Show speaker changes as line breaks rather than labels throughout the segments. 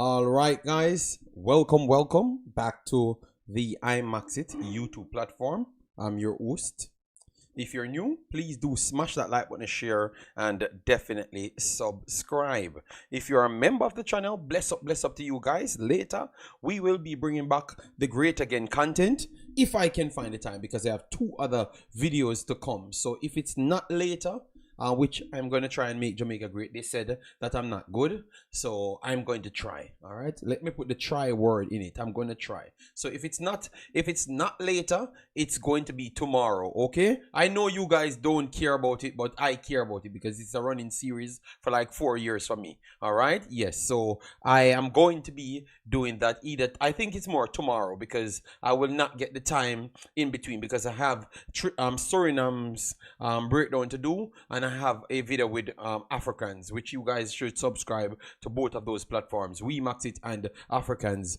All right, guys, welcome back to the Imaxit YouTube platform. I'm your host. If you're new, please do smash that like button, share, and definitely subscribe. If you're a member of the channel, bless up to you guys. Later, we will be bringing back the Great Again content if I can find the time, because I have 2 other videos to come. So if it's not later, which I'm going to try and make Jamaica great. They said that I'm not good, so I'm going to try. All right, let me put the try word in it. I'm going to try. So if it's not later, it's going to be tomorrow. Okay, I know you guys don't care about it, but I care about it because it's a running series for like 4 years for me. All right, yes, so I am going to be doing that either. I think it's more tomorrow because I will not get the time in between because I have Suriname's breakdown to do, and I have a video with Africans, which you guys should subscribe to both of those platforms, Wemaxit and Africans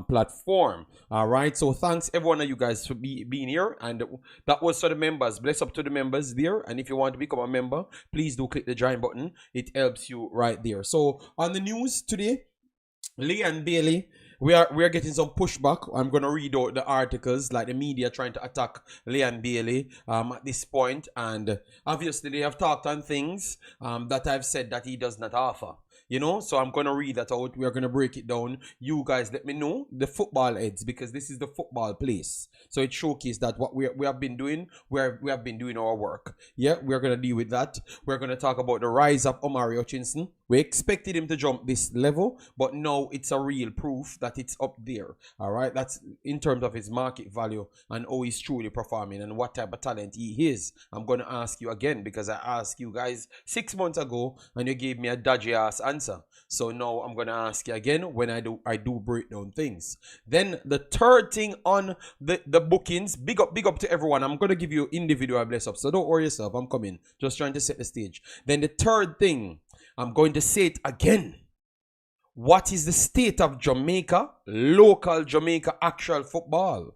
platform. All right, so thanks everyone of you guys for being here, and that was for the members. Bless up to the members there, and if you want to become a member, please do click the join button. It helps you right there. So on the news today, Leon Bailey, we are getting some pushback. I'm gonna read out the articles, like the media trying to attack Leon Bailey at this point, and obviously they have talked on things that I've said that he does not offer. You know, so I'm gonna read that out. We're gonna break it down. You guys let me know the football heads, because this is the football place. So it showcases that what we have been doing, we have been doing our work. Yeah, we're gonna deal with that. We're gonna talk about the rise of Omari Hutchinson. We expected him to jump this level, but now it's a real proof that it's up there. All right, that's in terms of his market value and how he's truly performing and what type of talent he is. I'm gonna ask you again because I asked you guys 6 months ago and you gave me a dodgy ass answer. So now I'm gonna ask you again when I do break down things. Then the third thing on the bookings, big up to everyone. I'm gonna give you individual bless up, so don't worry yourself. I'm coming, just trying to set the stage. Then the third thing, I'm going to say it again. What is the state of Jamaica, local Jamaica actual football?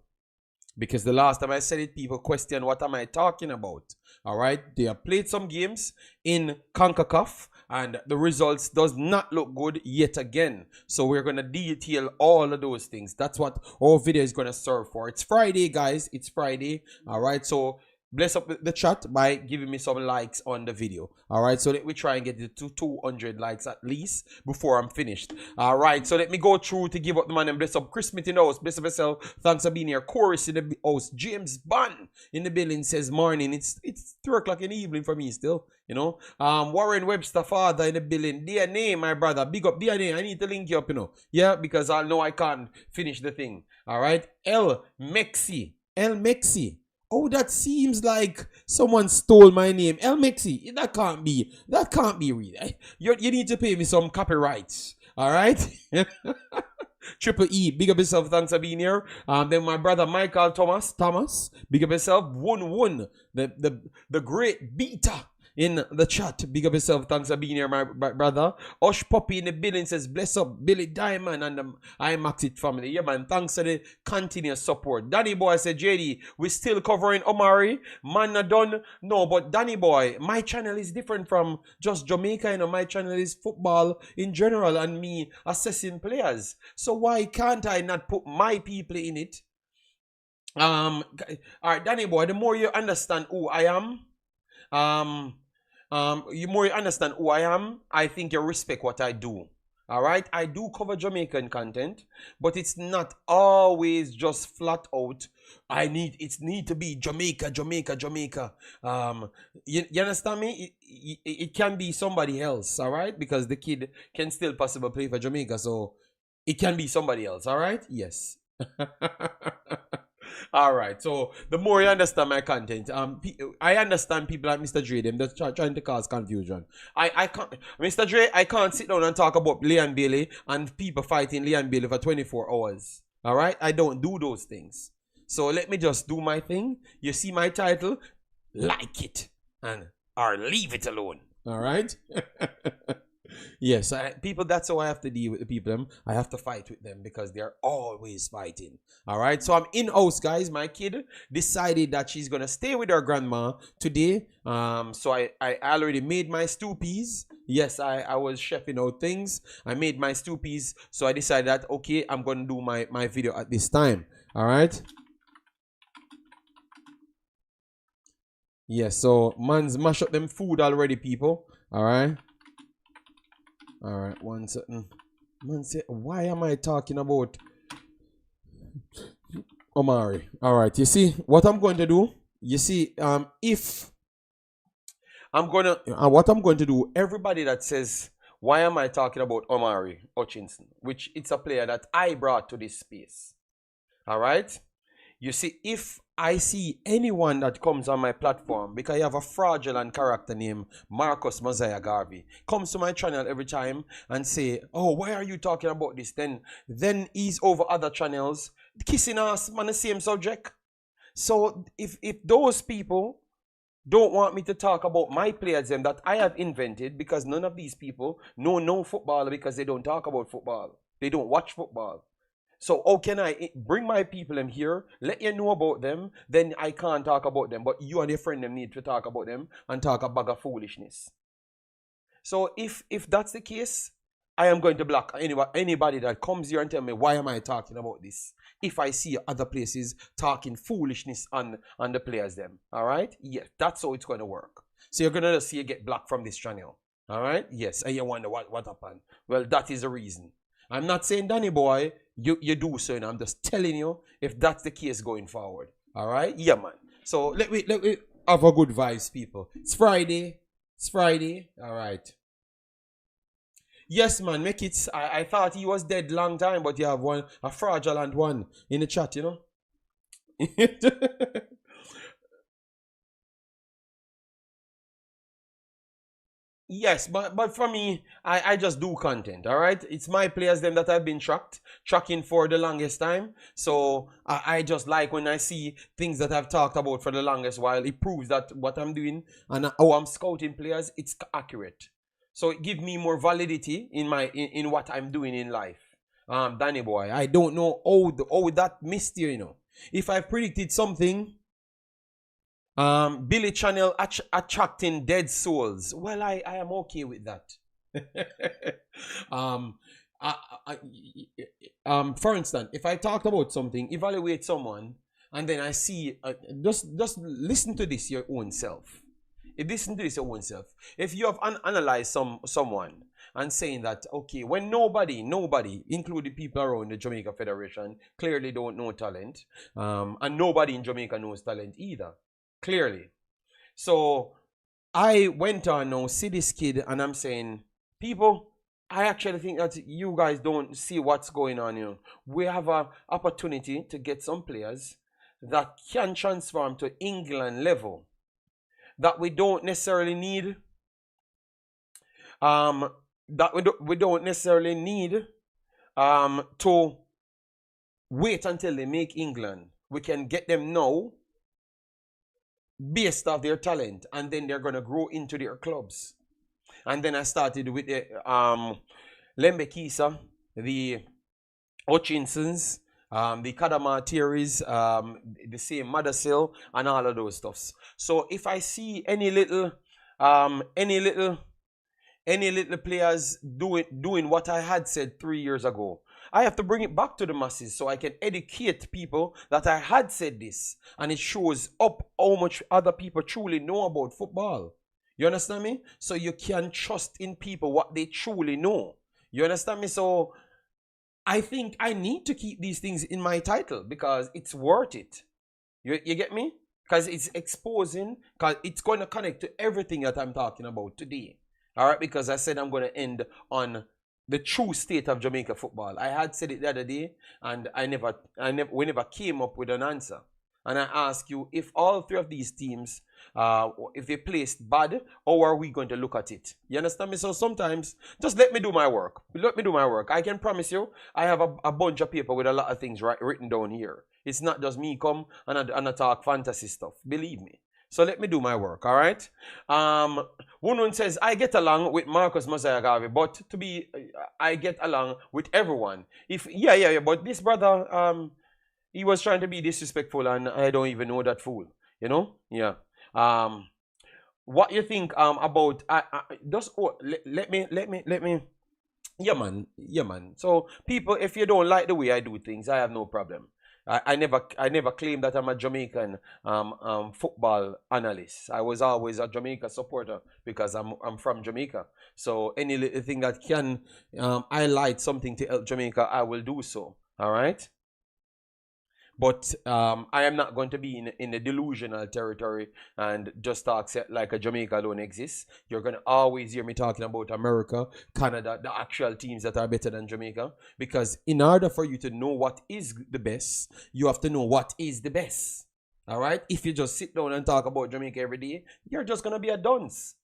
Because the last time I said it, people question what am I talking about. All right, they have played some games in Concacaf and the results does not look good yet again. So we're going to detail all of those things. That's what our video is going to serve for. It's Friday, guys. It's Friday. All right, so bless up the chat by giving me some likes on the video. All right, so let me try and get it to 200 likes at least before I'm finished. All right, so let me go through to give up the man and bless up Chris Smith in the house. Bless up yourself. Thanks for being here. Chorus in the house. James Bunn in the building says morning. It's 3 o'clock in the evening for me still, you know. Warren Webster father in the building. DNA, my brother. Big up DNA. I need to link you up, you know. Yeah, because I know I can't finish the thing. All right. El Mexi. Oh, that seems like someone stole my name. El Mexi. That can't be real. You need to pay me some copyrights. All right. Triple E, big up yourself. Thanks for being here. Then my brother Michael Thomas, big up yourself. Wun, the great beta in the chat. Big up yourself. Thanks for being here, my brother. Osh Poppy in the building says, bless up Billy Diamond and the Imaxit family. Yeah, man. Thanks for the continuous support. Danny Boy said, JD, we still covering Omari. Man, not done. No, but Danny Boy, my channel is different from just Jamaica. You know, my channel is football in general and me assessing players. So why can't I not put my people in it? All right, Danny Boy, the more you understand who I am, you more understand who I am, I think you respect what I do. All right, I do cover Jamaican content, but it's not always just flat out. It need to be Jamaica. You understand me? It can be somebody else. All right, because the kid can still possibly play for Jamaica, so it can be somebody else. All right, yes. All right, so the more you understand my content, I understand people like Mr. Dre, them that's trying to cause confusion. I can't, Mr. Dre, I can't sit down and talk about Leon Bailey and people fighting Leon Bailey for 24 hours. All right, I don't do those things. So let me just do my thing. You see my title, like it, or leave it alone. All right. Yes, people, that's how I have to deal with the people. I have to fight with them because they're always fighting. All right, so I'm in house, guys. My kid decided that she's gonna stay with her grandma today. So I already made my stew peas. Yes, I was chefing out things. I made my stew peas, so I decided that okay, I'm gonna do my video at this time. All right. Yes, so man's mash up them food already, people. All right. All right, one second. Man say, why am I talking about Omari? All right, you see what I'm going to do? You see, if I'm gonna, what I'm going to do, everybody that says, why am I talking about Omari Hutchinson? Which it's a player that I brought to this space. All right. You see, if I see anyone that comes on my platform because I have a fraudulent character named Marcus Mosiah Garvey, comes to my channel every time and say, oh, why are you talking about this? Then he's over other channels kissing us on the same subject. So if those people don't want me to talk about my players them that I have invented, because none of these people know no football because they don't talk about football. They don't watch football. So how can I bring my people in here, let you know about them, then I can't talk about them. But you and your friend them need to talk about them and talk a bag of foolishness. So if that's the case, I am going to block anybody that comes here and tell me, why am I talking about this? If I see other places talking foolishness on the players them. All right? Yes, that's how it's going to work. So you're going to see you get blocked from this channel. All right? Yes, and you wonder what happened. Well, that is the reason. I'm not saying, Danny boy, you do so, and I'm just telling you if that's the case going forward. All right? Yeah, man. So let me have a good vibes, people. It's Friday. It's Friday. All right. Yes, man. Make it. I thought he was dead long time, but you have a fraudulent one in the chat, you know? Yes, but for me, I just do content, all right? It's my players them that I've been tracking for the longest time. So I just like when I see things that I've talked about for the longest while. It proves that what I'm doing and how I'm scouting players, it's accurate. So it gives me more validity in what I'm doing in life. Danny boy, I don't know how that missed you, you know. If I predicted something, Billy Channel attracting dead souls. Well, I am okay with that. For instance, if I talk about something, evaluate someone, and then I see, just listen to this your own self. Listen to this your own self. If you have analyzed someone and saying that, okay, when nobody, including people around the Jamaica Federation, clearly don't know talent, and nobody in Jamaica knows talent either. Clearly. So I went on now, see this kid, and I'm saying, people, I actually think that you guys don't see what's going on here. We have an opportunity to get some players that can transform to England level. That we don't necessarily need. We don't necessarily need to wait until they make England. We can get them now based off their talent, and then they're going to grow into their clubs. And then I started with the Lembe Kisa, the Hutchinsons, the Kadama theories, the same Madasil, and all of those stuffs. So if I see any little players doing what I had said 3 years ago, I have to bring it back to the masses so I can educate people that I had said this. And it shows up how much other people truly know about football. You understand me? So you can trust in people what they truly know. You understand me? So I think I need to keep these things in my title because it's worth it. You get me? Because it's exposing, because it's going to connect to everything that I'm talking about today. All right? Because I said I'm going to end on the true state of Jamaica football. I had said it the other day, and we never came up with an answer. And I ask you, if all three of these teams, if they placed bad, how are we going to look at it? You understand me? So sometimes, just let me do my work. Let me do my work. I can promise you, I have a bunch of paper with a lot of things written down here. It's not just me come and I talk fantasy stuff. Believe me. So let me do my work, all right? Wunun says, I get along with Marcus Mosiah Garvey, but I get along with everyone. Yeah, but this brother, he was trying to be disrespectful, and I don't even know that fool, you know? Yeah. What you think about, just, let me, yeah, man. So people, if you don't like the way I do things, I have no problem. I never claimed that I'm a Jamaican football analyst. I was always a Jamaica supporter because I'm from Jamaica. So any little thing that can highlight something to help Jamaica, I will do so. All right. But I am not going to be in a delusional territory and just talk like a Jamaica alone exists. You're going to always hear me talking about America, Canada, the actual teams that are better than Jamaica. Because in order for you to know what is the best, you have to know what is the best. All right? If you just sit down and talk about Jamaica every day, you're just going to be a dunce.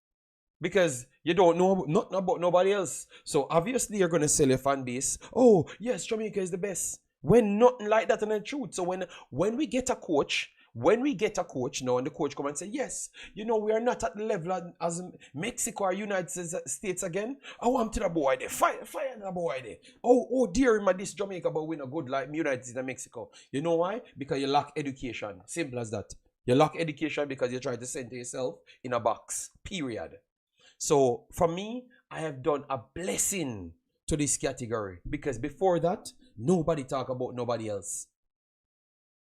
Because you don't know nothing about nobody else. So obviously you're going to sell your fan base. Oh, yes, Jamaica is the best. When nothing like that in the truth. So when we get a coach now and the coach come and say, yes, we are not at the level as Mexico or United States again. I want to the boy there. Fire the boy there. Oh dear, this Jamaica, but we're not good like United States and Mexico. You know why? Because you lack education. Simple as that. You lack education because you try to center yourself in a box. Period. So for me, I have done a blessing to this category because before that, nobody talk about nobody else.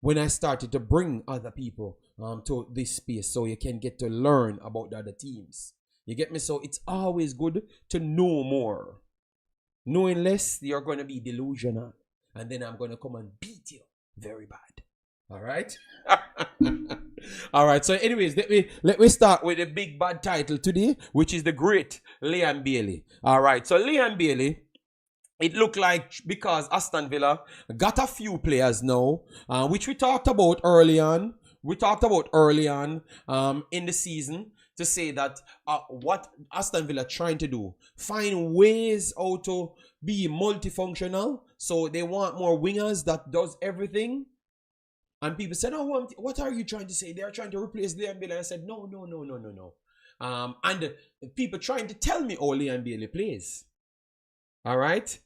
When I started to bring other people to this space so you can get to learn about the other teams. You get me? So it's always good to know more. Knowing less, you're going to be delusional. And then I'm going to come and beat you very bad. All right? All right. So anyways, let me start with the big bad title today, which is the great Leon Bailey. All right. So Leon Bailey, it looked like because Aston Villa got a few players now, which we talked about early on. In the season to say that what Aston Villa trying to do, find ways how to be multifunctional. So they want more wingers that does everything. And people said, oh, what are you trying to say? They are trying to replace Leon Bailey. I said, no. And people trying to tell me, oh, Leon Bailey plays. All right.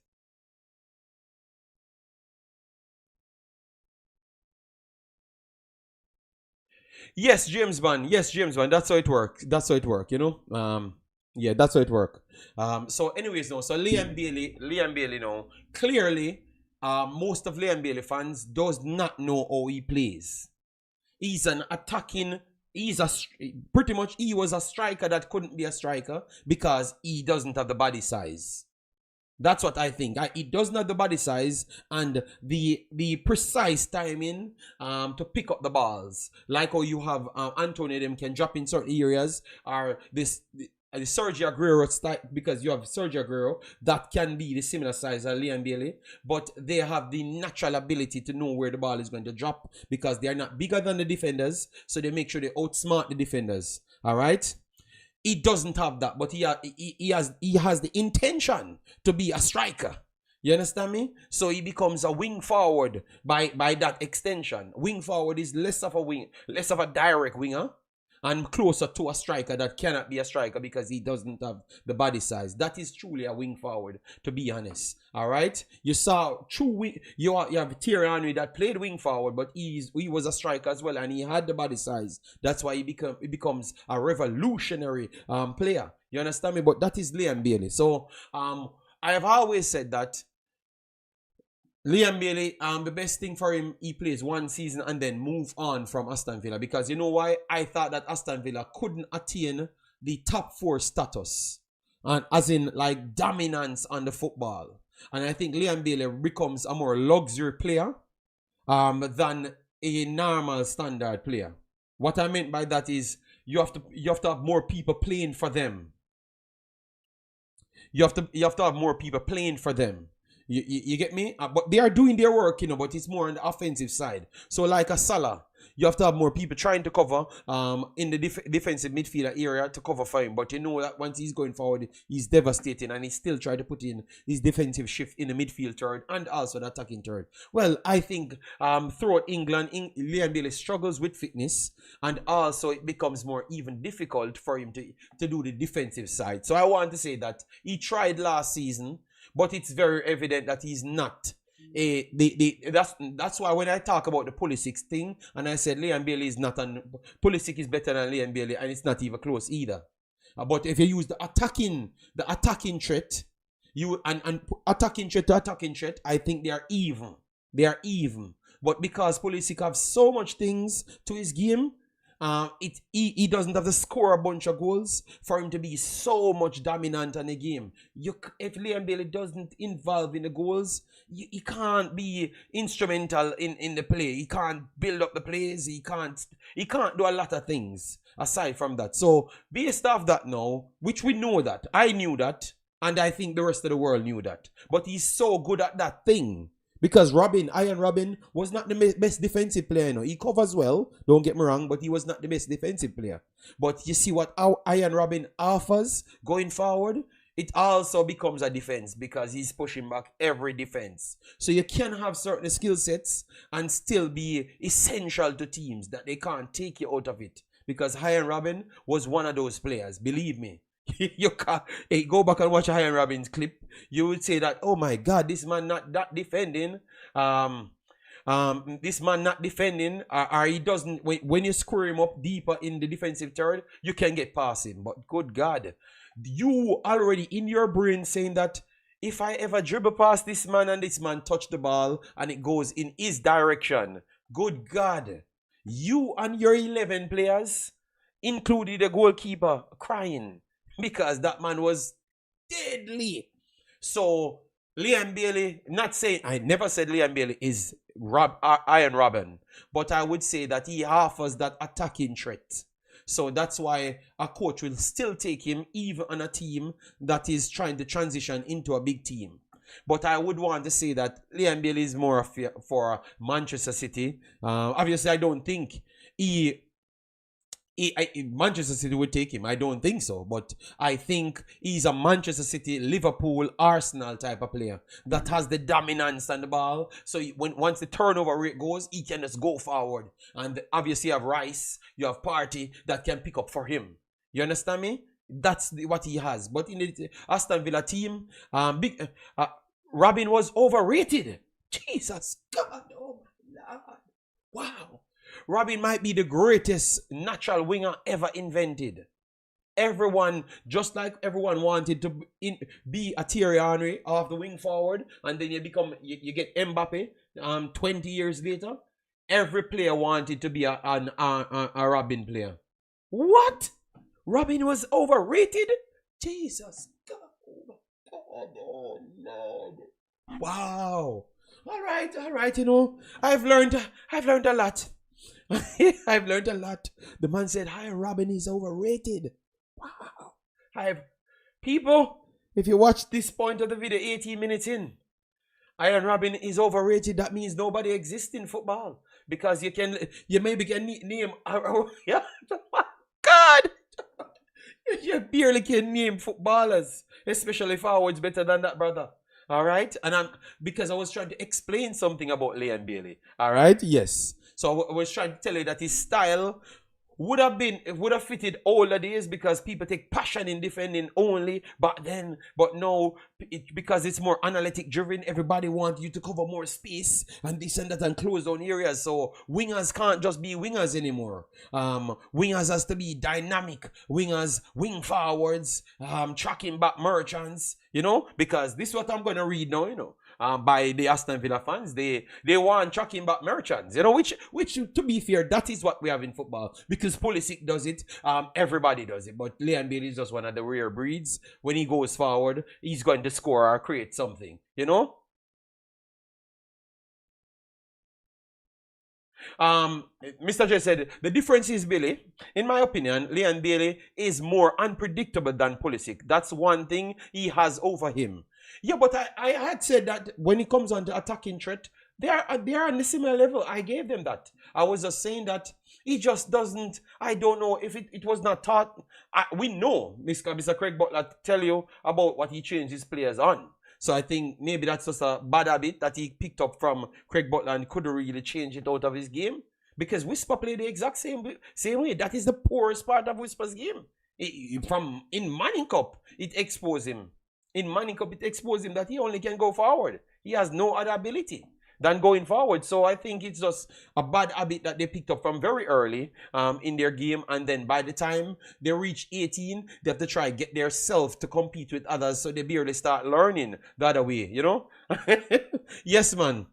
Yes, James Bond. That's how it works. Yeah, that's how it works. So anyways, no. So Leon Bailey, no. Clearly, most of Leon Bailey fans does not know how he plays. He's an attacking. He was a striker that couldn't be a striker because he doesn't have the body size. That's what I think. It doesn't have the body size and the precise timing to pick up the balls. Like how you have Antonio, them can drop in certain areas, or the Sergio Aguero style, because you have Sergio Aguero that can be the similar size as Leon Bailey, but they have the natural ability to know where the ball is going to drop because they are not bigger than the defenders, so they make sure they outsmart the defenders. All right. He doesn't have that, but he has the intention to be a striker. You understand me? So he becomes a wing forward by that extension. Wing forward is less of a direct winger, and closer to a striker that cannot be a striker because he doesn't have the body size. That is truly a wing forward, to be honest. All right? You saw you have Thierry Henry that played wing forward, but he was a striker as well, and he had the body size. That's why he becomes a revolutionary player. You understand me? But that is Leon Bailey. So I have always said that Leon Bailey, the best thing for him, he plays one season and then move on from Aston Villa. Because you know why? I thought that Aston Villa couldn't attain the top 4 status. And as in, like, dominance on the football. And I think Leon Bailey becomes a more luxury player than a normal standard player. What I meant by that is you have to have more people playing for them. You have to have more people playing for them. You get me? But they are doing their work, but it's more on the offensive side. So like a Salah, you have to have more people trying to cover in the defensive midfielder area to cover for him. But you know that once he's going forward, he's devastating, and he's still trying to put in his defensive shift in the midfield third and also the attacking third. Well, I think throughout England, Liam Bailey struggles with fitness, and also it becomes more even difficult for him to do the defensive side. So I want to say that he tried last season, but it's very evident that he's not. That's why when I talk about the Pulisic thing, and I said Liam Bailey is not Pulisic is better than Liam Bailey, and it's not even close either. But if you use the attacking threat, attacking threat to attacking threat, I think they are even. They are even. But because Pulisic have so much things to his game, he doesn't have to score a bunch of goals for him to be so much dominant in the game. If Liam Bailey doesn't involve in the goals, he can't be instrumental in the play. He can't build up the plays. He can't do a lot of things aside from that. So based off that now, which we know that, I knew that, and I think the rest of the world knew that. But he's so good at that thing. Because Iron Robin was not the best defensive player. You know. He covers well, don't get me wrong, but he was not the best defensive player. But you see what Iron Robin offers going forward? It also becomes a defense because he's pushing back every defense. So you can have certain skill sets and still be essential to teams that they can't take you out of it. Because Iron Robin was one of those players, believe me. You can't go back and watch Iron Robin's clip. You would say that, oh my God, this man not that defending. This man not defending, or he doesn't. When you square him up deeper in the defensive third, you can get past him. But good God, you already in your brain saying that if I ever dribble past this man and this man touch the ball and it goes in his direction, good God, you and your 11 players, including the goalkeeper, crying. Because that man was deadly. So Liam Bailey, I never said Liam Bailey is Iron Robin, but I would say that he offers that attacking threat. So that's why a coach will still take him even on a team that is trying to transition into a big team. But I would want to say that Liam Bailey is more for Manchester City. Obviously, I don't think Manchester City would take him. I don't think so. But I think he's a Manchester City, Liverpool, Arsenal type of player that has the dominance on the ball. So once the turnover rate goes, he can just go forward. And obviously you have Rice, you have Partey that can pick up for him. You understand me? That's what he has. But in the Aston Villa team, Robin was overrated. Jesus God. Oh my Lord. Wow. Robin might be the greatest natural winger ever invented. Everyone, just like everyone wanted to be a Thierry Henry off the wing forward, and then you get Mbappe 20 years later. Every player wanted to be a Robin player. What? Robin was overrated? Jesus God. Oh, Lord. Wow. All right, you know, I've learned a lot. I've learned a lot. The man said, Iron Robin is overrated. Wow. People, if you watch this point of the video 18 minutes in, Iron Robin is overrated. That means nobody exists in football. Because you maybe can name, yeah, God, you barely can name footballers, especially forwards better than that, brother. All right, and because I was trying to explain something about Liam Bailey. All right, yes. So I was trying to tell you that his style would have fitted older days because people take passion in defending only, but no, because it's more analytic driven, everybody wants you to cover more space and this and that and close down areas. So wingers can't just be wingers anymore. Wingers has to be dynamic wingers, wing forwards, tracking back merchants, you know, because this is what I'm going to read now, you know. By the Aston Villa fans, they want tracking back merchants, you know, which to be fair, that is what we have in football, because Pulisic does it, everybody does it, but Liam Bailey is just one of the rare breeds. When he goes forward, he's going to score or create something, you know. Mr. J said, the difference is, Billy, in my opinion, Liam Bailey is more unpredictable than Pulisic. That's one thing he has over him. Yeah, but I had said that when it comes on to attacking threat, They are on the similar level. I gave them that. I was just saying that he just doesn't. I don't know if it was not taught. We know Mr. Craig Butler tell you about what he changed his players on. So I think maybe that's just a bad habit that he picked up from Craig Butler and couldn't really change it out of his game. Because Whisper played the exact same way. That is the poorest part of Whisper's game. From in Manning Cup, it exposed him. In Manning Cup, it exposed him that he only can go forward. He has no other ability than going forward. So I think it's just a bad habit that they picked up from very early in their game. And then by the time they reach 18, they have to try get their self to compete with others. So they barely start learning the other way, you know? Yes, man.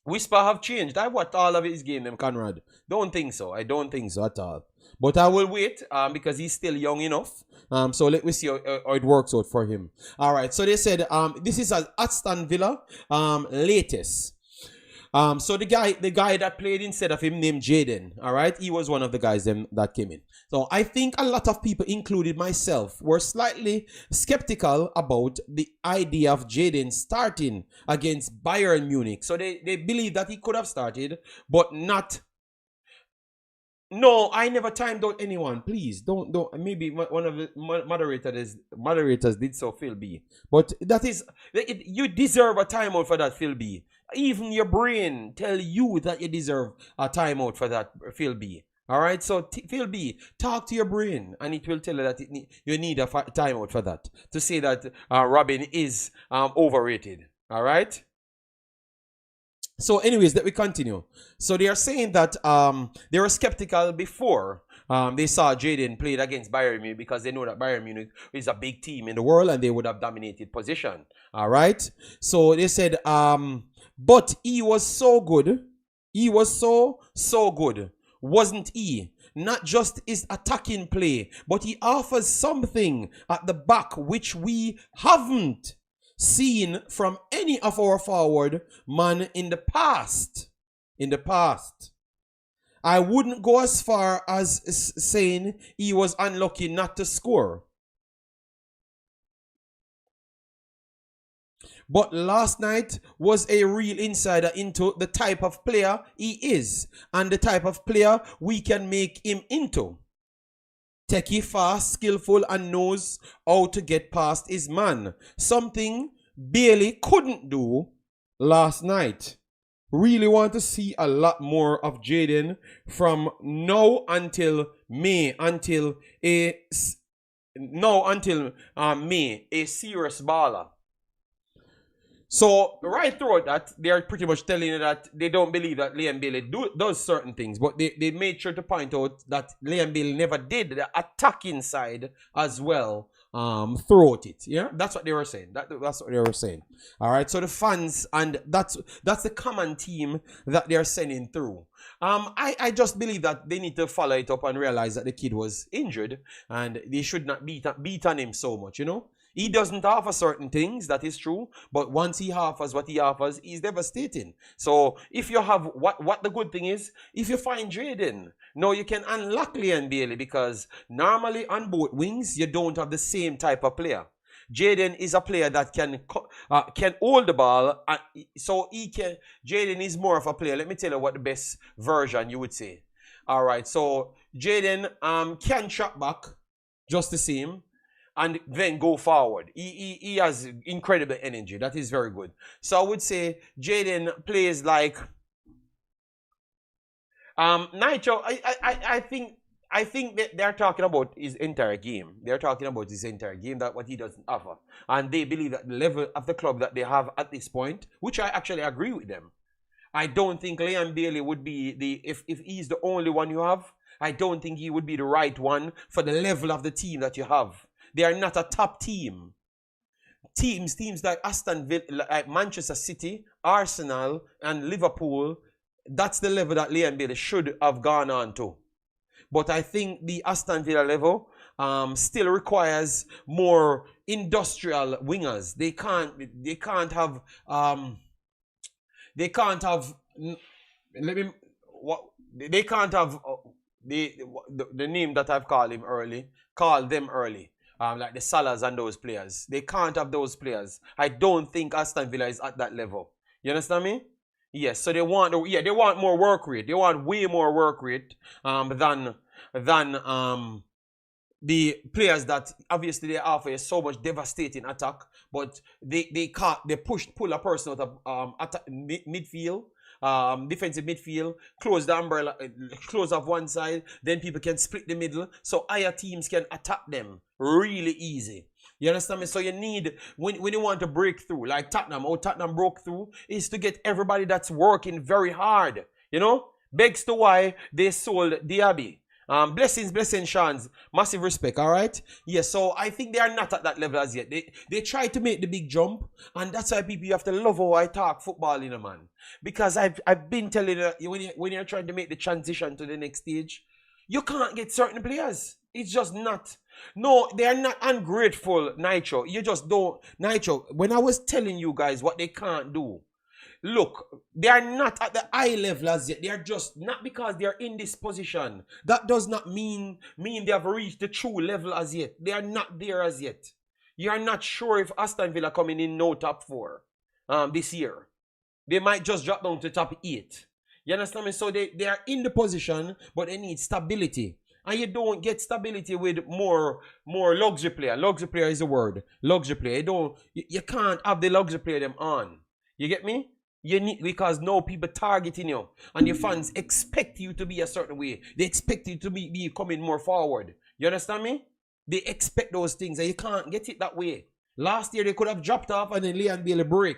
Whisper have changed. I watched all of his game, them Conrad. Don't think so. I don't think so at all. But I will wait because he's still young enough. So let me see how it works out for him. All right. So they said this is an Aston Villa latest. So the guy that played instead of him named Jaden, all right, he was one of the guys that came in. So I think a lot of people, including myself, were slightly skeptical about the idea of Jaden starting against Bayern Munich. So they believe that he could have started, but not. No, I never timed out anyone. Please don't. Maybe one of the moderators did so, Phil B. But that is, you deserve a timeout for that, Phil B. Even your brain tell you that you deserve a timeout for that, Phil B. All right, so Phil B, talk to your brain, and it will tell you that you need a timeout for that to say that Robin is overrated. All right. So anyways, let me continue. So they are saying that they were skeptical before they saw Jaden played against Bayern Munich because they know that Bayern Munich is a big team in the world and they would have dominated position. All right. So they said, but he was so good. He was so good, wasn't he? Not just his attacking play, but he offers something at the back which we haven't seen from any of our forward man in the past. I wouldn't go as far as saying he was unlucky not to score. But last night was a real insider into the type of player he is and the type of player we can make him into. Techie, fast, skillful, and knows how to get past his man. Something Bailey couldn't do last night. Really want to see a lot more of Jaden from now until May, until May, a serious baller. So right through that, they are pretty much telling you that they don't believe that Liam Bailey does certain things, but they made sure to point out that Liam Bailey never did the attacking side as well throughout it. Yeah, that's what they were saying. That's what they were saying. All right, so the fans, and that's the common theme that they're sending through. I just believe that they need to follow it up and realize that the kid was injured and they should not beat on him so much, you know. He doesn't offer certain things, that is true, but once he offers what he offers, he's devastating. So if you have, what the good thing is, if you find Jaden, now you can unlock Liam Bailey, because normally on both wings, you don't have the same type of player. Jaden is a player that can hold the ball, so Jaden is more of a player. Let me tell you what the best version you would say. All right, so Jaden can track back just the same, and then go forward. He has incredible energy. That is very good. So I would say Jaden plays like Nitro. I think that they're talking about his entire game. They're talking about his entire game, that what he doesn't offer. And they believe that the level of the club that they have at this point, which I actually agree with them. I don't think Liam Bailey would be if he's the only one you have, I don't think he would be the right one for the level of the team that you have. They are not a top team. Teams like Aston Villa, like Manchester City, Arsenal, and Liverpool, that's the level that Liam Bailey should have gone on to. But I think the Aston Villa level still requires more industrial wingers. They can't have the name that I've called them early. Like the Salahs and those players. They can't have those players. I don't think Aston Villa is at that level. You understand me? Yes, so they want they want more work rate. They want way more work rate than the players that obviously they offer is so much devastating attack, but they can't they pull a person out of midfield, defensive midfield, close the umbrella, close off one side, then people can split the middle, so higher teams can attack them really easy. You understand me? So you need, when you want to break through, like Tottenham, how Tottenham broke through is to get everybody that's working very hard. You know? Begs to why they sold Diaby. Blessings, Shans. Massive respect, all right? Yes, so I think they are not at that level as yet. They try to make the big jump, and that's why people, you have to love how I talk football, you know, man. Because I've been telling you, when you're trying to make the transition to the next stage, you can't get certain players. It's just not. No, they are not ungrateful, Nitro. You just don't. Nitro, when I was telling you guys what they can't do, look, they are not at the high level as yet. They are just not, because they are in this position. That does not mean they have reached the true level as yet. They are not there as yet. You are not sure if Aston Villa coming in no top 4 this year. They might just drop down to top 8. You understand me? So they are in the position, but they need stability. And you don't get stability with more luxury player. Luxury player is the word. Luxury player. You can't have the luxury player them on. You get me? You need, because now people targeting you, and your fans expect you to be a certain way. They expect you to be coming more forward. You understand me? They expect those things, and you can't get it that way. Last year they could have dropped off and then Leon Bailey break.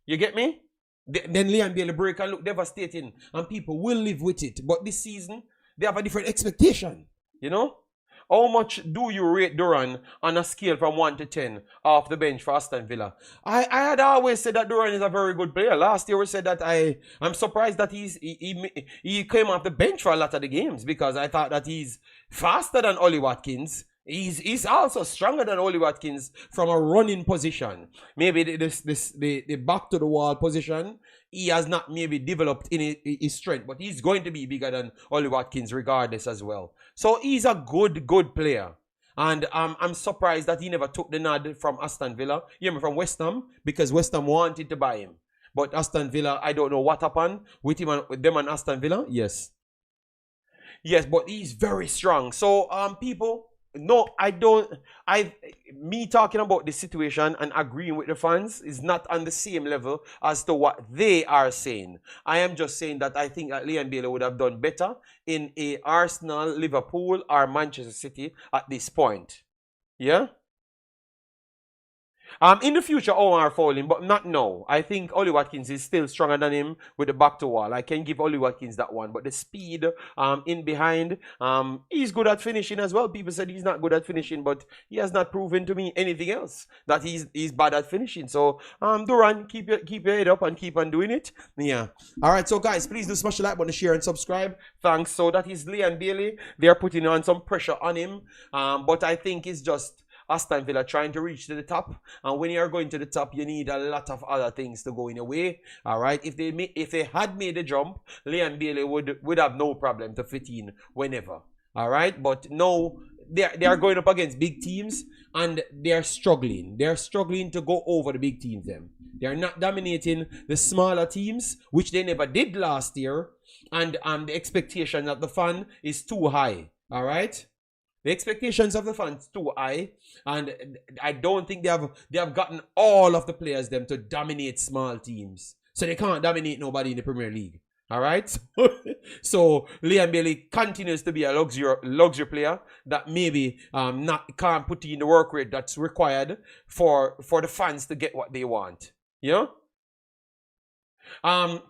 You get me? Then Leon Bailey break and look devastating, and people will live with it. But this season, they have a different expectation, you know? How much do you rate Duran on a scale from 1 to 10 off the bench for Aston Villa? I had always said that Duran is a very good player. Last year we said that I'm surprised that he came off the bench for a lot of the games, because I thought that he's faster than Ollie Watkins. He's also stronger than Ollie Watkins from a running position. Maybe the back to the wall position, he has not maybe developed in his strength, but he's going to be bigger than Ollie Watkins regardless as well. So he's a good player. And I'm surprised that he never took the nod from Aston Villa, from West Ham, because West Ham wanted to buy him. But Aston Villa, I don't know what happened with him and with them and Aston Villa. Yes, but he's very strong. So people, no, me talking about the situation and agreeing with the fans is not on the same level as to what they are saying. I am just saying that I think that Leon Bailey would have done better in a Arsenal, Liverpool, or Manchester City at this point. Yeah? In the future, Omar fouling, but not now. I think Ollie Watkins is still stronger than him with the back to wall. I can give Ollie Watkins that one. But the speed in behind, he's good at finishing as well. People said he's not good at finishing, but he has not proven to me anything else that he's bad at finishing. So, Duran, keep your head up and keep on doing it. Yeah. All right, so guys, please do smash the like button, share, and subscribe. Thanks. So that is Leon Bailey. They're putting on some pressure on him. But I think it's just Aston Villa trying to reach to the top, and when you're going to the top, you need a lot of other things to go in your way. All right, if they had made the jump, Leon Bailey would have no problem to fit in whenever. All right, but no, they are going up against big teams, and they're struggling. They're struggling to go over the big teams. They're not dominating the smaller teams, which they never did last year, and the expectation of the fan is too high. All right. The expectations of the fans too high, and I don't think they have gotten all of the players them to dominate small teams. So they can't dominate nobody in the Premier League. All right. So Leon Bailey continues to be a luxury player that maybe can't put in the work rate that's required for the fans to get what they want. You know.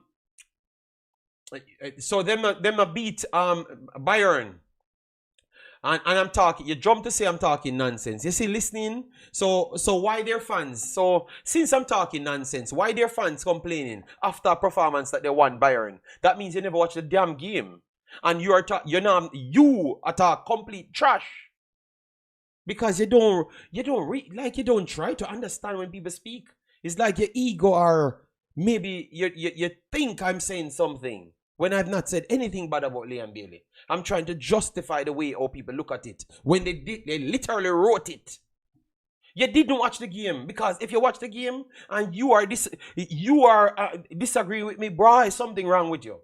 So them beat Bayern. And I'm talking, you jump to say I'm talking nonsense. You see, listening? So why their fans? So since I'm talking nonsense, why their fans complaining after a performance that they won Bayern? That means you never watched the damn game. And you are complete trash. Because you don't try to understand when people speak. It's like your ego, or maybe you think I'm saying something when I've not said anything bad about Leon Bailey. I'm trying to justify the way how people look at it. When they literally wrote it. You didn't watch the game, because if you watch the game and you are disagree with me, bro, something wrong with you.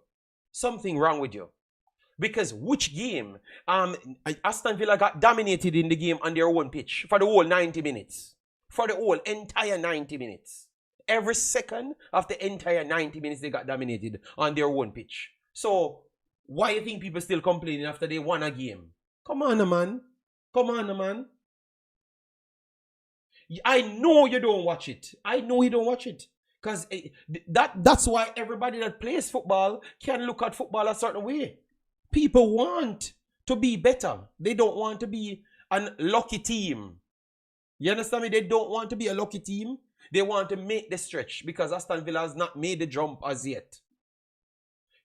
Something wrong with you. Because which game? Aston Villa got dominated in the game on their own pitch for the whole 90 minutes. For the whole entire 90 minutes. Every second of the entire 90 minutes they got dominated on their own pitch. So why you think people still complaining after they won a game? Come on, man. Come on, man. I know you don't watch it. I know you don't watch it. Because that's why everybody that plays football can look at football a certain way. People want to be better. They don't want to be a lucky team. You understand me? They don't want to be a lucky team. They want to make the stretch, because Aston Villa has not made the jump as yet.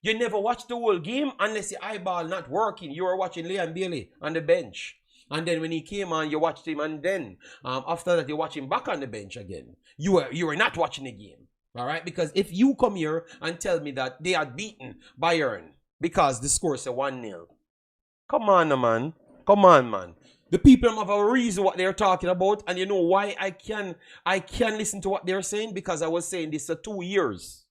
You never watch the whole game unless your eyeball not working. You were watching Liam Bailey on the bench. And then when he came on, you watched him, and then after that, you watch him back on the bench again. You were not watching the game. All right? Because if you come here and tell me that they had beaten Bayern because the score is a 1-0. Come on, man. Come on, man. The people have a reason what they're talking about, and you know why I can listen to what they're saying? Because I was saying this for 2 years.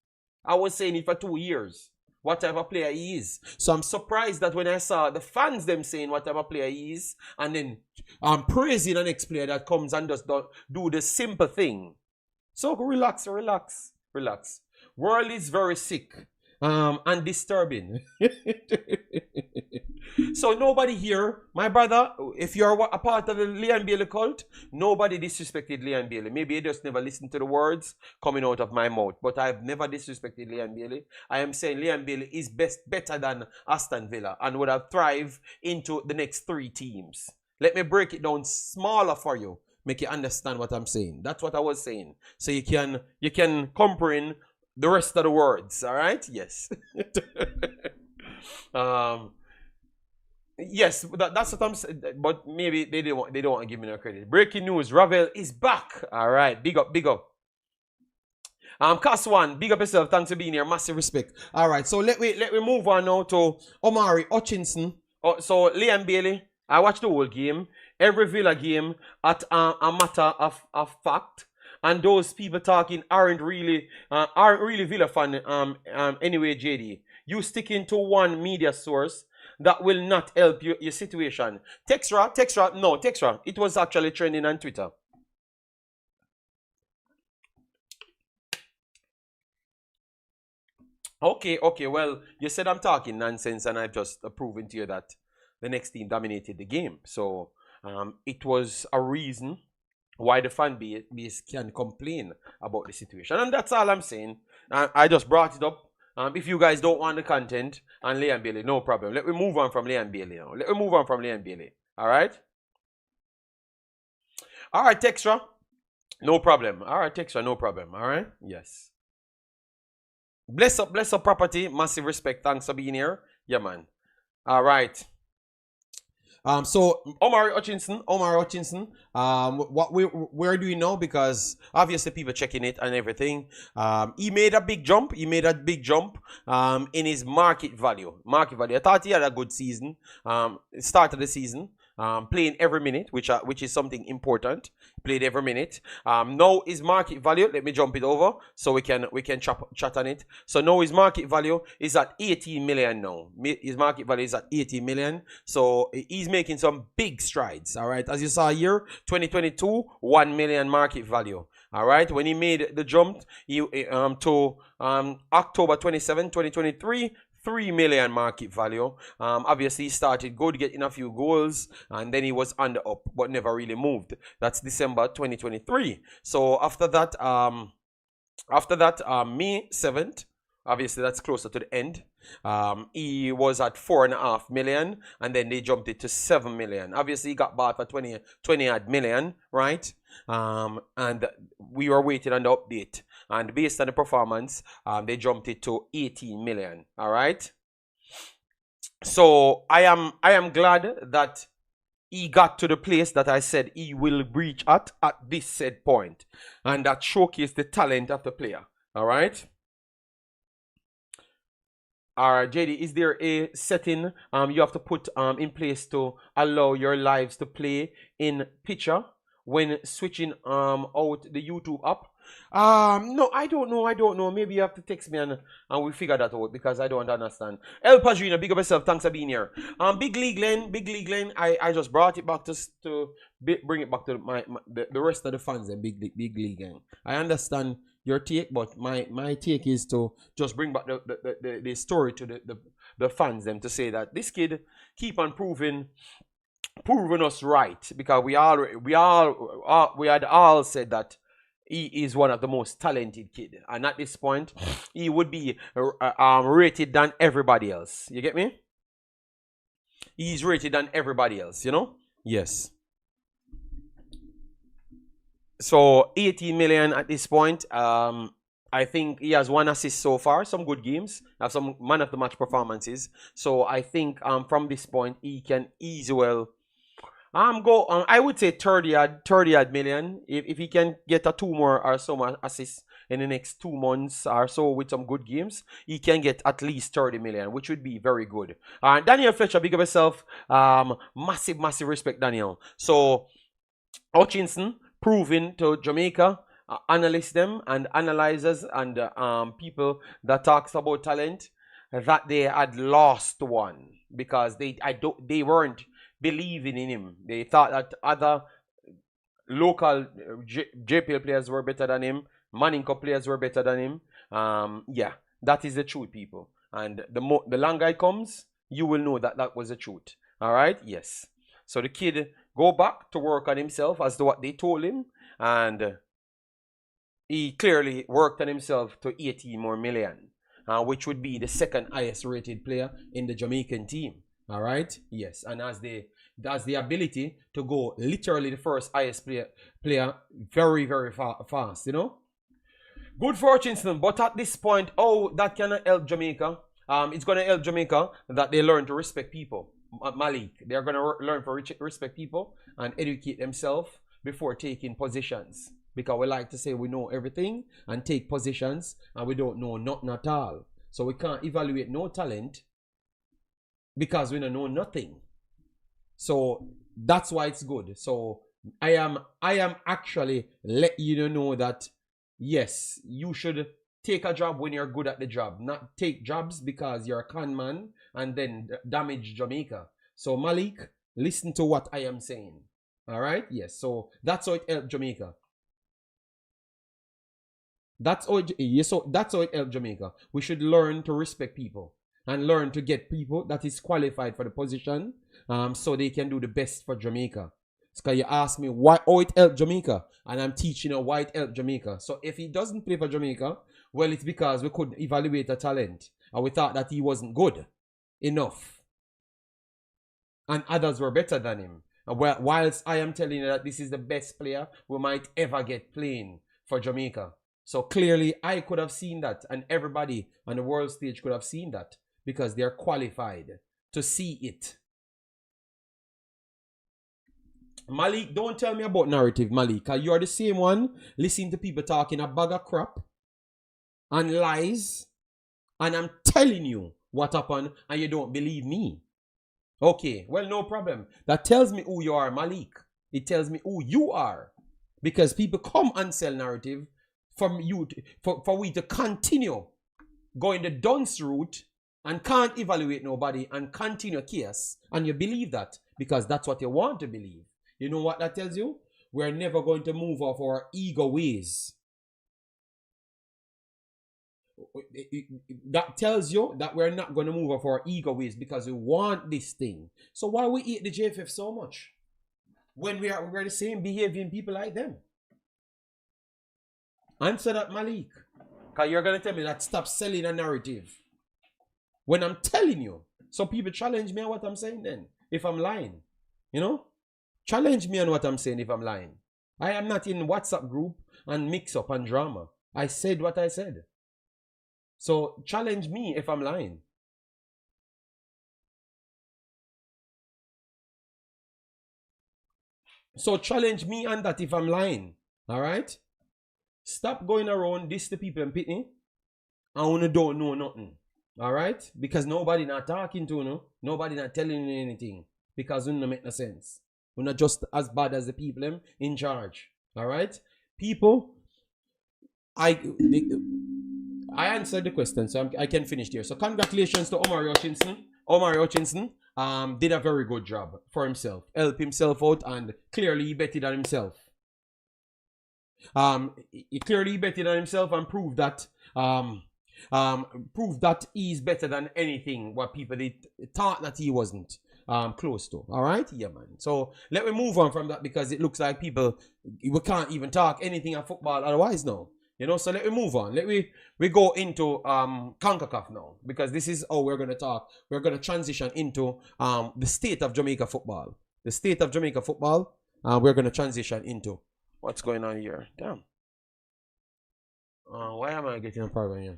I was saying it for 2 years. What type of player he is. So I'm surprised that when I saw the fans them saying what type of player he is, and then I'm praising the next player that comes and just do the simple thing. So relax, relax, relax. World is very sick and disturbing. So nobody here, my brother, if you're a part of the Liam Bailey cult, nobody disrespected Liam Bailey. Maybe you just never listened to the words coming out of my mouth, but I've never disrespected Liam Bailey. I am saying Liam Bailey is better than Aston Villa and would have thrived into the next 3 teams. Let me break it down smaller for you, make you understand what I'm saying. That's what I was saying. So you can comprehend the rest of the words, all right? Yes. Yes, that's what I'm saying. But maybe they don't want to give me no credit. Breaking news: Ravel is back. All right, big up, big up. Cast one, big up yourself. Thanks for being here. Massive respect. All right, so let me move on now to Omari Hutchinson. So Liam Bailey, I watched the whole game, every Villa game at a matter of fact. And those people talking aren't really Villa fan. Anyway, JD, you sticking to one media source that will not help your situation. Textra, it was actually trending on Twitter. Okay, well, you said I'm talking nonsense, and I've just proven to you that the next team dominated the game. So it was a reason why the fan base can complain about the situation. And that's all I'm saying. I just brought it up. If you guys don't want the content on Liam Bailey, no problem. Let me move on from Liam Bailey now. Let me move on from Liam Bailey. All right? All right, Textra. No problem. All right, Textra, no problem. All right? Yes. Bless up property. Massive respect. Thanks for being here. Yeah, man. All right. So Omari Hutchinson, what we're doing now, because obviously people checking it and everything. He made a big jump. In his market value. I thought he had a good season. Start of the season. Playing every minute, which is something important. Played every minute. Now his market value, let me jump it over so we can chat on it. So now his market value is at 18 million now. His market value is at 18 million. So he's making some big strides. All right, as you saw here, 2022, 1 million market value. All right, when he made the jump, to October 27, 2023. 3 million market value. Obviously, he started good, getting a few goals, and then he was on the up, but never really moved. That's December 2023. So after that, May 7th, obviously that's closer to the end. He was at 4.5 million, and then they jumped it to 7 million. Obviously, he got bought for 20 odd million, right? And we were waiting on the update. And based on the performance, they jumped it to 18 million. All right. So I am glad that he got to the place that I said he will reach at this said point, and that showcased the talent of the player. All right. All right, JD, is there a setting you have to put in place to allow your lives to play in picture when switching out the YouTube app? No, I don't know. Maybe you have to text me and we figure that out because I don't understand. El Padrino, big up yourself. Thanks for being here. Big League Len. I just brought it back bring it back to the rest of the fans and Big League gang. I understand your take, but my take is to just bring back the story to the fans them to say that this kid keep on proving us right, because we had all said that he is one of the most talented kid, and at this point he would be rated than everybody else. You get me? He's rated than everybody else, you know? Yes. So 18 million at this point. I think he has 1 assist so far, some good games, have some man of the match performances. So I think from this point he can easily well go I would say 30 odd million. If he can get a 2 more or so more assists in the next 2 months or so with some good games, he can get at least 30 million, which would be very good. Daniel Fletcher, big up yourself. Massive respect, Daniel. So Hutchinson proving to Jamaica analysts them and analyzers and people that talks about talent that they had lost one, because they weren't believing in him. They thought that other local JPL players were better than him, Manning Cup players were better than him. Yeah, that is the truth, people. And the longer it comes, you will know that that was the truth. All right, yes. So the kid go back to work on himself as to what they told him, and he clearly worked on himself to 18 more million, which would be the second highest rated player in the Jamaican team. All right, yes, and has the ability to go literally the first highest player very fast, you know. Good for Hutchinson, but at this point, that cannot help Jamaica. It's going to help Jamaica that they learn to respect people. Malik, they're going to learn to respect people and educate themselves before taking positions, because we like to say we know everything and take positions and we don't know nothing at all. So we can't evaluate no talent because we don't know nothing. So that's why it's good. So I am actually let you know that yes, you should take a job when you're good at the job, not take jobs because you're a con man and then damage Jamaica. So Malik, listen to what I am saying. All right, yes. So that's how it helped Jamaica. That's how it helped Jamaica. We should learn to respect people and learn to get people that is qualified for the position, so they can do the best for Jamaica. Because you ask me how it helped Jamaica, and I'm teaching you why it helped Jamaica. So if he doesn't play for Jamaica, well, it's because we couldn't evaluate a talent and we thought that he wasn't good enough and others were better than him. Whilst I am telling you that this is the best player we might ever get playing for Jamaica. So clearly I could have seen that, and everybody on the world stage could have seen that, because they're qualified to see it. Malik, don't tell me about narrative, Malik, because you're the same one listening to people talking a bag of crap and lies, and I'm telling you what happened and you don't believe me. Okay, well, no problem. That tells me who you are, Malik. It tells me who you are, because people come and sell narrative from you for we to continue going the dunce route and can't evaluate nobody and continue chaos, and you believe that because that's what you want to believe. You know what that tells you? We're never going to move off our ego ways. That tells you that we're not going to move off our ego ways because we want this thing. So why we eat the JFF so much when we're the same behaving people like them? Answer that, Malik. Because you're going to tell me that stop selling a narrative when I'm telling you. So people challenge me on what I'm saying then, if I'm lying. You know? Challenge me on what I'm saying if I'm lying. I am not in WhatsApp group and mix up and drama. I said what I said. So challenge me if I'm lying. So challenge me on that if I'm lying. Alright? Stop going around this to people and pitney and when you don't know nothing. Alright? Because nobody not talking to you. Nobody not telling you anything. Because it don't make no sense. We're not just as bad as the people them in charge. All right, people. I answered the question, so I can finish there. So congratulations to Omari Hutchinson. Omari Hutchinson did a very good job for himself, help himself out, and clearly he betted on himself. He clearly betted on himself and proved that he's better than anything what people thought that he wasn't close to. All right, yeah, man. So let me move on from that, because it looks like people, we can't even talk anything of football otherwise now. You know, so let me move on. We go into Concacaf now, because this is how we're going to talk. We're going to transition into the state of Jamaica football. The state of Jamaica football, we're going to transition into. What's going on here? Damn. Why am I getting a problem here?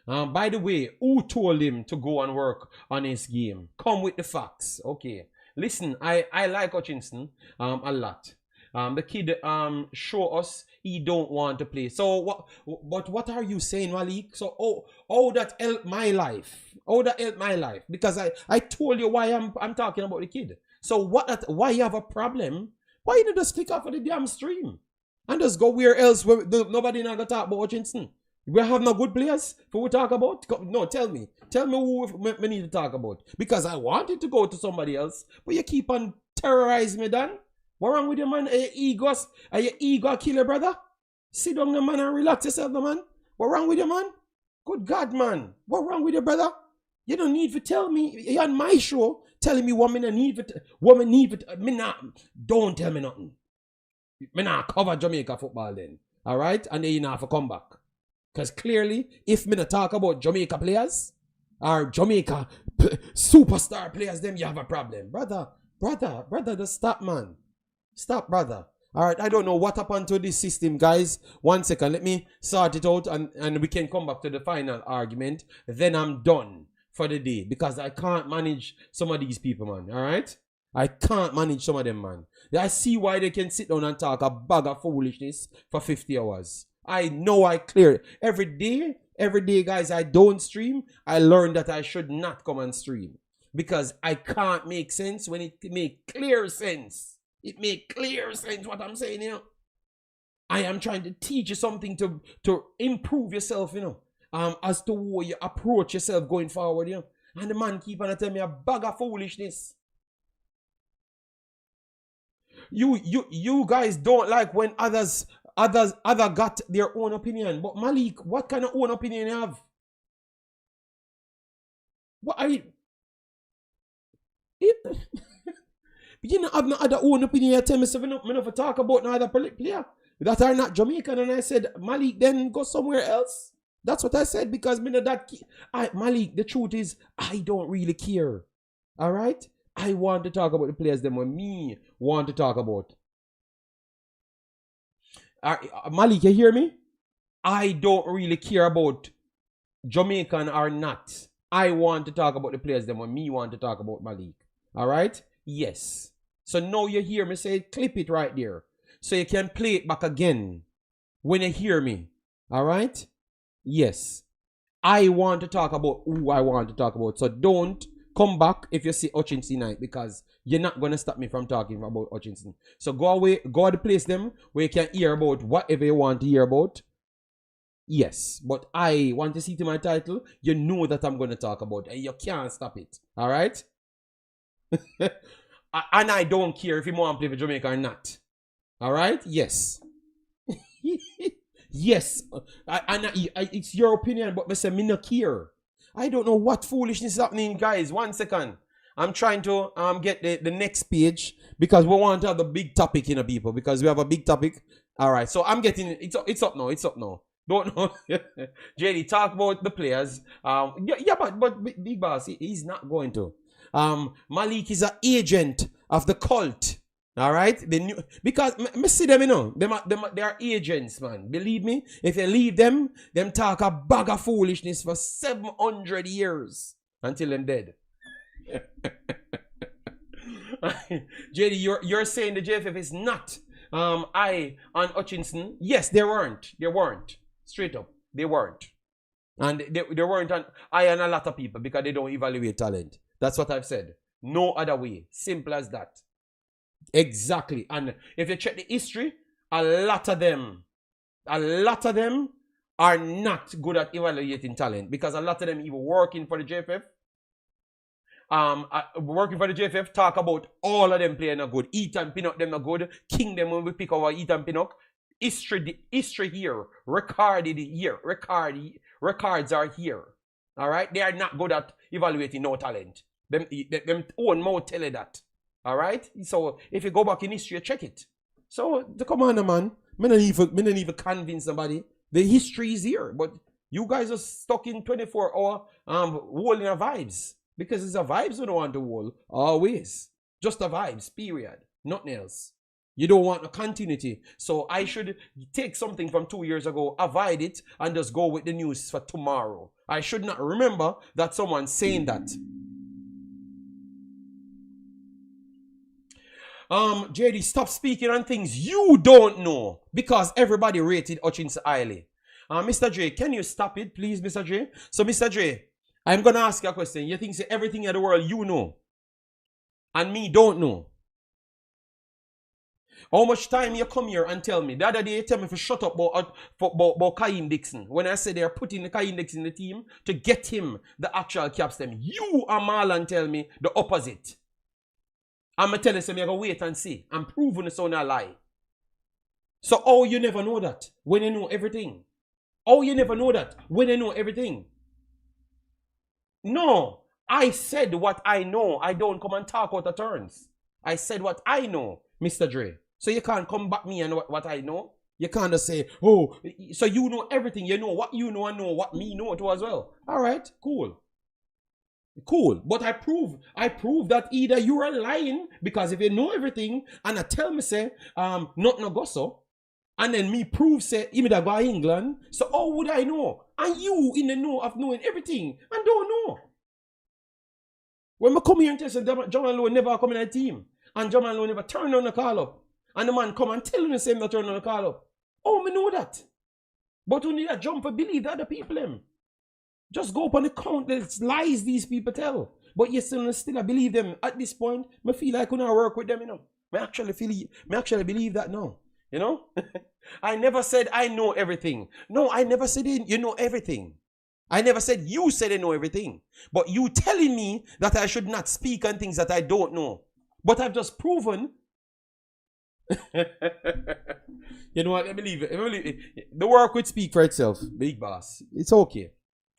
By the way, who told him to go and work on his game? Come with the facts. Okay. Listen, I like Hutchinson a lot. The kid show us he don't want to play. So what are you saying, Malik? So how that helped my life? How that helped my life? Because I told you why I'm talking about the kid. So why you have a problem? Why you don't just click off of the damn stream and just go where else where nobody not gonna talk about Hutchinson? We have no good players for we talk about? No, tell me who we need to talk about. Because I wanted to go to somebody else, but you keep on terrorizing me, Dan. What wrong with you, man? Are you ego killer, brother? Sit down, man, and relax yourself, man. What wrong with you, man? Good God, man. What wrong with you, brother? You don't need to tell me. You're on my show telling me what me need for. Don't tell me nothing. Me not cover Jamaica football then. All right? And then you not have to come back. Because clearly, if me not talk about Jamaica players or Jamaica superstar players, then you have a problem. Brother, just stop, man. Stop, brother. All right, I don't know what happened to this system, guys. 1 second, let me sort it out and we can come back to the final argument. Then I'm done for the day, because I can't manage some of these people, man. All right? I can't manage some of them, man. I see why they can sit down and talk a bag of foolishness for 50 hours. I know I clear it. Every day, guys, I don't stream. I learned that I should not come and stream, because I can't make sense when it make clear sense. It make clear sense what I'm saying, you know. I am trying to teach you something to improve yourself, you know, as to how you approach yourself going forward, you know. And the man keep on telling me a bag of foolishness. You guys don't like when others got their own opinion. But Malik, what kind of own opinion you have? What are you? You don't have no other own opinion. You tell me so me not talk about no other player that are not Jamaican. And I said, Malik, then go somewhere else. That's what I said, because me know that Malik, the truth is, I don't really care. All right? I want to talk about the players them when me want to talk about. Malik, you hear me? I don't really care about Jamaican or not. I want to talk about the players them when me want to talk about Malik. All right? Yes. So now you hear me say, clip it right there, so you can play it back again when you hear me. All right? Yes. I want to talk about who I want to talk about. So don't come back if you see Hutchinson night, because you're not going to stop me from talking about Hutchinson. So go away, go to the place them where you can hear about whatever you want to hear about. Yes, but I want to see to my title, you know that I'm going to talk about, and you can't stop it. All right? And I don't care if you want to play for Jamaica or not. All right? Yes. Yes. It's your opinion, but I say me not care. I don't know what foolishness is happening, guys. 1 second. I'm trying to get the next page, because we want to have the big topic, you know, people, because we have a big topic. All right. So I'm getting it. It's up now. It's up now. Don't know. JD, talk about the players. But Big Boss, he's not going to. Malik is an agent of the cult. All right, because me see them, you know, they are agents, man. Believe me, if you leave them talk a bag of foolishness for 700 years until them dead. JD, you're saying the JFF is not I on Hutchinson? Yes, they weren't. Straight up, they weren't. And they weren't I and a lot of people because they don't evaluate talent. That's what I've said. No other way. Simple as that. Exactly. And if you check the history, a lot of them are not good at evaluating talent because a lot of them even working for the JFF. Working for the JFF, talk about all of them playing a good. Ethan Pinnock, them are good. King them when we pick over Ethan Pinnock. History here. Recorded here. Records are here. Alright? They are not good at evaluating no talent. Them own mouth tell you that. Alright? So if you go back in history, check it. So the commander man, me not even convince somebody. The history is here. But you guys are stuck in 24-hour holding a vibes. Because it's a vibes you don't want to hold. Always. Just a vibes, period. Nothing else. You don't want a continuity. So I should take something from 2 years ago, avoid it, and just go with the news for tomorrow. I should not remember that someone's saying that. JD, stop speaking on things you don't know. Because everybody rated Hutchinson highly. Mr. J, can you stop it, please, Mr. J? So, Mr. J, I'm going to ask you a question. You think everything in the world you know and me don't know? How much time you come here and tell me? The other day you tell me to shut up about Kaim Dixon. When I said they're putting the Kaim Dixon in the team to get him the actual captain. You and Marlon tell me the opposite. I'm going to tell you something, I'm going to wait and see. I'm proving it's on a lie. So how you never know that when you know everything? How you never know that when you know everything? No, I said what I know. I don't come and talk out of turns. I said what I know, Mr. Dre. So you can't come back me and what I know. You can't just say, oh, so you know everything. You know what you know and know what me know too as well. All right, cool. Cool. But I prove that either you are lying because if you know everything and I tell me say, not no go so, and then me prove say, you da go to England, so how would I know? And you in the know of knowing everything and don't know. When I come here and tell you, John Lowe never come in a team. And John Lowe never turn on the call up. And the man come and tell me the same not turn on the call up. Oh, me know that. But we need a jump to believe the other people them. Just go up on the countless lies these people tell. But you still I believe them. At this point, I feel like I couldn't work with them, you know. I actually believe that now. You know? I never said I know everything. No, I never said you know everything. I never said you said I know everything. But you telling me that I should not speak on things that I don't know. But I've just proven. You know what? I believe it. The work would speak for itself. Big boss. It's okay.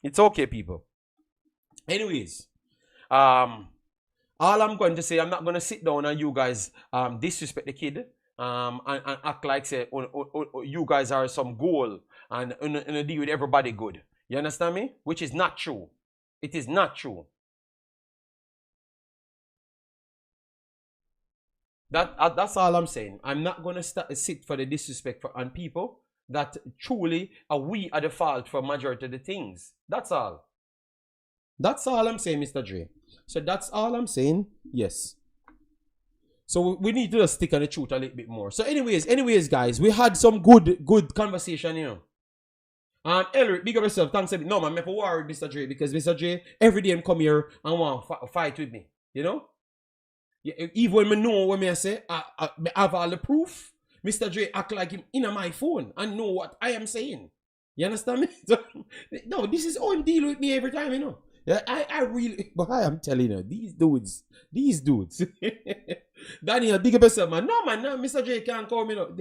It's okay, people. Anyways, all I'm going to say, I'm not going to sit down and you guys disrespect the kid and act like say you guys are some goal and deal with everybody good. You understand me? Which is not true. It is not true. That's all I'm saying. I'm not going to sit for the disrespect on people that truly we are the fault for majority of the things. That's all. That's all I'm saying, Mr. Dre. So that's all I'm saying. Yes. So we need to just stick on the truth a little bit more. So anyways, guys, we had some good conversation here. Elric, big up yourself. Thanks a bit. No, man, I'm worried, Mr. Dre, because Mr. Dre, every day I'm come here and want to fight with me. You know? Yeah, even when I know when I say, I have all the proof, Mr. Dre act like him in my phone and know what I am saying. You understand me? So, no, this is how him deal with me every time, you know. I really, but I am telling you, these dudes. Daniel, big up yourself, man. No, man, no, Mr. J can't call me. No.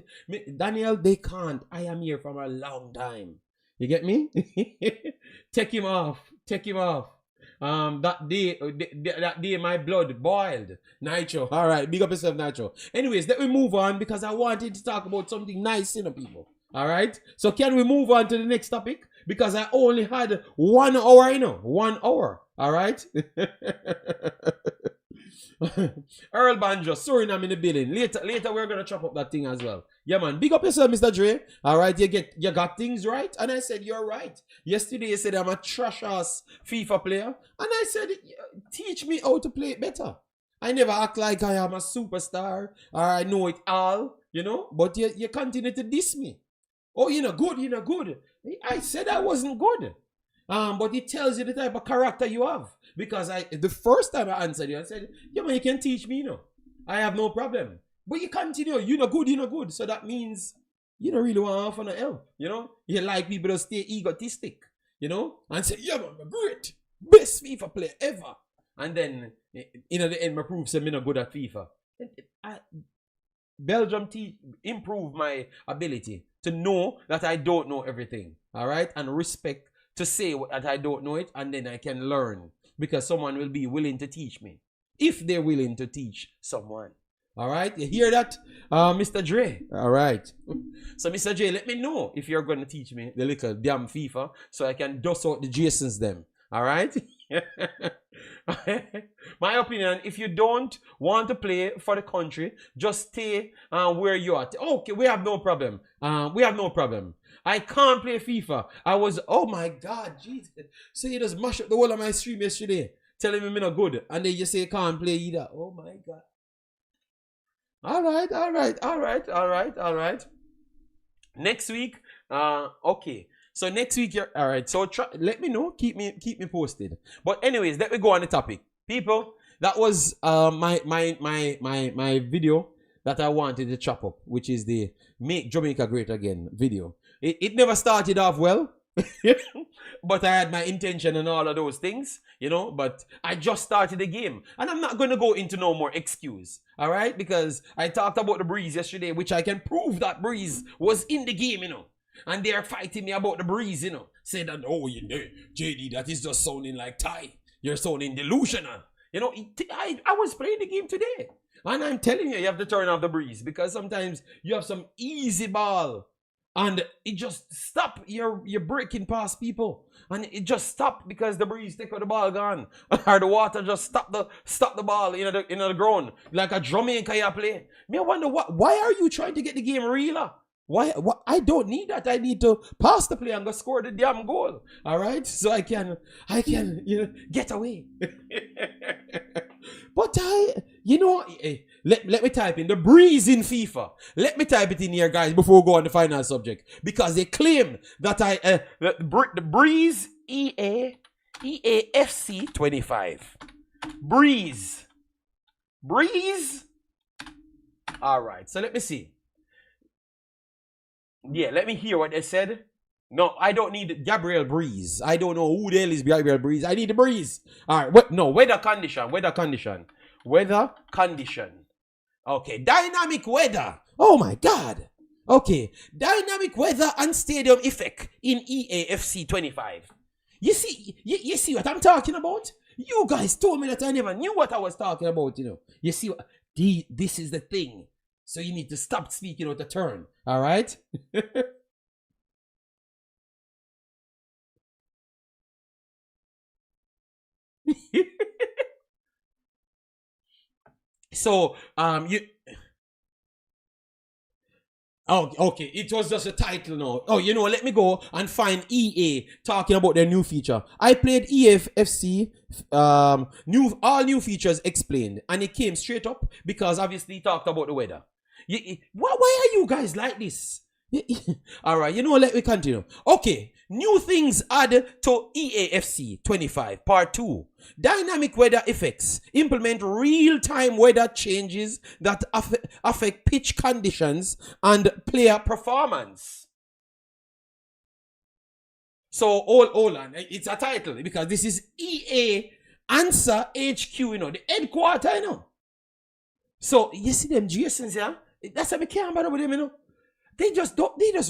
Daniel, they can't. I am here from a long time. You get me? Take him off. That day my blood boiled. Nitro. All right, big up yourself, Nitro. Anyways, let me move on because I wanted to talk about something nice, you know, people. All right. So can we move on to the next topic? Because I only had 1 hour, you know, 1 hour. All right. Earl Banjo, Suriname in the building. Later we're gonna chop up that thing as well. Yeah, man. Big up yourself, Mr. Dre. All right, you got things right, and I said you're right. Yesterday you said I'm a trash ass FIFA player, and I said teach me how to play it better. I never act like I am a superstar or I know it all, you know. But you continue to diss me. Oh, you're not good. I said I wasn't good. But it tells you the type of character you have. Because the first time I answered you, I said, yeah, man, you can teach me, you know. I have no problem. But you continue, you're not good, you're not good. So that means you don't really want to offer no help, you know. You like people to stay egotistic, you know, and say, yeah, man, I'm great. Best FIFA player ever. And then, in the end, I prove I'm not good at FIFA. Belgium improve my ability to know that I don't know everything, all right? And respect to say that I don't know it, and then I can learn because someone will be willing to teach me if they're willing to teach someone. All right, you hear that, Mr. Dre? All right. So, Mr. J, let me know if you're going to teach me the little damn FIFA so I can dust out the Jasons them. All right? My opinion, if you don't want to play for the country, just stay where you are. Okay, we have no problem. We have no problem. I can't play FIFA. Oh my God, Jesus. So you just mash up the whole of my stream yesterday, telling me I'm not good. And then you say you can't play either. Oh my God. All right. Next week, okay. So next week, all right. So let me know. Keep me posted. But anyways, let me go on the topic, people. That was my video that I wanted to chop up, which is the Make Jamaica Great Again video. It never started off well, but I had my intention and all of those things, you know. But I just started the game, and I'm not going to go into no more excuse, all right? Because I talked about the Breeze yesterday, which I can prove that Breeze was in the game, you know. And they're fighting me about the Breeze, you know. Say that, oh, you know, JD, that is just sounding like Ty. You're sounding delusional. You know, I was playing the game today. And I'm telling you, you have to turn off the Breeze. Because sometimes you have some easy ball. And it just stop. You're breaking past people. And it just stop because the Breeze take out the ball gone. Or the water just stop the ball in the ground. Like a Jamaica you play. Me, I wonder, why are you trying to get the game realer? Why? I don't need that. I need to pass the play and go score the damn goal. All right, so I can, you know, get away. But you know, let me type in the Breeze in FIFA. Let me type it in here, guys, before we go on the final subject, because they claim that the Breeze EAFC 25 Breeze. All right, so let me see. Yeah, let me hear what they said. No, I don't need Gabriel Breeze. I don't know who the hell is Gabriel Breeze. I need the Breeze. All right, no, weather condition. Okay, dynamic weather. Oh my God. Okay, dynamic weather and stadium effect in EAFC 25. You see what I'm talking about? You guys told me that I never knew what I was talking about, you know. You see, this is the thing. So you need to stop speaking out of turn. All right? So, oh, okay. It was just a title now. Oh, you know, let me go and find EA talking about their new feature. I played EFFC, all new features explained, and it came straight up because obviously he talked about the weather. Why are you guys like this? All right, you know, let me continue. Okay, new things added to EAFC 25 Part 2. Dynamic weather effects. Implement real-time weather changes that affect pitch conditions and player performance. So, hold on. It's a title because this is EA Answer HQ, you know, the headquarters, you know. So, you see them Jasons, yeah? That's why I can't bother with them, you know. They just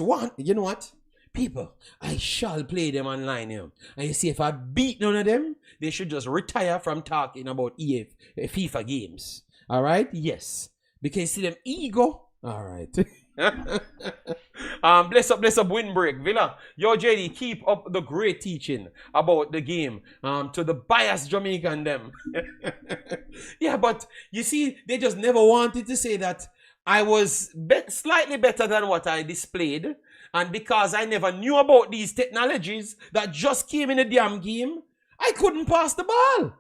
want, you know what? People, I shall play them online, you know. And you see, if I beat none of them, they should just retire from talking about FIFA games. All right? Yes. Because you see them ego. All right. Bless up, windbreak. Villa. Yo, JD, keep up the great teaching about the game to the biased Jamaican them. Yeah, but you see, they just never wanted to say that I was slightly better than what I displayed. And because I never knew about these technologies that just came in the damn game, I couldn't pass the ball.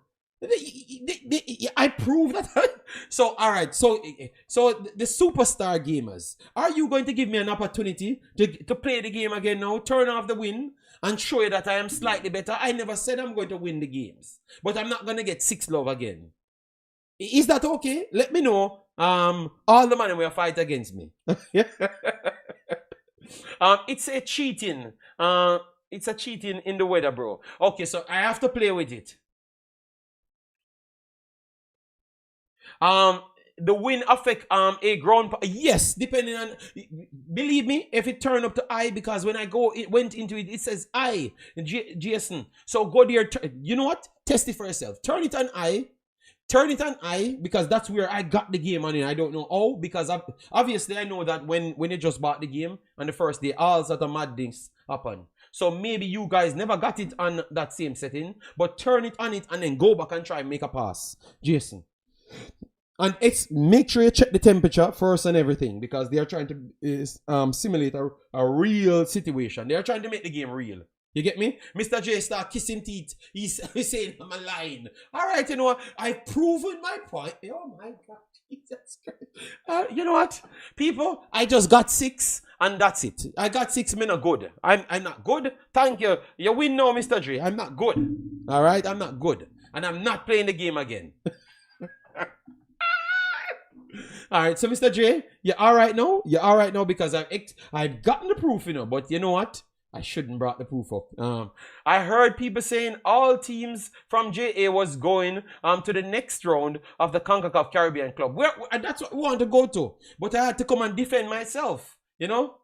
I proved that. So, all right. So the superstar gamers, are you going to give me an opportunity to play the game again now? Turn off the win and show you that I am slightly better. I never said I'm going to win the games, but I'm not going to get 6 love again. Is that okay? Let me know. All the money will fight against me. It's a cheating. It's a cheating in the weather, bro. Okay, so I have to play with it. The wind affect a ground. Yes, depending on. Believe me, if it turn up to I, because when I went into it, it says I, Jason. So go there. You know what? Test it for yourself. Turn it on I. Turn it on I, because that's where I got the game on it. I don't know how, because obviously I know that when you just bought the game on the first day, all sort of mad things happen. So maybe you guys never got it on that same setting, but turn it on it and then go back and try and make a pass, Jason. And make sure you check the temperature first and everything, because they are trying to simulate a real situation. They are trying to make the game real. You get me? Mr. J start kissing teeth. He's saying I'm a lying. All right, you know what? I've proven my point. Oh my God, Jesus Christ. You know what, people? I just got 6, and that's it. I got 6. Me not good. I'm not good. Thank you. You win now, Mr. J. I'm not good. All right, I'm not good, and I'm not playing the game again. All right, so Mr. J, you're all right now. You're all right now because I've gotten the proof, you know. But you know what? I shouldn't brought the proof up. I heard people saying all teams from JA was going to the next round of the Concacaf Caribbean Club. That's what we want to go to. But I had to come and defend myself, you know.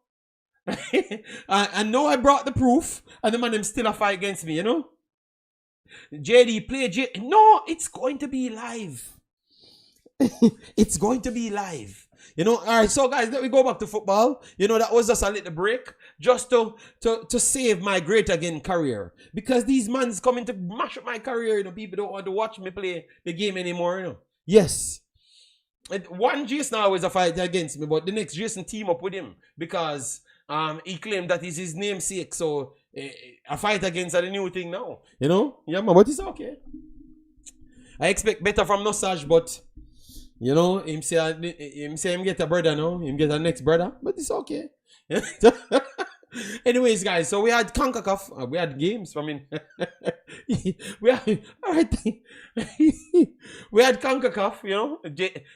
And now I brought the proof, and the man them still a fight against me, you know. JD play J. No, it's going to be live. It's going to be live. You know, all right, so guys, let me go back to football. You know, that was just a little break, just to save my great again career. Because these mans coming to mash up my career, you know, people don't want to watch me play the game anymore, you know. Yes. And one Jason always a fight against me, but the next Jason team up with him because he claimed that is his namesake, so a fight against the new thing now. You know? Yeah, man, but it's okay. I expect better from Nosage, but you know, him say him get a brother now, him get a next brother, but it's okay. Anyways, guys, so we had Concacaf, we had games. I mean, we had all right. We had Concacaf, you know.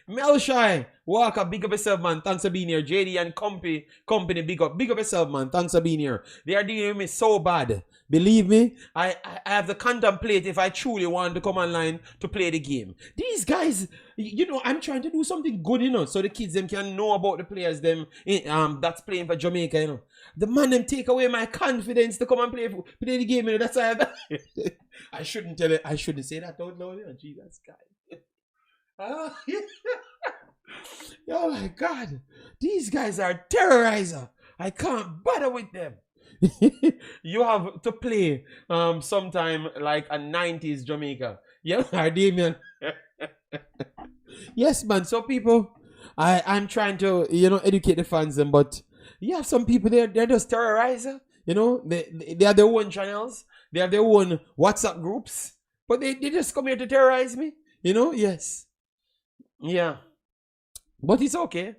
Melshai Walker, big up yourself, man. Thanks for being here. JD and company, big up yourself, man. Thanks for being here. They are dealing with me so bad. Believe me, I have to contemplate if I truly want to come online to play the game. These guys, you know, I'm trying to do something good, you know, so the kids them can know about the players them that's playing for Jamaica, you know. The man them take away my confidence to come and play the game, you know. That's why I shouldn't tell it. I shouldn't say that out loud, you know. Jesus Christ. Oh my God, these guys are terrorizer. I can't bother with them. You have to play sometime like a 90s Jamaica. Yeah, Damien. Yes, man. So people, I'm trying to, you know, educate the fans them, but you have some people they're just terrorizer. You know, they have their own channels, they have their own WhatsApp groups, but they just come here to terrorize me. You know, yes. Yeah. But it's okay.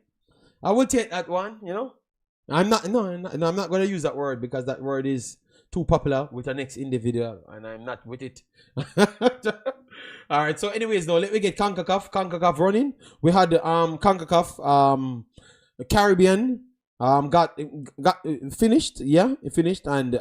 I will take that one, you know. I'm not going to use that word because that word is too popular with the next individual and I'm not with it. All right, so anyways, now let me get Concacaf running. We had Concacaf Caribbean got finished, yeah, it finished, and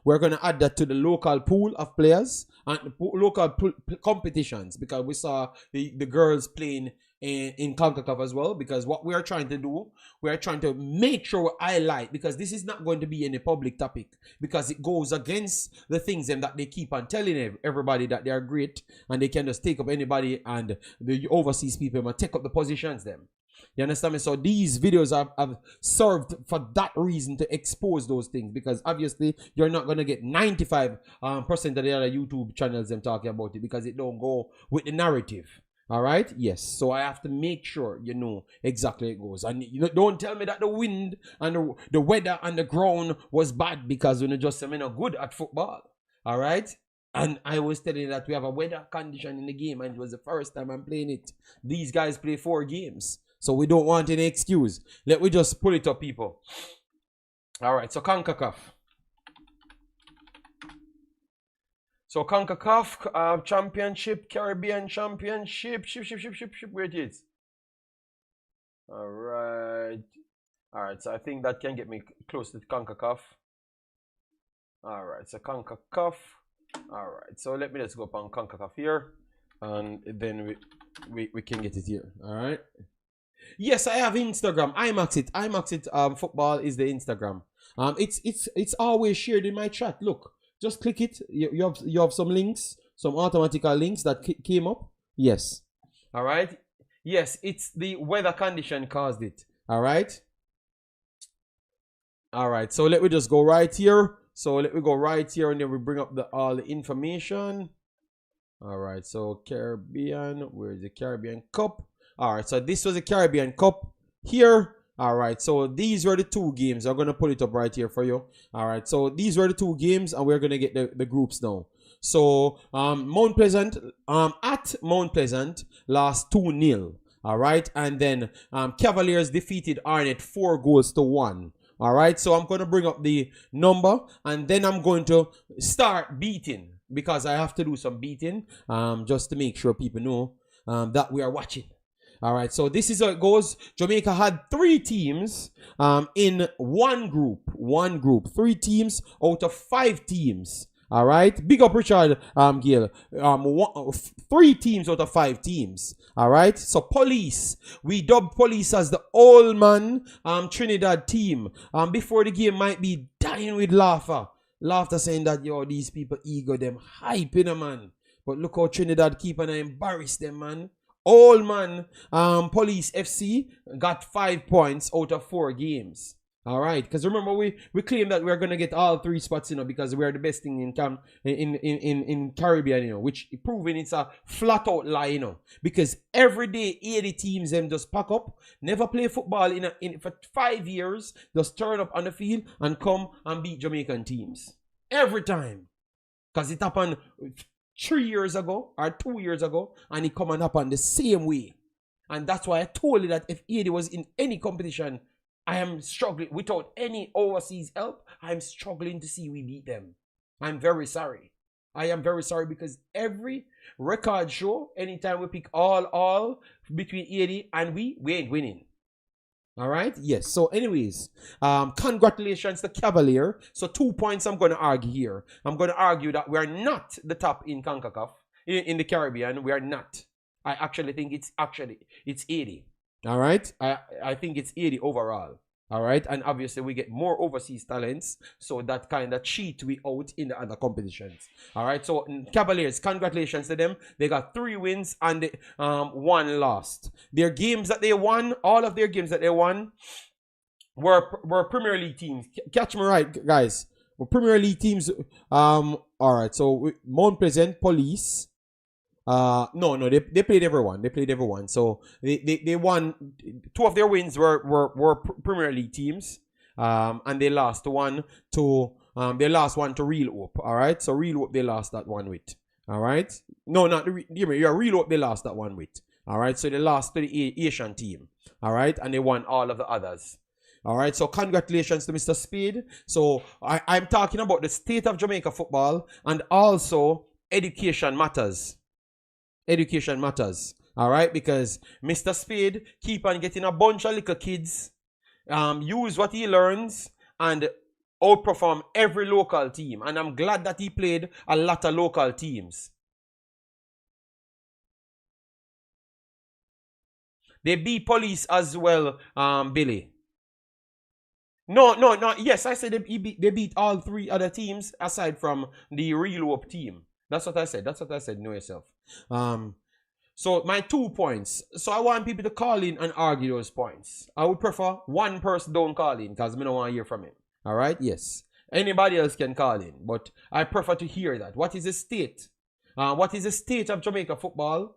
we're going to add that to the local pool of players and local competitions because we saw the girls playing in Concacaf as well, because what we are trying to do, we are trying to make sure we highlight, because this is not going to be any public topic, because it goes against the things that they keep on telling everybody that they are great and they can just take up anybody and the overseas people and take up the positions them. You understand me? So these videos have served for that reason, to expose those things, because obviously you're not going to get 95% of the other YouTube channels them talking about it, because it don't go with the narrative. All right, yes. So I have to make sure you know exactly how it goes, and you know, don't tell me that the wind and the weather and the ground was bad, because we're just not good at football. All right, and I was telling you that we have a weather condition in the game, and it was the first time I'm playing it. These guys play 4 games, so we don't want any excuse. Let me just pull it up, people. All right, so Concacaf. So Concacaf Championship, Caribbean Championship, where it is. All right. All right, so I think that can get me close to Concacaf. All right, so Concacaf. All right, so let me just go up on Concacaf here, and then we can get it here. All right. Yes, I have Instagram. Imaxit football is the Instagram. It's always shared in my chat. Look, just click it. You have some links, some automatical links that came up. Yes. All right. Yes, it's the weather condition caused it. All right. All right. So let me just go right here. So let me go right here, and then we bring up all the information. All right. So Caribbean. Where's the Caribbean Cup? All right, so this was the Caribbean Cup here. All right, so these were the two games. I'm going to pull it up right here for you. All right, so these were the two games, and we're going to get the groups now. So Mount Pleasant, at Mount Pleasant, lost 2-0. All right, and then Cavaliers defeated Arnett 4-1. All right, so I'm going to bring up the number, and then I'm going to start beating, because I have to do some beating just to make sure people know that we are watching. All right, so this is how it goes. Jamaica had 3 teams in one group. 3 teams out of 5 teams. All right, big up Richard Gill. 3 teams out of 5 teams. All right, so Police. We dubbed Police as the old man Trinidad team. Before the game might be dying with laughter. Laughter saying that, yo, these people ego them hype, you know, man. But look how Trinidad keep and embarrass them, man. Old man, Police FC got 5 points out of 4 games. All right, because remember we claim that we're gonna get all 3 spots, you know, because we're the best thing in Caribbean, you know, which proving it's a flat out lie, you know, because every day 80 teams them just pack up, never play football for 5 years, just turn up on the field and come and beat Jamaican teams every time, because it happened 3 years ago or 2 years ago, and it coming up on the same way. And that's why I told you that if AD was in any competition, I am struggling without any overseas help. I'm struggling to see we beat them. I'm very sorry. I am very sorry, because every record show, anytime we pick all between AD and we ain't winning. All right, yes. So anyways, congratulations to Cavalier. So 2 points I'm going to argue here. I'm going to argue that we are not the top in CONCACAF, in the Caribbean. We are not. I actually think it's 80. All right, I think it's 80 overall. All right, and obviously we get more overseas talents, so that kind of cheat we out in the other competitions. All right, so Cavaliers, congratulations to them. They got 3 wins and 1 lost. Their games that they won, all of their games that they won, were Premier League teams. Catch me right, guys. Premier League teams. All right, so Mount Pleasant, Police. No, they played everyone. So they won. 2 of their wins were Premier League teams, and they lost one to Real Hope. All right, so Real Hope they lost that one with. All right, no, not Real Hope they lost that one with. All right, so they lost to the Asian team. All right, and they won all of the others. All right, so congratulations to Mr. Speed. So I'm talking about the state of Jamaica football, and also education matters. Education matters. All right, because Mr. Spade keep on getting a bunch of little kids, use what he learns and outperform every local team. And I'm glad that he played a lot of local teams. They beat Police as well, Billy. No. Yes, I said they beat all 3 other teams aside from the Real Hope team. That's what I said. Know yourself. So my 2 points. So I want people to call in and argue those points. I would prefer one person don't call in, because I don't want to hear from him. All right? Yes. Anybody else can call in, but I prefer to hear that. What is the state? What is the state of Jamaica football?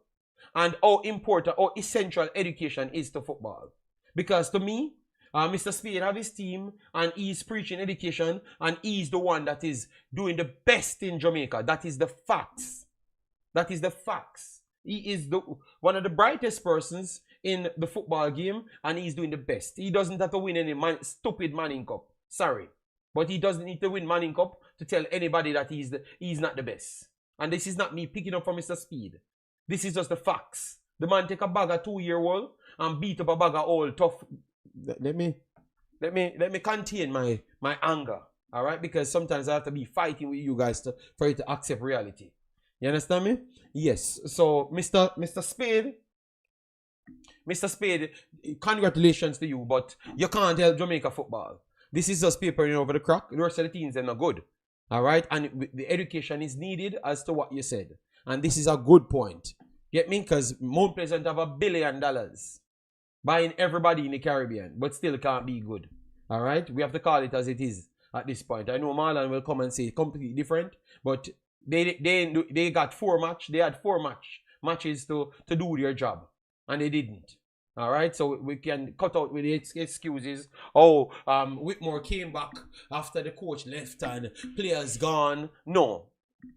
And how important, how essential education is to football? Because to me, Mr. Speed have his team, and he's preaching education, and he's the one that is doing the best in Jamaica. That is the facts. That is the facts. He is one of the brightest persons in the football game, and he's doing the best. He doesn't have to win any stupid Manning Cup. Sorry. But he doesn't need to win Manning Cup to tell anybody that he's not the best. And this is not me picking up from Mr. Speed. This is just the facts. The man take a bag of 2-year-old and beat up a bag of old tough. Let me contain my anger. All right, because sometimes I have to be fighting with you guys for you to accept reality. You understand me? Yes. So, Mr. Spade, congratulations to you, but you can't help Jamaica football. This is just papering over the crack. The rest of the teams are not good. All right, and the education is needed as to what you said, and this is a good point. Get me? Because Mount Pleasant have $1 billion buying everybody in the Caribbean, but still can't be good. All right, we have to call it as it is at this point. I know Marlon will come and say completely different, but they got 4 matches. They had 4 matches to do their job, and they didn't. All right, so we can cut out with the excuses. Oh, Whitmore came back after the coach left and players gone. No,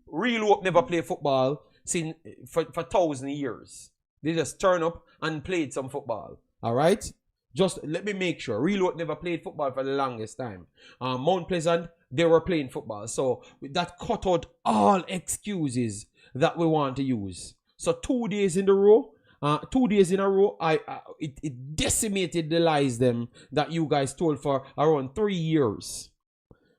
real Hope never played football for 1,000 years. They just turn up and played some football. All right, just let me make sure. Real Hope never played football for the longest time. Mount Pleasant, they were playing football. So that cut out all excuses that we want to use. So 2 days in a row. 2 days in a row, it decimated the lies them that you guys told for around 3 years.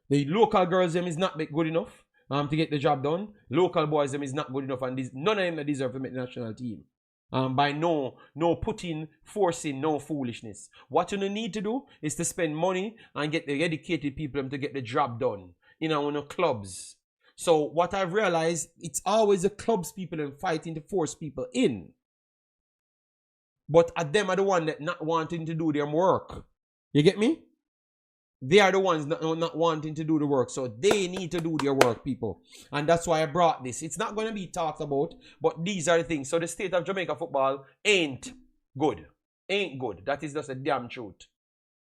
The local girls them is not good enough to get the job done. Local boys them is not good enough, and none of them that deserve to make the national team. By no putting, forcing, no foolishness. What you need to do is to spend money and get the educated people to get the job done in our clubs. So what I've realized, it's always the clubs people and fighting to force people in. But them are the ones that not wanting to do their work. You get me? They are the ones not wanting to do the work. So they need to do their work, people. And that's why I brought this. It's not going to be talked about, but these are the things. So the state of Jamaica football ain't good. Ain't good. That is just a damn truth.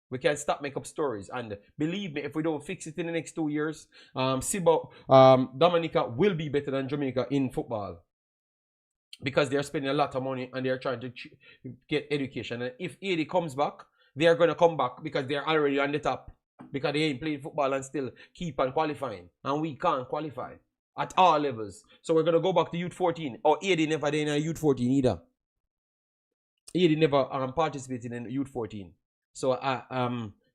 We can't stop making up stories. And believe me, if we don't fix it in the next 2 years, Dominica will be better than Jamaica in football. Because they're spending a lot of money and they're trying to get education. And if 80 comes back, they are going to come back because they're already on the top. Because they ain't playing football and still keep on qualifying. And we can't qualify at all levels. So we're going to go back to Youth 14. Or 80 never did in Youth 14 either. 80 never participated in Youth 14. So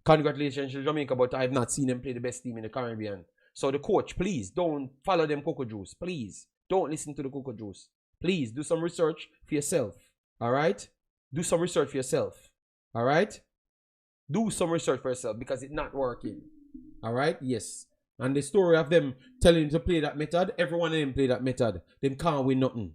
congratulations to Jamaica, but I've not seen them play the best team in the Caribbean. So the coach, please don't follow them cocoa juice. Please don't listen to the cocoa juice. Please do some research for yourself. All right? Do some research for yourself. All right? Do some research for yourself because it's not working. All right? Yes. And the story of them telling you to play that method, everyone of them play that method. Them can't win nothing.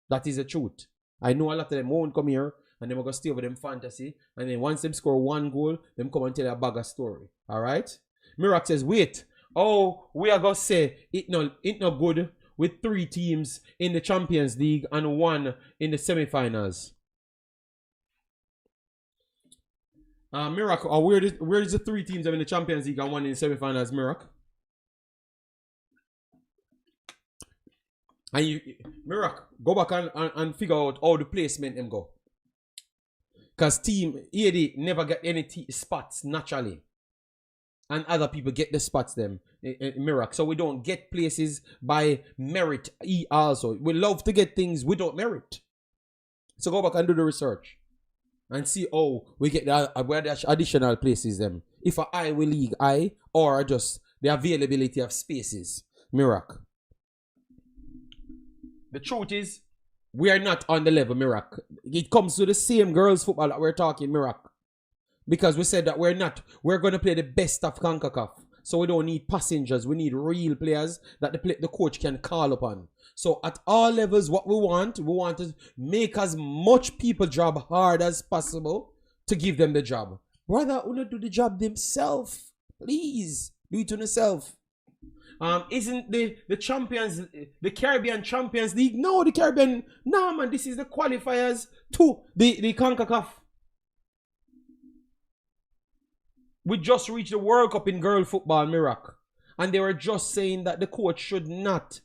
That is the truth. I know a lot of them won't come here and they're going to stay with them fantasy. And then once them score 1 goal, them come and tell a bag of story. All right? Mirak says, wait. Oh, we are going to say it not good with 3 teams in the Champions League and 1 in the semifinals. Mirak, where is the 3 teams in the Champions League and 1 in the semifinals, Mirak? And Mirak, go back and figure out how the placement them go. Because team 80 never get any spots naturally. And other people get the spots them in Mirak. So we don't get places by merit also. We love to get things without merit. So go back and do the research. And see how we get where the additional places them. If I will league I or just the availability of spaces. Mirak. The truth is, we are not on the level, Mirak. It comes to the same girls football that we're talking, Mirak. Because we said that we're going to play the best of Concacaf. So we don't need passengers. We need real players that the coach can call upon. So at all levels, what we want to make as much people job hard as possible to give them the job. Brother, we don't do the job themselves. Please, do it to yourself. Isn't the champions, the Caribbean Champions League? No, the Caribbean, no man, this is the qualifiers to the Concacaf. We just reached the World Cup in girl football, Mirak. And they were just saying that the coach should not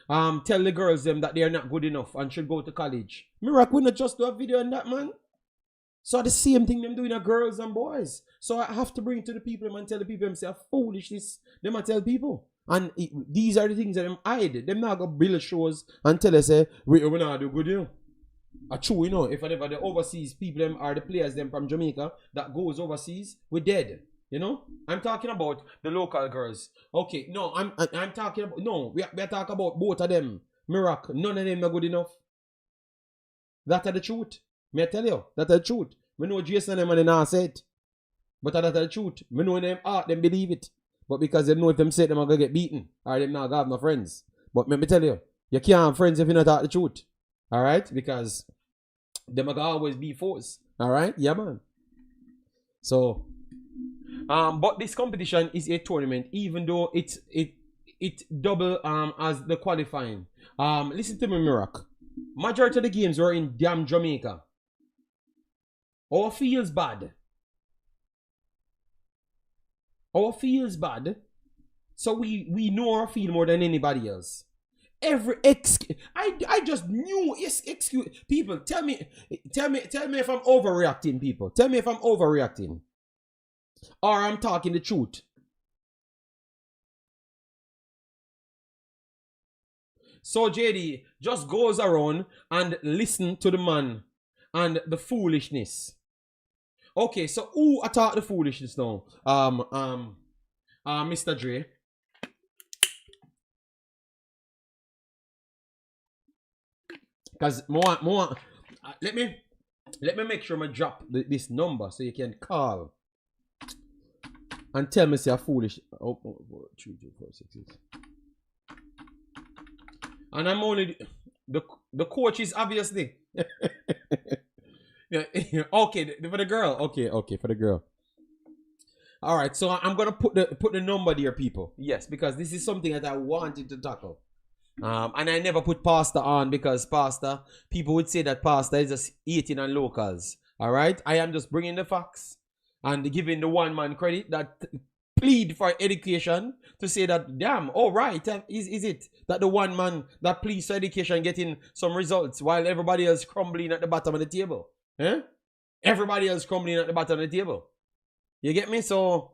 tell the girls them that they are not good enough and should go to college. Mirak, we not just do a video on that, man. So the same thing them doing to girls and boys. So I have to bring it to the people and tell the people themselves foolishness. Them I tell people. And these are the things that them hide. Them not go build shows and tell us, we not do good, you know. True, you know, if ever the overseas people them are the players them from Jamaica that goes overseas, we're dead. You know? I'm talking about the local girls. Okay, no, I'm talking about, no, we are talking about both of them. Miracle, none of them are good enough. That's the truth. May I tell you, that's the truth. Me know Jason and them and they not say it. But that's the truth. Me know them art, them believe it. But because they know if them say it, them are going to get beaten. Or them not going to have no friends. But let me tell you, you can't have friends if you not talk the truth. Alright? Because them are going to always be foes. Alright? Yeah, man. So, but this competition is a tournament, even though it double as the qualifying. Listen to me, Mirac. Majority of the games were in damn Jamaica. Our feels bad. Our feels bad. So we know our feel more than anybody else. I just knew excuse people. Tell me if I'm overreacting, people. Tell me if I'm overreacting. Or I'm talking the truth. So JD just goes around and listen to the man and the foolishness. Okay, so who attack the foolishness now? Mr. Dre. Because let me make sure I drop this number so you can call and tell me say I'm foolish. 3, 2, 4, 6, 6. And I'm only the coach is obviously yeah, okay for the girl. Okay, for the girl. All right, so I'm gonna put the number there, people. Yes, because this is something that I wanted to tackle. And I never put Pastor on because Pastor, people would say that Pastor is just eating on locals. All right, I am just bringing the facts and giving the one man credit that plead for education to say that, damn, oh right, is it that the one man that pleads for education getting some results while everybody else crumbling at the bottom of the table? Eh? Everybody else crumbling at the bottom of the table. You get me? So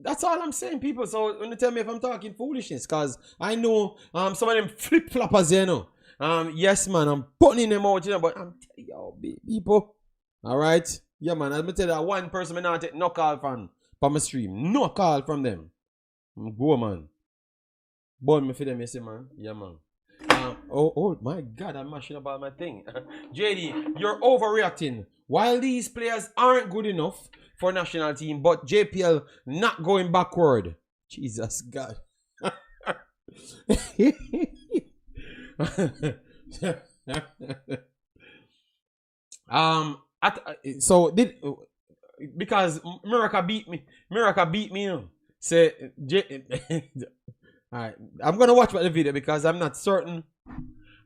that's all I'm saying, people. So when you tell me if I'm talking foolishness, because I know some of them flip-floppers, you know. Yes, man, I'm putting them out, you know, but I'm telling y'all, people. All right? Yeah, man, I'm tell you that one person may not take no call from my stream. No call from them. Go, man. Born me for them, you see, man. Yeah, man. Oh my God, I'm mashing up all my thing. JD, you're overreacting. While these players aren't good enough for national team, but JPL not going backward. Jesus God. Because Miracle beat me. You know. Say, alright, I'm gonna watch the video because I'm not certain.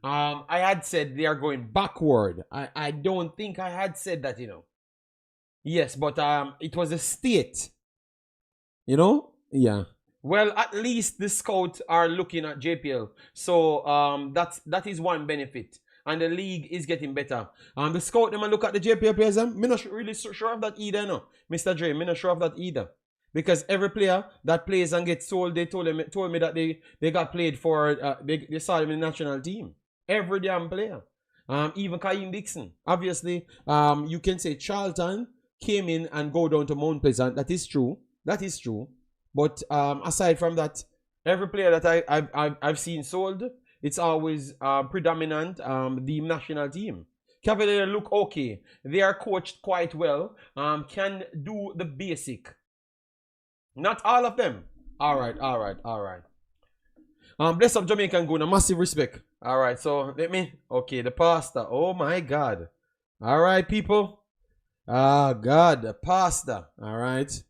I had said they are going backward. I don't think I had said that, you know. Yes, but it was a state. You know? Yeah. Well, at least the scouts are looking at JPL. So that is one benefit. And the league is getting better. The scout them and look at the JPL players. I'm not really sure of that either, no. Mr. Dre, I'm not sure of that either. Because every player that plays and gets sold, they told me that they got played for, they saw them in the national team. Every damn player. Even Kaim Dixon. Obviously, you can say Charlton came in and go down to Mount Pleasant. That is true. That is true. But aside from that, every player that I've seen sold, it's always predominant the national team. Cavalier look okay. They are coached quite well. Can do the basic. Not all of them. All right. Bless up Jamaican Guna. Massive respect. All right. So let me. Okay, the pasta. Oh my God. All right, people. God, the pasta. All right.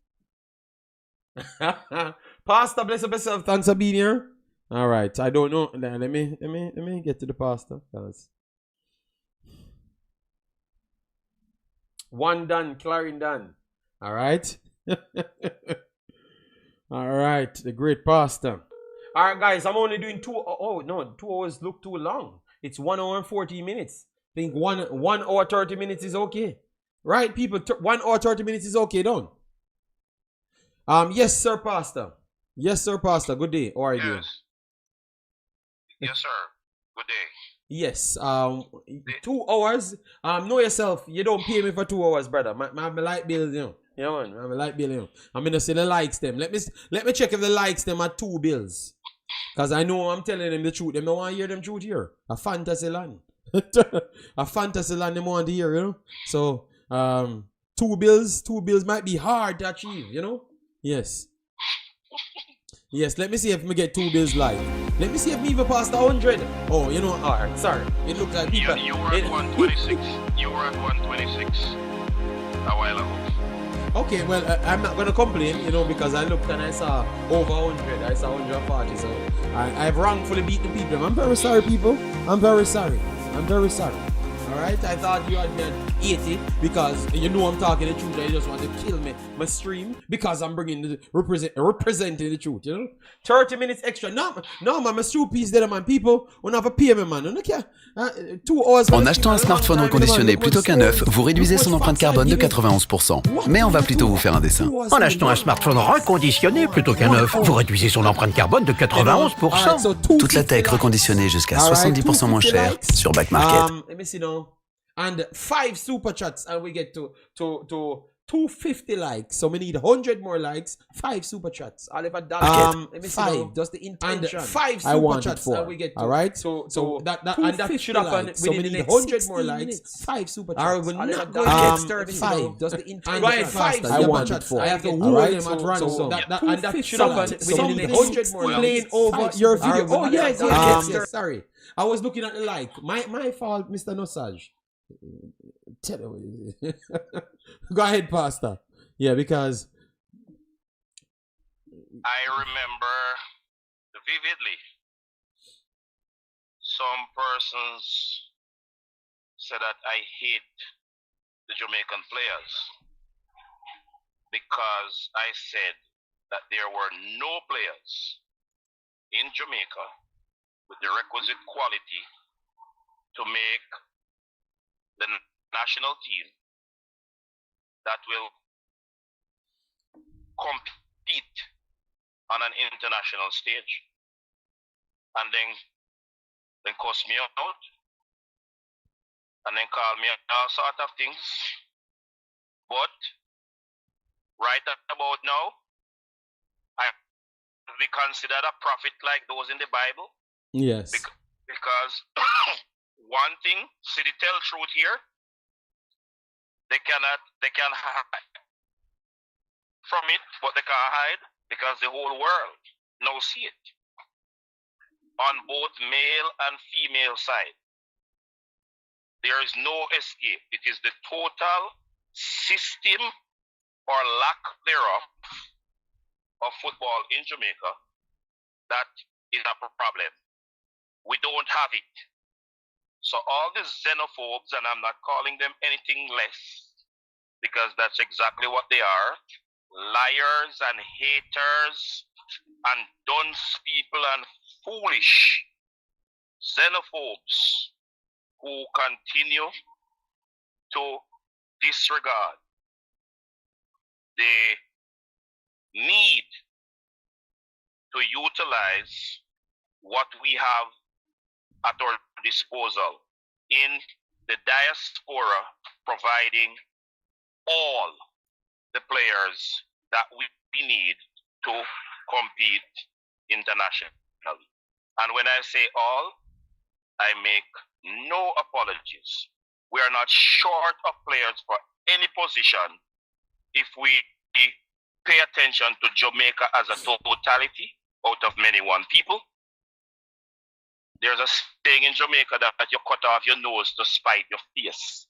Pasta, bless up yourself. Thanks for being here. All right. I don't know. Let me get to the pasta. One done, Clarin done. All right. All right, the great pasta. All right, guys, I'm only doing 2. Oh no, 2 hours look too long. It's 1 hour and 40 minutes. I think 1 hour 30 minutes is okay, right, people? 1 hour 30 minutes is okay, don't? Yes, sir, Pastor. Yes, sir, Pastor. Good day. How are you doing?
Yes. Yes, sir. Good day.
Yes. 2 hours. Know yourself. You don't pay me for 2 hours, brother. My light bill, you know. Yeah, man. My light bill, you know. I'm gonna see the likes them. Let me check if the likes them are 2 bills. Cause I know I'm telling them the truth. They don't want to hear them truth here. A fantasy land. A fantasy land they want to hear, you know. So 2 bills might be hard to achieve, you know. Yes. Yes, let me see if me get 2 bills live. Let me see if me even pass the 100. Oh, you know, alright, sorry. It looks like people.
You were at 126. You were at 126 a while ago.
Okay, well, I'm not going to complain, you know, because I looked and I saw over 100. I saw 140, so I've wrongfully beaten people. I'm very sorry, people. I'm very sorry. I'm very sorry. Alright, I thought you had been 80 because you know I'm talking the truth. You just want to kill me, my stream, because I'm bringing the representing the truth, you know. 30 minutes extra. No, man, my stream piece there, man. People, on have a pay me, man. Okay. 2 hours.
En achetant un smartphone reconditionné plutôt qu'un neuf, vous réduisez son empreinte carbone de 91%. Mais on va plutôt vous faire un dessin.
En achetant un smartphone reconditionné plutôt qu'un neuf, vous réduisez son empreinte carbone de 91%.
Toute la tech reconditionnée jusqu'à 70% moins cher sur Back Market.
Let me see now. And 5 super chats, and we get to 250 likes. So we need 100 more likes. 5 super chats. Let me see 5. Now. Just the intention. And 5 super chats, and we get to. All right. So that should happen. So we need 100 more likes. 5 super chats. All right. We're not going to get started. 5. Just the intention. Go ahead. 5 super chats. I have to hold them at random. So that should happen. We need 100 more likes. Playing over your video. Oh yes. Sorry. I was looking at the like. My fault, Mr. Nosage. Go ahead, Pastor. Yeah, because
I remember vividly some persons said that I hate the Jamaican players because I said that there were no players in Jamaica with the requisite quality to make the national team that will compete on an international stage. And then cuss me out, and then call me all sort of things. But right about now, I will be considered a prophet like those in the Bible.
Yes.
Because one thing, see the tell truth here, they can hide from it, but they can't hide because the whole world now see it. On both male and female side, there is no escape. It is the total system or lack thereof of football in Jamaica that is a problem. We don't have it. So all these xenophobes, and I'm not calling them anything less, because that's exactly what they are, liars and haters and dunce people and foolish xenophobes who continue to disregard the need to utilize what we have at our disposal in the diaspora, providing all the players that we need to compete internationally. And when I say all, I make no apologies. We are not short of players for any position if we pay attention to Jamaica as a totality out of many one people. There's a saying in Jamaica that you cut off your nose to spite your face.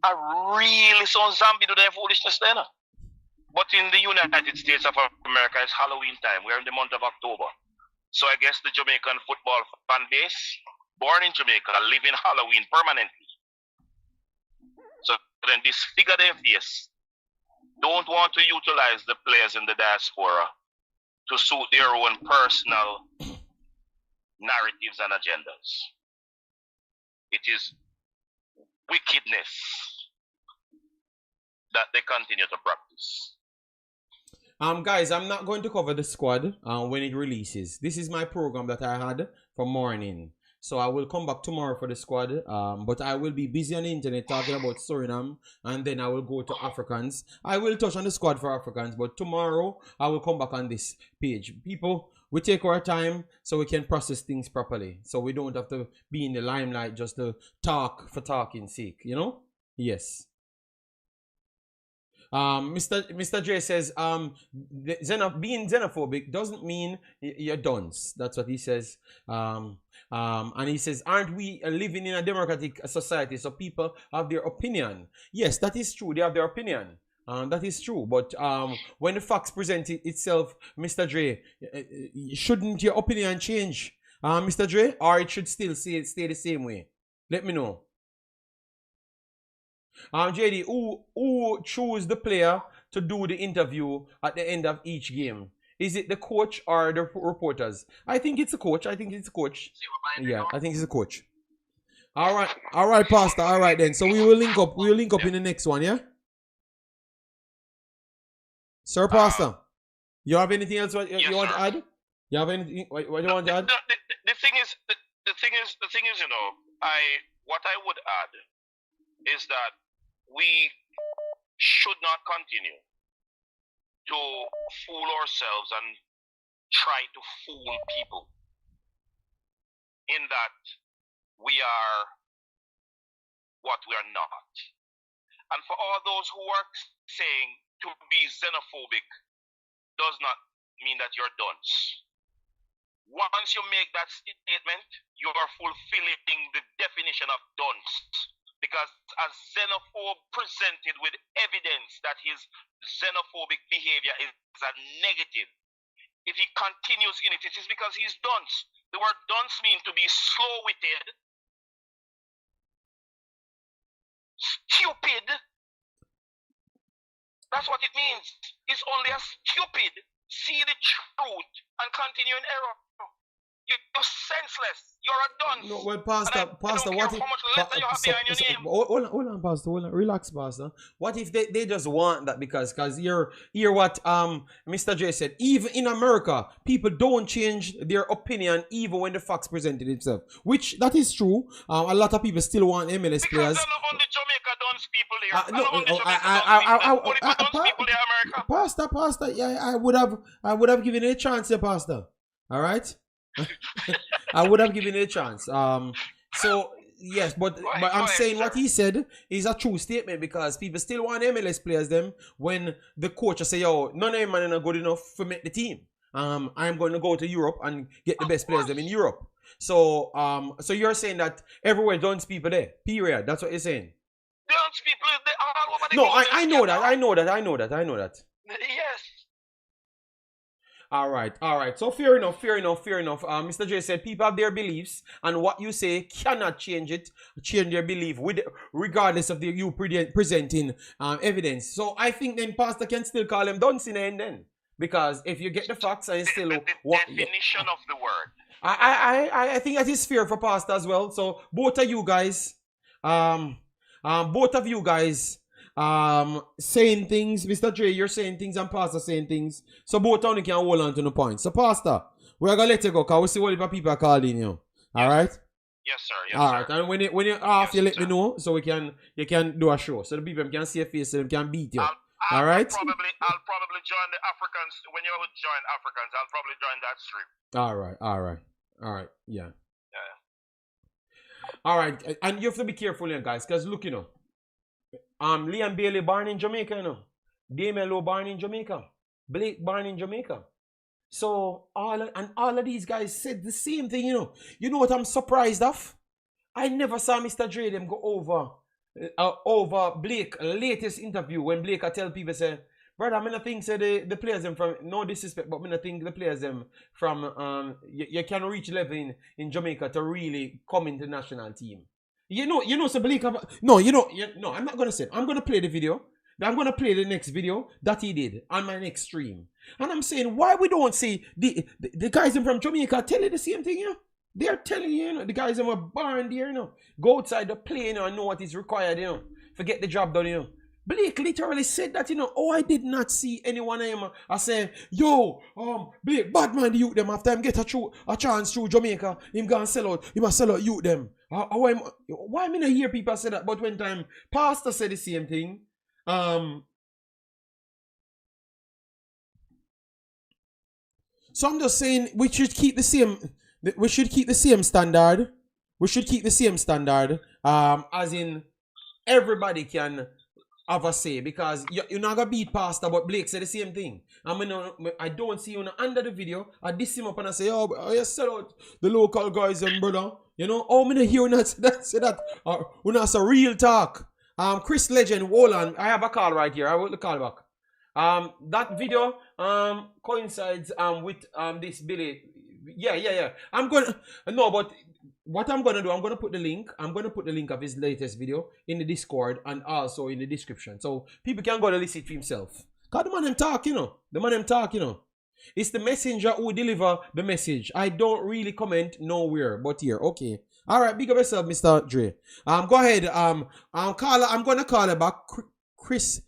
I really saw zombie do their foolishness then. But in the United States of America, it's Halloween time. We're in the month of October. So I guess the Jamaican football fan base, born in Jamaica, live in Halloween permanently. So then disfigure their face. Don't want to utilize the players in the diaspora to suit their own personal narratives and agendas. It is wickedness that they continue to practice.
Guys, I'm not going to cover the squad when it releases. This is my program that I had for morning. So I will come back tomorrow for the squad. But I will be busy on the internet talking about Suriname, and then I will go to Africans. I will touch on the squad for Africans, but tomorrow I will come back on this page. People, we take our time so we can process things properly. So we don't have to be in the limelight just to talk for talking's sake, you know? Yes. Mr. J says, being xenophobic doesn't mean you're dunce. That's what he says. And he says, aren't we living in a democratic society? So people have their opinion. Yes, that is true. They have their opinion. That is true. But when the facts present itself, Mr. J, shouldn't your opinion change, Mr. J? Or it should still stay the same way? Let me know. JD, who choose the player to do the interview at the end of each game? Is it the coach or the reporters? I think it's a coach. I think it's a coach. Yeah, I think it's a coach. All right, Pastor. All right then. So we will link up. We will link up in the next one. Yeah. Sir, Pastor, you have anything else you want to add? You have anything? What do you want to add?
The thing is, you know, what I would add is that we should not continue to fool ourselves and try to fool people in that we are what we are not. And for all those who are saying to be xenophobic does not mean that you're dunce. Once you make that statement, you are fulfilling the definition of dunce. Because a xenophobe presented with evidence that his xenophobic behavior is a negative, if he continues in it, it is because he's dunce. The word dunce means to be slow-witted, stupid. That's what it means. He's only a stupid. See the truth and continue in error. You're senseless. You're a dunce.
No, well, Pastor, what if... Hold on, Pastor. Hold on. Relax, Pastor. What if they just want that because hear what Mr. J said. Even in America, people don't change their opinion even when the facts presented itself. Which, that is true. A lot of people still want MLS players.
Because they're not only Jamaica dunce people there.
Pastor, yeah, I would have given it a chance here, Pastor. All right? I would have given it a chance. So yes, but I'm saying what he said is a true statement because people still want MLS players them when the coach say, yo, none of them are not good enough to make the team. I'm going to go to Europe and get the best players them in Europe. So so you're saying that everywhere dunce people there. Period. That's what you're saying.
Dunce people they all over the
No, I know that.
Yes.
All right. So fair enough. Mr. J said people have their beliefs, and what you say cannot change their belief regardless of you presenting evidence. So I think then Pastor can still call him dunce in the end then, because if you get the facts and still
the definition of the word.
I think that is fair for Pastor as well. So both of you guys, saying things, Mr. Dre, you're saying things and Pastor saying things. So both of you can hold on to the point. So Pastor, we're gonna let you go because we see what people are calling you. Alright?
Yes, sir.
Alright, and when you off, you let me know so you can do a show. So the people can see your face so they can beat you. Alright?
I'll probably join the Africans. When you join Africans, I'll probably join that stream.
Alright, yeah. Alright, and you have to be careful here, guys, because look, you know. Liam Bailey born in Jamaica, you know. Damien Lowe born in Jamaica. Blake born in Jamaica. So all of these guys said the same thing, you know. You know what I'm surprised of? I never saw Mr. Dre them go over Blake latest interview when Blake tell people say, brother, I mean, think say the players them from no disrespect, but I think the players them from you can reach level in Jamaica to really come into the national team. You know, so Blake, no, I'm not gonna say it. I'm gonna play the video. I'm gonna play the next video that he did on my next stream. And I'm saying, why we don't see the guys from Jamaica tell you the same thing, you know? They're telling you, you know, the guys who are born there, you know, go outside the plane, you know, and know what is required, you know. Forget the job done, you know. Blake literally said that, oh, I did not see anyone. I say, yo, Blake, bad man, the youth them, after him get a chance through Jamaica, him gonna sell out, he must sell out youth them. Why me not hear people say that? But when time Pastor said the same thing, so I'm just saying we should keep the same standard. We should keep the same standard. As in everybody can have a say, because you're not gonna beat Pastor, but Blake said the same thing. I don't see you under the video. I diss him up and I say, oh, you sell out the local guys and brother. Oh, me not hear you not say that. When that's a real talk. Chris Legend, hold on. I have a call right here. I will call back. That video coincides with this Billy. Yeah. But what I'm gonna do, I'm gonna put the link of his latest video in the Discord and also in the description, so people can go to listen to himself. Cause the man them talk, It's the messenger who deliver the message. I don't really comment nowhere but here. Okay. Alright, big up yourself, Mr. Dre. Go ahead. I'm gonna call it back. Chris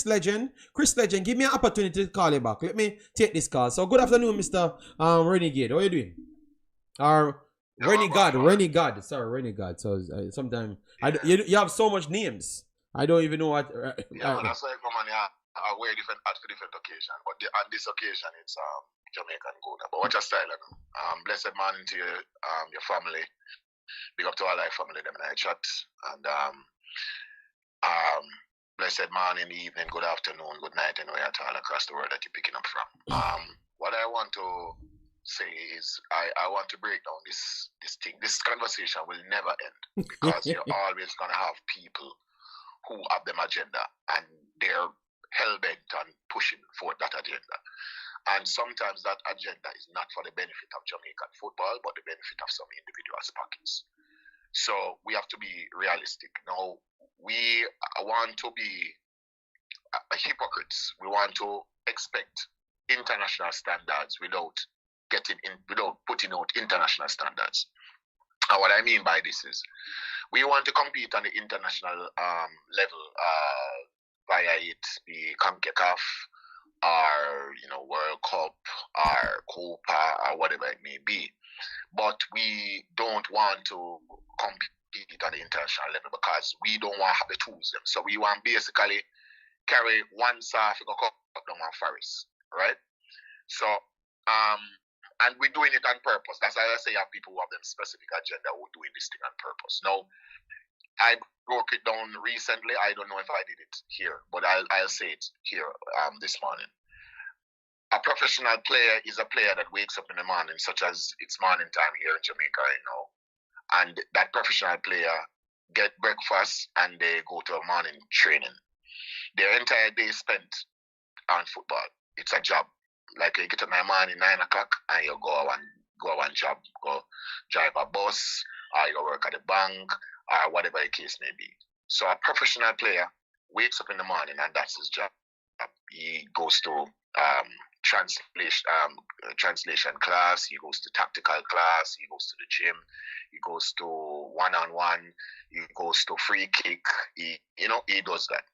Legend. Chris Legend, give me an opportunity to call you back. Let me take this call. So good afternoon, Mr. Renegade. How are you doing? Renegade. Sorry, Renegade. So sometimes you have so much names. I don't even know what.
That's why I come on here. I wear different hats for different occasions. But on this occasion, it's Jamaican good. But watch your style. Blessed morning to your family. Big up to all our family. Them in our chat. And blessed morning, evening, good afternoon, good night, and where all across the world that you're picking up from. What I want to say is I want to break down this thing. This conversation will never end, because you're always gonna have people who have them agenda and they're hell-bent on pushing for that agenda. And sometimes that agenda is not for the benefit of Jamaican football, but the benefit of some individuals' pockets. So we have to be realistic. Now, we want to be hypocrites. We want to expect international standards without putting out international standards. And what I mean by this is, we want to compete on the international level, via it be Concacaf or World Cup or Copa or whatever it may be. But we don't want to compete at the international level because we don't want to have the tools them. So we want basically carry one South go cut down one forest, right? So and we're doing it on purpose. That's why I say you have people who have them specific agenda who are doing this thing on purpose. Now, I broke it down recently. I don't know if I did it here, but I'll say it here this morning. A professional player is a player that wakes up in the morning, such as it's morning time here in Jamaica right now. And that professional player get breakfast and they go to a morning training. Their entire day is spent on football. It's a job. Like you get up in the morning 9 o'clock and you go on job, go drive a bus, or you go work at the bank, or whatever the case may be. So a professional player wakes up in the morning and that's his job. He goes to translation class, he goes to tactical class, he goes to the gym, he goes to one-on-one, he goes to free kick, he does that.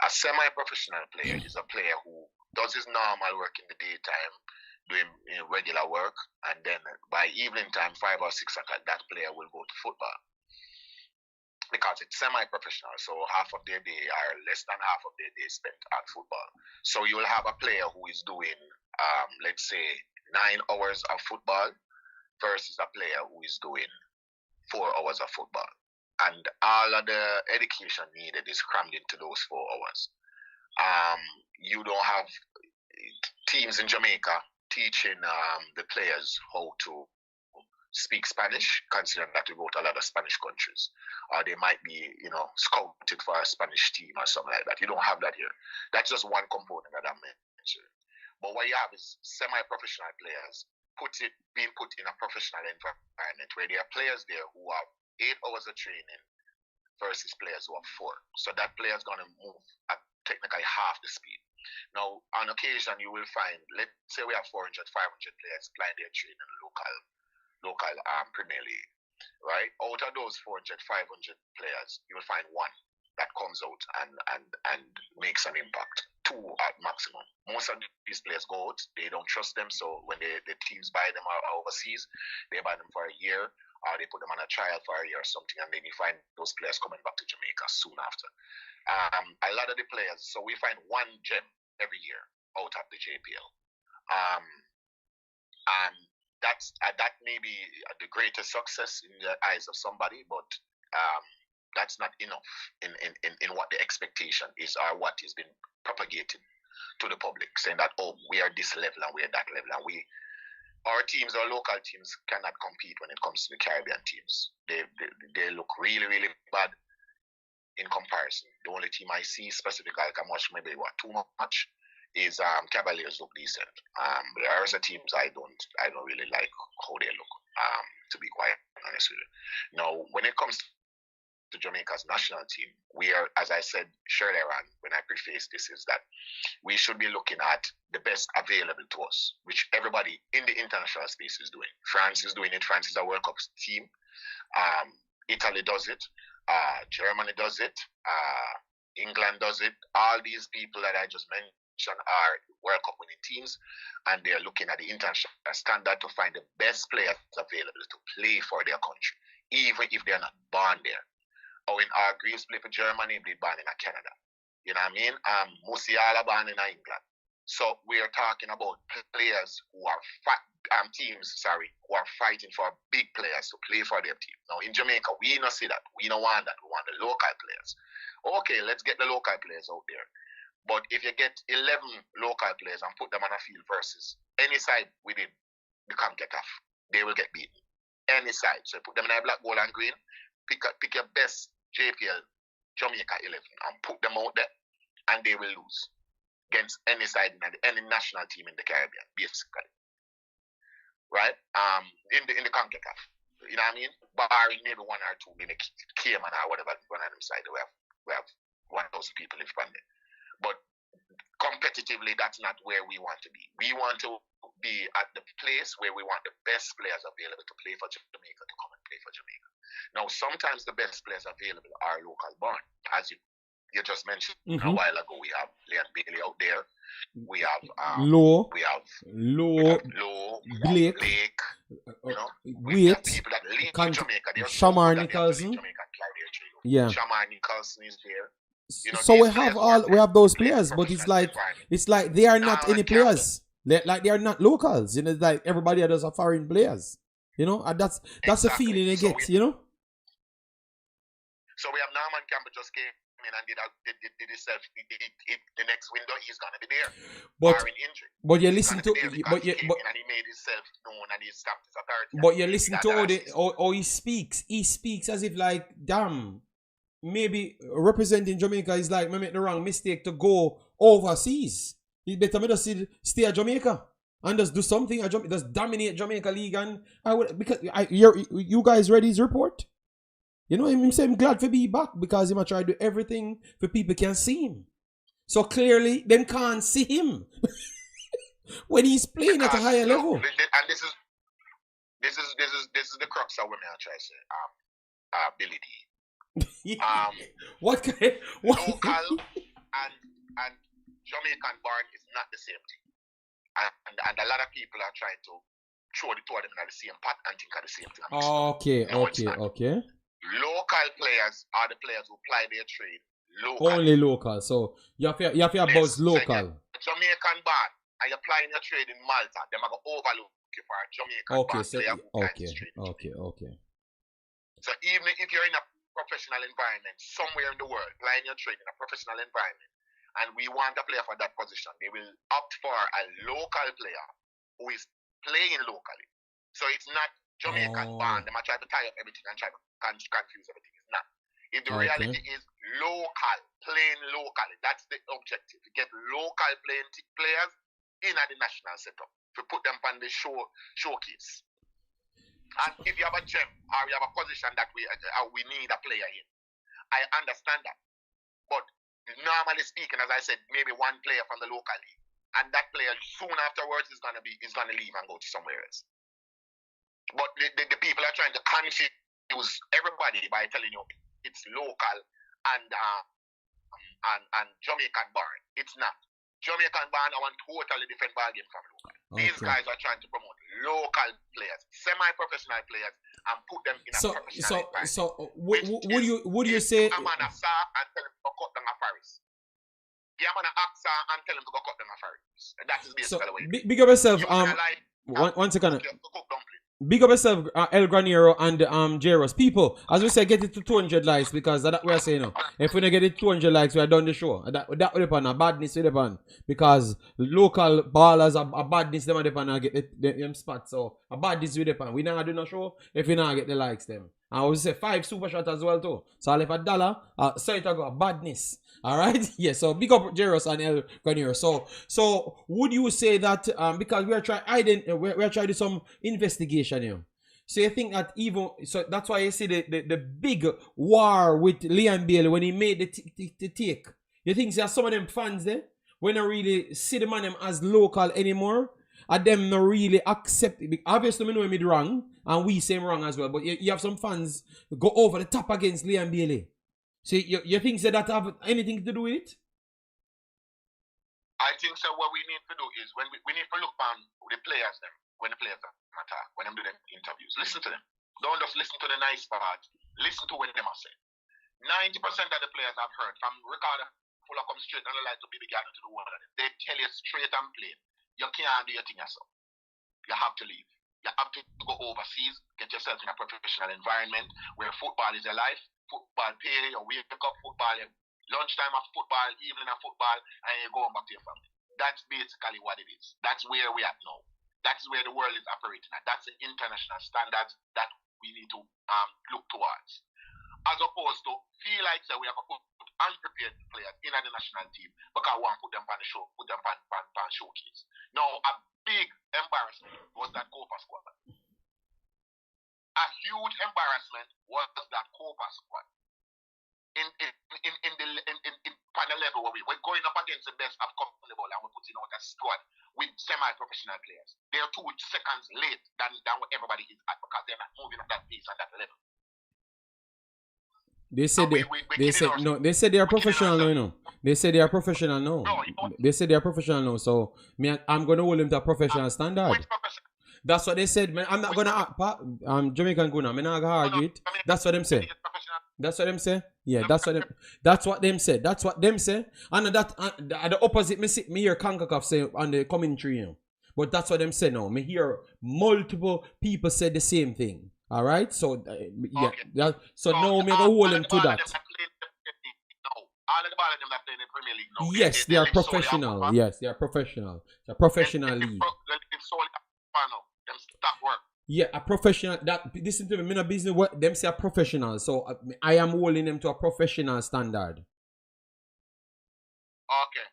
A semi-professional player is a player who does his normal work in the daytime, doing regular work, and then by evening time, 5 or 6 o'clock, that player will go to football. Because it's semi-professional, so half of their day or less than half of their day spent on football. So you will have a player who is doing, let's say, 9 hours of football versus a player who is doing 4 hours of football. And all of the education needed is crammed into those 4 hours. You don't have teams in Jamaica teaching the players how to speak Spanish, considering that we go to a lot of Spanish countries. Or they might be, scouted for a Spanish team or something like that. You don't have that here. That's just one component that I mentioned. But what you have is semi-professional players being put in a professional environment where there are players there who have 8 hours of training versus players who have 4. So that player is going to move at technically half the speed. Now, on occasion, you will find, let's say we have 400, 500 players playing their training in local Premier League, right? Out of those 400, 500 players, you will find one that comes out and makes an impact. 2 at maximum. Most of these players go out, they don't trust them, so when the teams buy them overseas, they buy them for a year, or they put them on a trial for a year or something, and then you find those players coming back to Jamaica soon after. A lot of the players, so we find 1 gem every year out of the JPL. And that may be the greatest success in the eyes of somebody, but that's not enough in what the expectation is, or what has been propagated to the public, saying that, oh, we are this level and we are that level, and our teams, our local teams, cannot compete when it comes to the Caribbean teams. They look really, really bad in comparison. The only team I see specifically, I can watch maybe too much, is Cavaliers look decent. There are other teams I don't really like how they look, to be quite honest with you. Now, when it comes to Jamaica's national team, we are, as I said earlier on when I prefaced this, is that we should be looking at the best available to us, which everybody in the international space is doing. France is doing it. France is a World Cup team. Italy does it. Germany does it. England does it. All these people that I just mentioned are World Cup winning teams, and they're looking at the international standard to find the best players available to play for their country, even if they're not born there. Or in our Greaves play for Germany, they born in Canada. You know what I mean? Musiala born in England. So we are talking about players who are teams who are fighting for big players to play for their team. Now in Jamaica, we don't see that. We don't want that. We want the local players. Okay, let's get the local players out there. But if you get 11 local players and put them on a field versus any side within the Concacaf, they will get beaten. Any side. So put them in a black, gold, and green. Pick your best JPL Jamaica 11 and put them out there, and they will lose against any side, any national team in the Caribbean, basically. Right? In the Concacaf. You know what I mean? Barring maybe 1 or 2, maybe Cayman or whatever, one of them side, we have 1,000 people in front there. But competitively, that's not where we want to be. We want to be at the place where we want the best players available to play for Jamaica to come and play for Jamaica. Now, sometimes the best players available are local born. As you just mentioned a while ago, we have Leon Bailey out there. We have
Low,
Blake. You know, we have people that leave Jamaica.
Shamar Nicholson. Yeah.
Shamar Nicholson is there. You know,
so we have those players, but it's like they are not any players. They are not locals. You know, it's like everybody else are foreign players. You know, and that's the feeling they get. You know.
So we have Norman Campbell just came in and did himself. The next window he's gonna be there. Barring injury.
But you listen to
and he made himself known and he stamped his authority.
But you listen to how he speaks. He speaks as if like, damn. Maybe representing Jamaica is like me make the wrong mistake to go overseas. It's better me just stay at Jamaica and just do something. Just dominate Jamaica League, and you guys read his report. You know him say I'm glad to be back because he might try to do everything for people can see him. So clearly, them can't see him when he's playing at a higher level.
And this is the crux of what I try to say. Billy D.
What kind?
Local and Jamaican born is not the same thing, and a lot of people are trying to throw the two of them in the same pot and think of the same thing.
Okay.
Local players are the players who apply their trade local.
Only local. So you have to buzz local.
Jamaican born and you're applying your trade in Malta, them are going to overlook you for a Jamaican born player who applies his trade.
Okay.
So even if you're in a professional environment somewhere in the world, playing your trade in a professional environment, and we want a player for that position, they will opt for a local player who is playing locally. So it's not Jamaican born. They might try to tie up everything and try to confuse everything. It's not. If the reality is local, playing locally, that's the objective. To get local players in at the national setup, to put them on the showcase. And if you have a gem or you have a position that we need a player in, I understand that. But normally speaking, as I said, maybe one player from the local league, and that player soon afterwards is gonna leave and go to somewhere else. But the people are trying to confuse everybody by telling you it's local and Jamaican barn. It's not. Jamaican barn are one totally different ballgame from local. These guys are trying to promote local players, semi-professional players, and put them in a professional environment.
So would you say?
I'm gonna saw and tell him to go cut down a Paris. Yeah, I'm gonna ask and tell him to go cut down a Paris. That is basically the way.
Big up yourself. One second. Big up yourself, El Granero and Jairus. People, as we say, get it to 200 likes because that we are saying. If we don't get it 200 likes, we are done the show. That will depend on badness will depend because local ballers are badness them depend on get them spots. So a badness will depend. We not do no show if we not get the likes them. And we say 5 super shots as well too. So I'll have $1. So it go badness. All right. Yeah. So big up Jairus and El Granero. So would you say that because we are trying we are trying to do some investigation here. So you think that even so that's why you see the big war with Liam Bailey when he made the take. You think there are some of them fans there when they really see the man them as local anymore? And them not really accept it. Obviously, we know him wrong, and we say him wrong as well. But you have some fans go over the top against Liam Bailey. So you think that have anything to do with it?
I think so. What we need to do is when we need to look on the players them when the players attack, when them do them interviews, listen to them. Don't just listen to the nice part. Listen to what they must say. 90% of the players I've heard from Ricardo Fuller come straight and like to be began to the one of them. They tell you straight and plain. You can't do your thing yourself. You have to leave. You have to go overseas, get yourself in a professional environment where football is your life. Football pay, you wake up football, lunchtime of football, evening of football, and you're going back to your family. That's basically what it is. That's where we are now. That's where the world is operating at. That's the international standards that we need to look towards. As opposed to feel like we have to put unprepared players in the national team because we want to put them on the show, put them on showcase. Now, a big embarrassment was that Copa squad. A huge embarrassment was that Copa squad. In the level where we're going up against the best of level and we're putting out a squad with semi-professional players. They're 2 seconds late than what everybody is at because they're not moving at that pace and that level.
They said they said they are professional now, you know. They said they are professional now. They said they are professional now. So I'm gonna hold them to a professional standard. That's what they said, man. I'm not gonna Jamaican gonna. I'm not gonna argue it. That's what them say. That's what them say. Yeah, that's what them say. That's what them say. And that the opposite me hear Concacaf say on the commentary, you know. But that's what them say now. Me hear multiple people say the same thing. All right, so yeah, so now we go hold them to that.
All of the ball of them that play in the Premier League now.
Yes, they are professional. Yes, they are professional. It's a professional league.
Them stop work.
Yeah, a professional. That listen to me. Me no business. What them say a professional. So I am holding them to a professional standard.
Okay.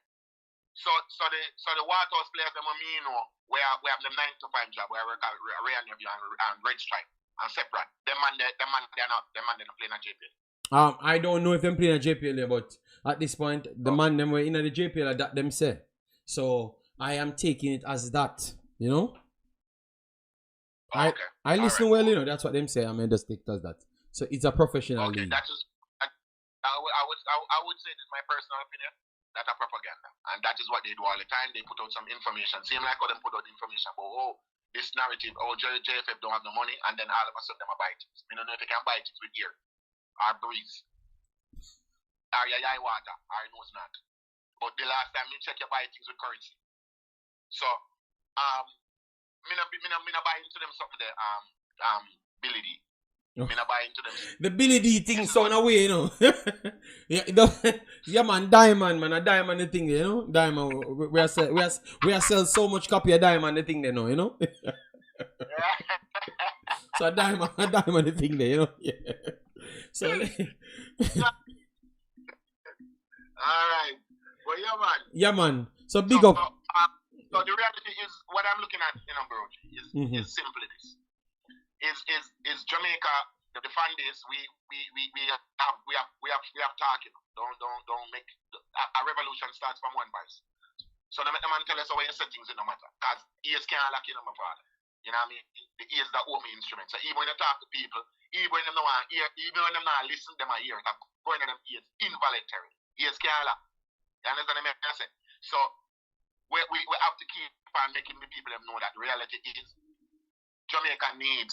So the White House players them you know we have them 9 to 5 job where we work at Ryan and Red Stripe. And separate. Them man they're not playing at JPL.
I don't know if them playing at JPL, but at this point, the man them were in the JPL that them say. So I am taking it as that, you know. I listen well, you know. That's what them say. I mean, just take it as that. So it's a professional league.
That's just, I would say this is my personal opinion. That's a propaganda, and that is what they do all the time. They put out some information, same like how them put out information about this narrative, JFF don't have no money, and then all of a sudden them buy things. I don't know if they can buy things with air, or breeze, or your water, or nose not. But the last time you check, you buy things with currency. So, me not buy into them something there, Billy D. Me not buy into them.
The Billy D thing sound away, you know. yeah, man, Diamond, man, a Diamond the thing, you know. Diamond, we are sell so much copy of Diamond the thing, they know, you know. So a Diamond the thing, there, you know. Yeah. So.
All right. Well,
yeah, man. So big up.
So the reality is, what I'm looking at, you know, bro, is simply this. Is Jamaica the fan base? We have target. Don't make a revolution starts from one voice. So the man tell us how you set things in no matter, cause ears can't lock in on my father. You know what I mean? The ears that own me instruments. So even when you talk to people, even when them not hear, even when them not listen, them are hear. going on them ears involuntary. Ears can't laugh. You understand what I'm saying? So we have to keep on making the people know that the reality is Jamaica needs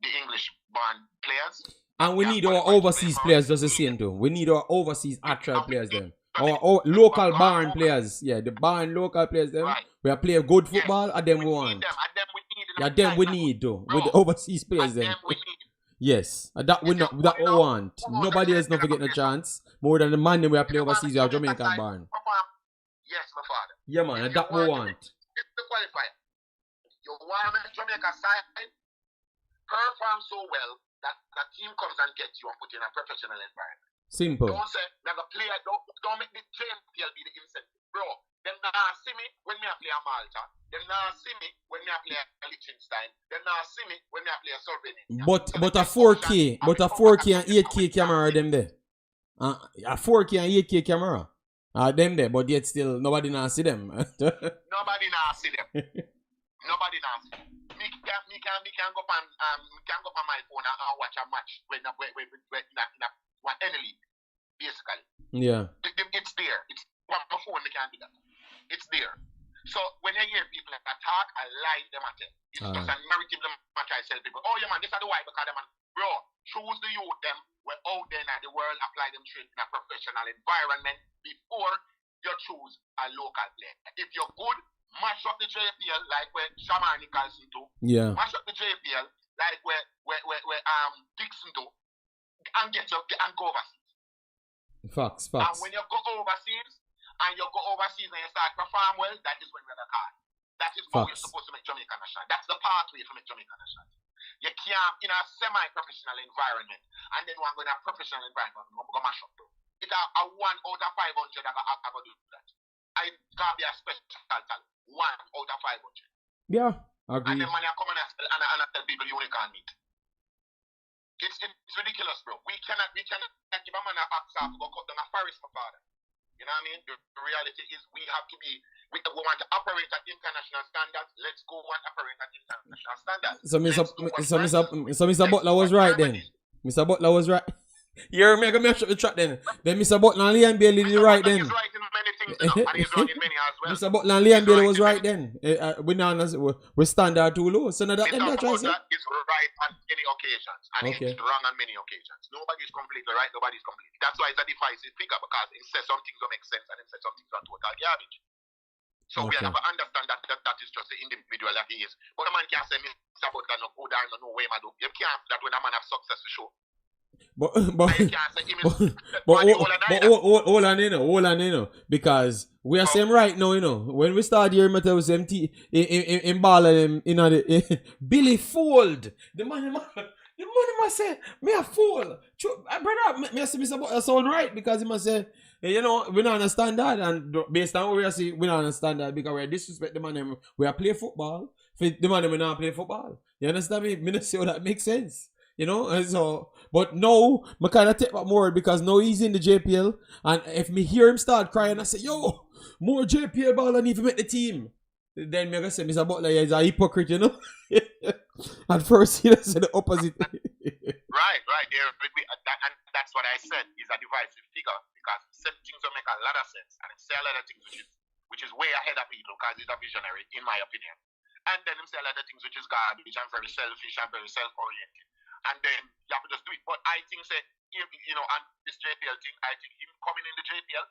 the English-born players.
And we need our overseas players just the same too. We need our overseas actual players them. Our local barn players. Yeah, the barn local players them. Right. We are playing good football and then we want. Them we need though. With the overseas players them. Yes. That we want. Nobody else not getting a chance. More than the man we are playing overseas, we are Jamaican barn.
Yes, my father.
Yeah man, and that we want.
It's the qualifier. You want to make Jamaica side perform so well that the team comes and gets you and put you in a professional environment.
Simple.
Don't say that the player don't make the JPL be the incentive. Bro, them now see me when me play a Malta. Them now see me when me play a Liechtenstein. Them now see me when me play a Slovenia.
But a 4K and 8K camera them there. A 4K and 8K camera. Them there, but yet still nobody now see them.
Nobody now see them. Nobody now see them. Me can go on my phone and watch a match when any league, basically.
Yeah.
It's there. It's on my phone. We can't do that. It's there. So when you hear people attack, I lie them at it. It's just a narrative them I tell people. Oh yeah man, this is the why because them man, bro, choose the youth them. We're out there in the world, apply them trade in a professional environment before you choose a local player. If you're good, mash up the JPL like where Shaman Nicholson do.
Yeah.
Mash up the JPL like where Dixon do, and get your and go overseas.
Facts.
And when you go overseas and you start perform well, that is when we're the card. That is how you're supposed to make Jamaica national. That's the pathway to make Jamaica national. You can't in a semi-professional environment and then one go in a professional environment and go mash up though. It's a 1 out of 500 that I go do that. I can't be a special talent. 1 out of 500.
Yeah, agree.
And then man, I come and I tell people unicorn meat. It's ridiculous, bro. We cannot give a man an axe off to go cut down a forest, my father. You know what I mean? The reality is we have to be, we want to operate at international standards. Let's go and operate at international standards.
So Mr. Butler was right then. Mr. Butler was right. You hear me? I'm going to shut the track then. Then Mr. Butler and Liam Bailey did right then.
He's right in many things, you know, and he's wrong in many as well.
Mr. Butler and Liam Bailey was right then. We standard too low. So now that them try to say.
It's right on many occasions, and it's wrong on many occasions. Nobody's completely right, nobody's completely. That's why it's a divisive figure, because it says some things don't make sense and it says some things are total garbage. So we have to understand that is just the individual that he is. But a man can't say Mr. Butler no good and no way, man. You can't that when a man have success to show.
But hold on, you know, because we are same right now, you know. When we start here, I tell them in ball them, you know, Billy fooled. The man must say, me a fool. Brother, me say Mr. Butler sound right because he must say, you know, we don't understand that, and based on what we are saying, we don't understand that because we disrespect the man. We are play football. For the man we not play football. You understand me? Me not see how that makes sense. You know, and so, but now, I kind of take back more because now he's in the JPL, and if me hear him start crying, I say, yo, more JPL ball, I need to make the team. Then me gonna say, Mr. Butler is a hypocrite, you know. At first, he said the opposite.
Right. Yeah, and that's what I said. He's a divisive figure because certain things don't make a lot of sense, and he say a lot of things which is way ahead of people because he's a visionary, in my opinion. And then he say a lot of things which is garbage and very selfish and very self-oriented. And then you have to just do it. But I think, you know, and this JPL thing, I think him coming in the JPL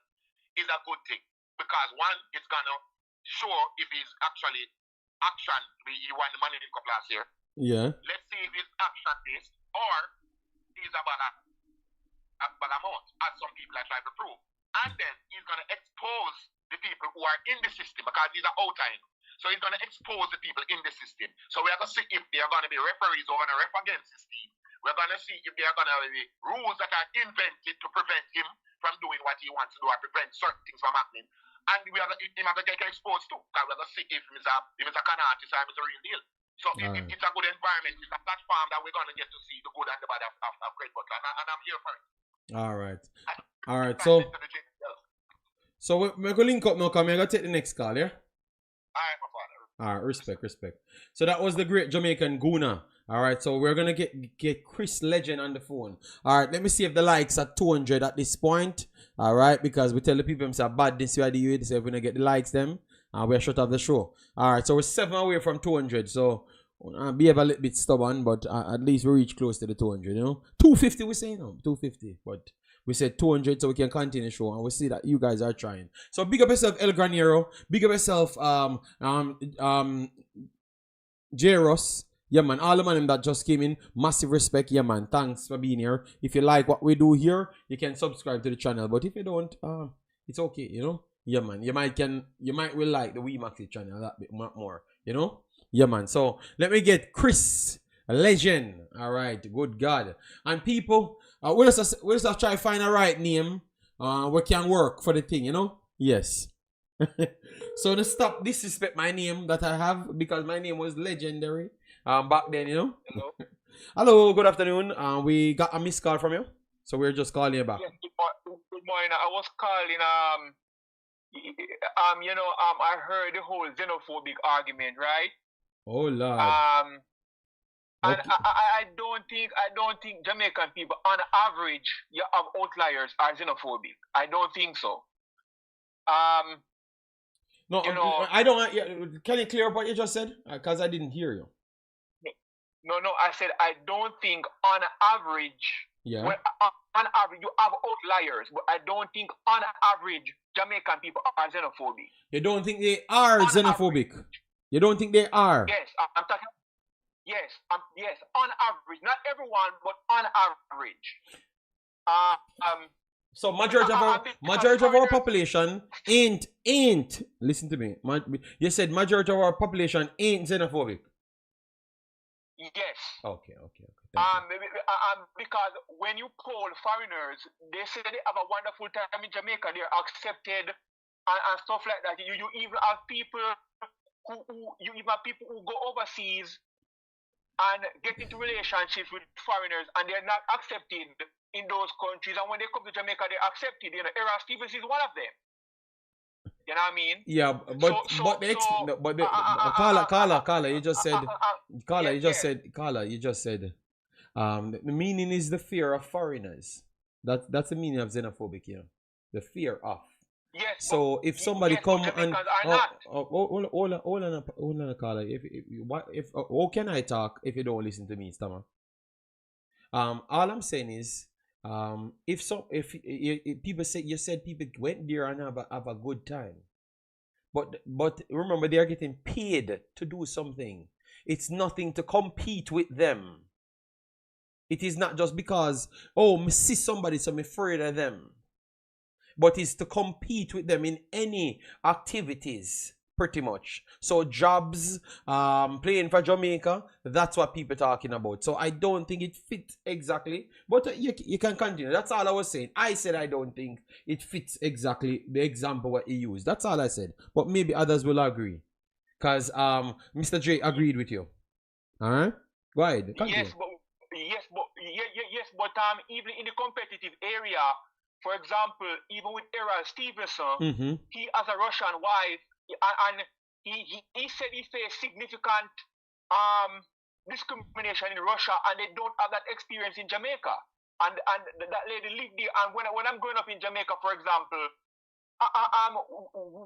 is a good thing. Because one, it's going to show if he's actually action. He won the Money in Cup last year.
Yeah.
Let's see if he's action-based or he's a bagamouth, as some people are trying to prove. And then he's going to expose the people who are in the system because he's an outsider. So he's going to expose the people in the system. So we're going to see if they are going to be referees who are going to ref against this team. We're going to see if there are going to be rules that are invented to prevent him from doing what he wants to do or prevent certain things from happening. And we are going to get exposed too. Because we're going to see if he's a con artist or if it's a real deal. So it's a good environment. It's a platform that we're going to get to see the good and the bad of Great Butler. And I'm here for it.
All right. So we're going to link up now because we're going to take the next call, yeah?
All right, my father.
All right, respect. So that was the great Jamaican Guna. All right, so we're gonna get Chris Legend on the phone. All right, let me see if the likes are 200 at this point. All right, because we tell the people it's a bad this way the so if we're gonna get the likes them, we're shut off the show. All right, so we're 7 away from 200. So be a little bit stubborn, but at least we reach close to the 200. You know, 250 we say now, 250, but. We said 200 so we can continue the show and we see that you guys are trying. So big up yourself, El Granero. Big up yourself, J. Ross. Yeah, man. All the man that just came in. Massive respect. Yeah, man. Thanks for being here. If you like what we do here, you can subscribe to the channel. But if you don't, it's okay, you know? Yeah, man. You might will like the Wemaxit channel that bit more, you know? Yeah, man. So let me get Chris Legend. All right. Good God. And people, we'll just try to find a right name. We can work for the thing, you know? Yes. So to stop disrespect my name that I have because my name was legendary back then, you know.
Hello.
Hello, good afternoon. We got a missed call from you, so we're just calling you back.
Yes, good morning. I was calling. I heard the whole xenophobic argument, right?
Oh Lord.
And
Okay.
I don't think Jamaican people, on average, you have outliers are xenophobic. I don't think so.
No, I don't. Can you clear up what you just said? Because I didn't hear you.
No, I said I don't think on average.
Yeah.
On average, you have outliers, but I don't think on average Jamaican people are xenophobic.
You don't think they are xenophobic? You don't think they are?
Yes, I'm talking. Yes, on average, not everyone, but on average.
So majority of our population ain't. Listen to me. You said majority of our population ain't xenophobic.
Yes.
Okay.
Because when you poll foreigners, they say they have a wonderful time in Jamaica. They're accepted and stuff like that. You even have people who go overseas and get into relationships with foreigners, and they're not accepted in those countries. And when they come to Jamaica, they're accepted. You know, Era Stevens is one of them. You know what I mean?
Yeah, Carla, you just said, the meaning is the fear of foreigners. That's the meaning of xenophobic here. The fear of.
Yes.
So if somebody come and hold on, Carla. How can I talk if you don't listen to me, Stammer? All I'm saying is, if people say you said people went there and have a good time, but remember they are getting paid to do something. It's nothing to compete with them. It is not just because me see somebody so I'm afraid of them, but it's to compete with them in any activities. Pretty much. So jobs, playing for Jamaica, that's what people are talking about. So I don't think it fits exactly. But you can continue. That's all I was saying. I said I don't think it fits exactly the example what he used. That's all I said. But maybe others will agree. Because Mr. J agreed with you. Alright? Go ahead. Continue.
Yes, but even in the competitive area, for example, even with Errol Stevenson, he has a Russian wife. And he said he faced significant discrimination in Russia, and they don't have that experience in Jamaica. And that lady lived there. And when I'm growing up in Jamaica, for example,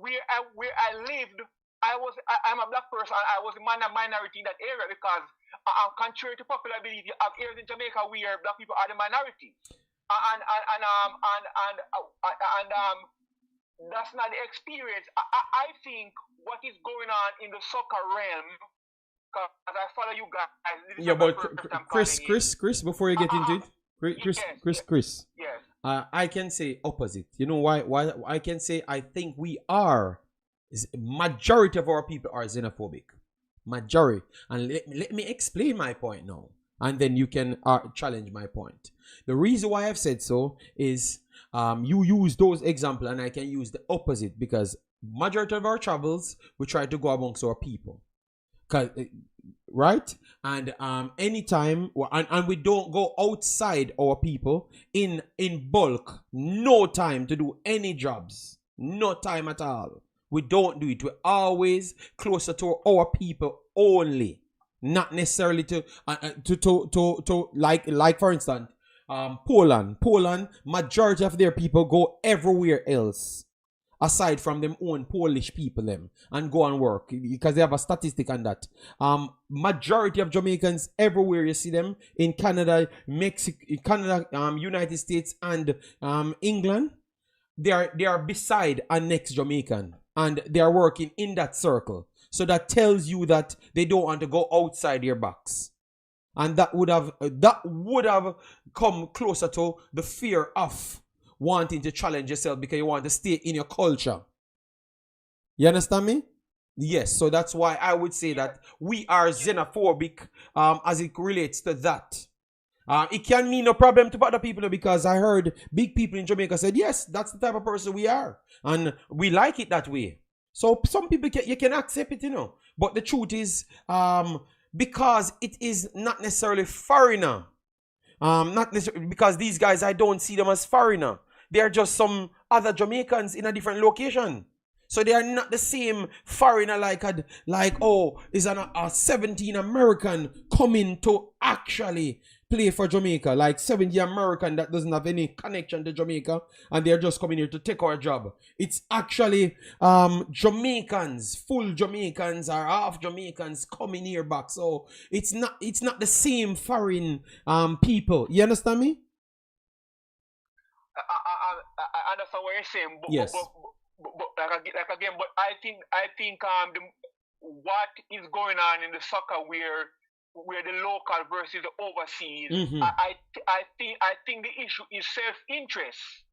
where I lived, I'm a black person. And I was a minority in that area because, contrary to popular belief, you have areas in Jamaica where black people are the minority. That's not the experience. I think what is going on in the soccer realm, because I follow you guys.
Yeah, but Chris, before you get into it, Chris.
Yes.
I can say opposite. You know why? Why I can say I think we are. Majority of our people are xenophobic. Majority, and let me explain my point now, and then you can challenge my point. The reason why I've said so is. You use those examples and I can use the opposite because majority of our travels we try to go amongst our people, right? And anytime and we don't go outside our people in bulk. No time to do any jobs, no time at all. We don't do it. We're always closer to our people only, not necessarily to like for instance, Poland. Majority of their people go everywhere else aside from them own Polish people them and go and work because they have a statistic on that. Majority of Jamaicans everywhere you see them in Canada, Mexico, United States, and England. They are beside a next Jamaican and they are working in that circle. So that tells you that they don't want to go outside their box. And that would have come closer to the fear of wanting to challenge yourself because you want to stay in your culture. You understand me? Yes. So that's why I would say that we are xenophobic as it relates to that. It can mean no problem to other people because I heard big people in Jamaica said, yes, that's the type of person we are. And we like it that way. So some people, you can accept it, you know. But the truth is, because it is not necessarily foreigner. Not necessarily because these guys, I don't see them as foreigner. They are just some other Jamaicans in a different location. So they are not the same foreigner is a 17 American coming to actually play for Jamaica, like 70 American that doesn't have any connection to Jamaica and they're just coming here to take our job. It's actually Jamaicans, full Jamaicans or half Jamaicans coming here back. So it's not the same foreign people. You understand me?
I understand what you're saying, but,
yes.
But again, but I think what is going on in the soccer where the local versus the overseas, I think the issue is self-interest.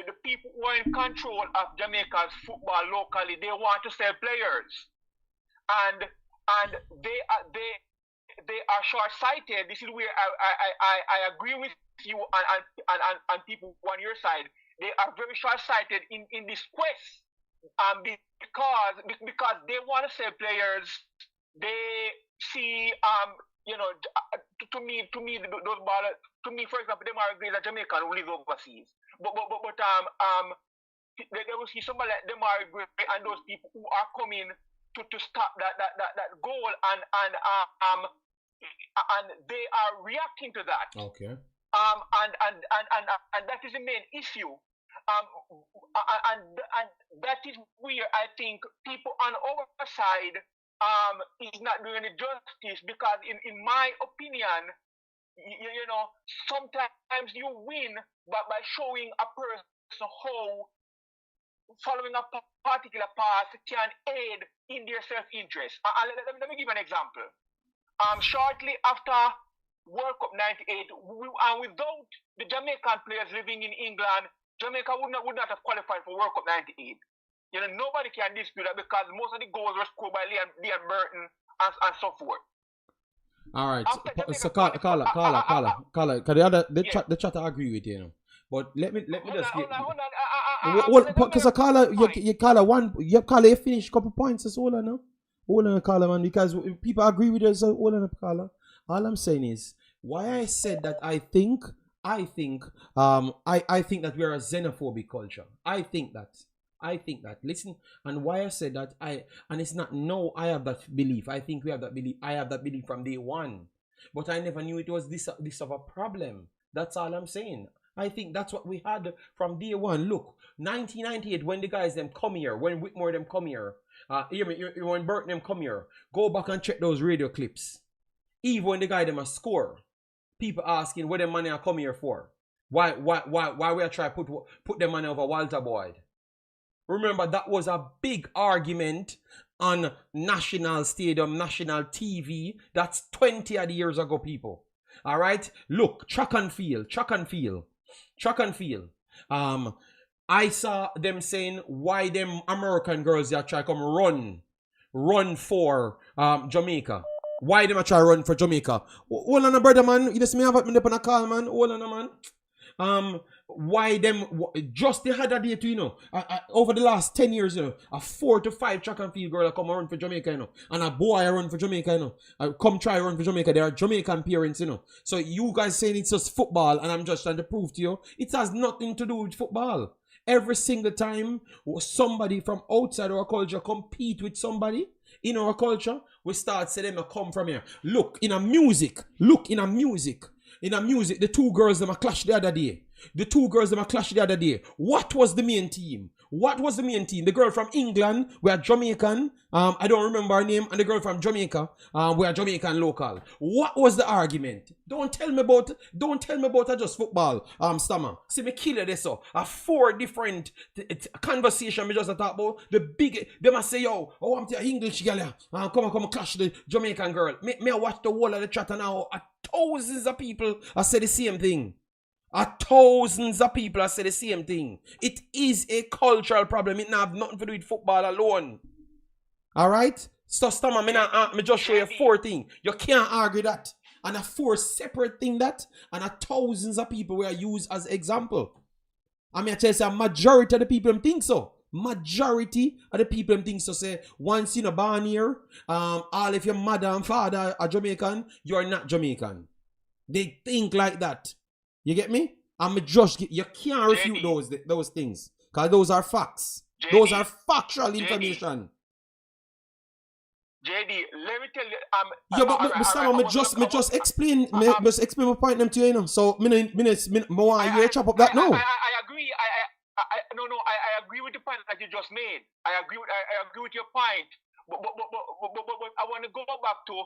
The people who are in control of Jamaica's football locally, they want to sell players, and they are short-sighted. This is where I agree with you and people on your side. They are very short-sighted in this quest, because they want to sell players. They see, to me, those ballers. To me, for example, them are a Jamaican who live overseas. But they will see somebody like them are and those people who are coming to stop that goal and they are reacting to that.
Okay.
And that is the main issue. And that is where I think people on our side is not doing it justice, because in my opinion, you know, sometimes you win by showing a person how following a particular path can aid in their self-interest. Let me give an example. Shortly after World Cup '98, without the Jamaican players living in England, Jamaica would not have qualified for World Cup '98. You know, nobody can dispute that because most of the goals were scored by Liam Burton and so forth.
All right. So Carla, the chat I agree with you know. But let me just get. Because Carla, you Carla, you finished a couple points. That's all I know. Hold on, Carla, man, because people agree with us. Hold on, Carla. All I'm saying is why I said that I think that we are a xenophobic culture. I think that. Listen, and why I said that and it's not no, I have that belief. I think we have that belief. I have that belief from day one. But I never knew it was this of a problem. That's all I'm saying. I think that's what we had from day one. Look, 1998, when the guys them come here, when Whitmore them come here, when Burton them come here, go back and check those radio clips. Even when the guy them a score, people asking what the money are come here for. Why we are trying to put the money over Walter Boyd. Remember, that was a big argument on national stadium, national TV. That's 20 odd years ago, people. All right? Look, track and field. I saw them saying why them American girls are trying to come run for Jamaica. Why them are trying to run for Jamaica? Hold on, brother, man. You just me have me up on a call, man. Hold on, man. Why them just the other day too, you know, over the last 10 years, you know, a 4 to 5 track and field girl come run for Jamaica, you know, and a boy run for Jamaica, you know, come try run for Jamaica. They are Jamaican parents, you know. So you guys saying it's just football, and I'm just trying to prove to you it has nothing to do with football. every single time somebody from outside our culture compete with somebody in our culture, we start saying them come from here. Look, in a music, the two girls them a clash the other day. What was the main team? The girl from England, we are Jamaican. I don't remember her name. And the girl from Jamaica, we are Jamaican local. What was the argument? Don't tell me about just football. Stammer. See me kill this so. 4 different conversation we just talk about. The big, they must say, yo, I want to English girl. Come clash the Jamaican girl. Me watch the whole of the chat now. Thousands of people I say the same thing. Thousands of people have said the same thing. It is a cultural problem. It have nothing to do with football alone. Alright? So Stammer, me just show you 4 things. You can't argue that. And 4 separate things that. And thousands of people were used as example. I mean, I tell you, a majority of the people think so. Say, once you're born here, all if your mother and father are Jamaican, you're not Jamaican. They think like that. You get me? You can't refute those things. Because those are facts. Those are factual information.
JD, let me tell you,
just explain my point them to you, you know. So, I want you to chop up that now.
I agree. I agree with the point that you just made. I agree with your point. But I want to go back to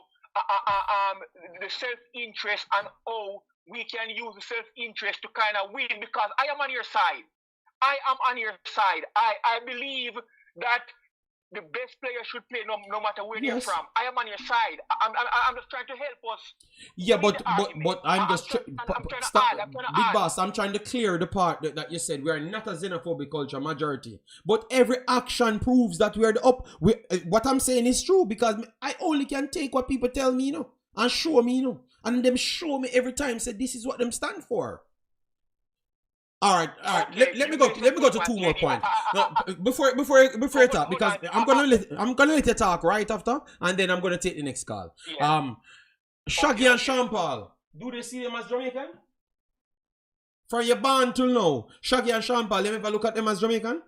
the self-interest and how we can use the self-interest to kind of win, because I am on your side. I believe that the best player should play no matter where they're from. I am on your side. I'm just trying to help us.
Yeah, but I'm just Big Boss, I'm trying to clear the part that you said we are not a xenophobic culture majority. But every action proves that we are what I'm saying is true, because I only can take what people tell me, you know, and show me, you know. And them show me every time, say this is what them stand for. All right.
Okay,
let me go to 2 more points. Before you talk, because I'm gonna let you talk right after, and then I'm gonna take the next call. Yeah. Shaggy and Sean Paul, do they see them as Jamaican? From your band till now, Shaggy and Sean Paul, let me have a look at them as Jamaican.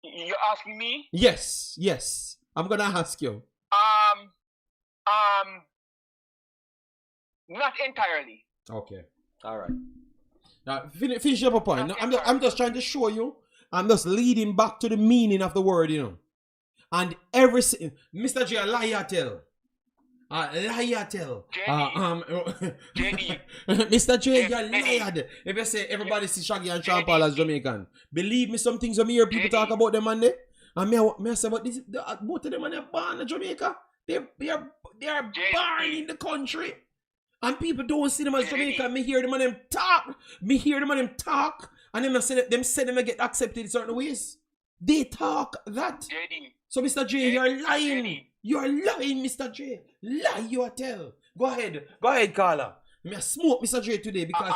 You're asking me?
Yes. I'm gonna ask you.
Not entirely.
Okay. All right. Now, finish up a point. No, I'm just trying to show you. I'm just leading back to the meaning of the word, you know. And Mr. J, liar tell.
JD.
Mr. J, you're lied. If you say everybody see Shaggy and Sean Paul as Jamaican, believe me, some things I hear people talk about them, and I say, but both of them are born in Jamaica. They are born in the country. And people don't see them as Jamaican. Me hear them and them talk. And them say them get accepted in certain ways. They talk that.
JD.
So Mr. J, you're lying. You're lying, Mr. J. Lie you tell. Go ahead, Carla. Me smoke Mr. J today because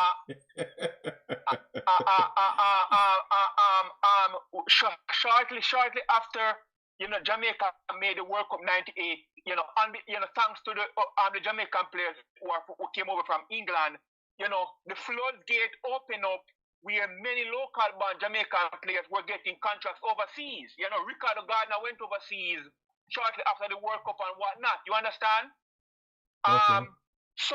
shortly after, you know, Jamaica made the World Cup '98. You know, thanks to the Jamaican players who came over from England. You know, the floodgate opened up where many local-born Jamaican players were getting contracts overseas. You know, Ricardo Gardner went overseas shortly after the World Cup and whatnot. You understand? Okay.
So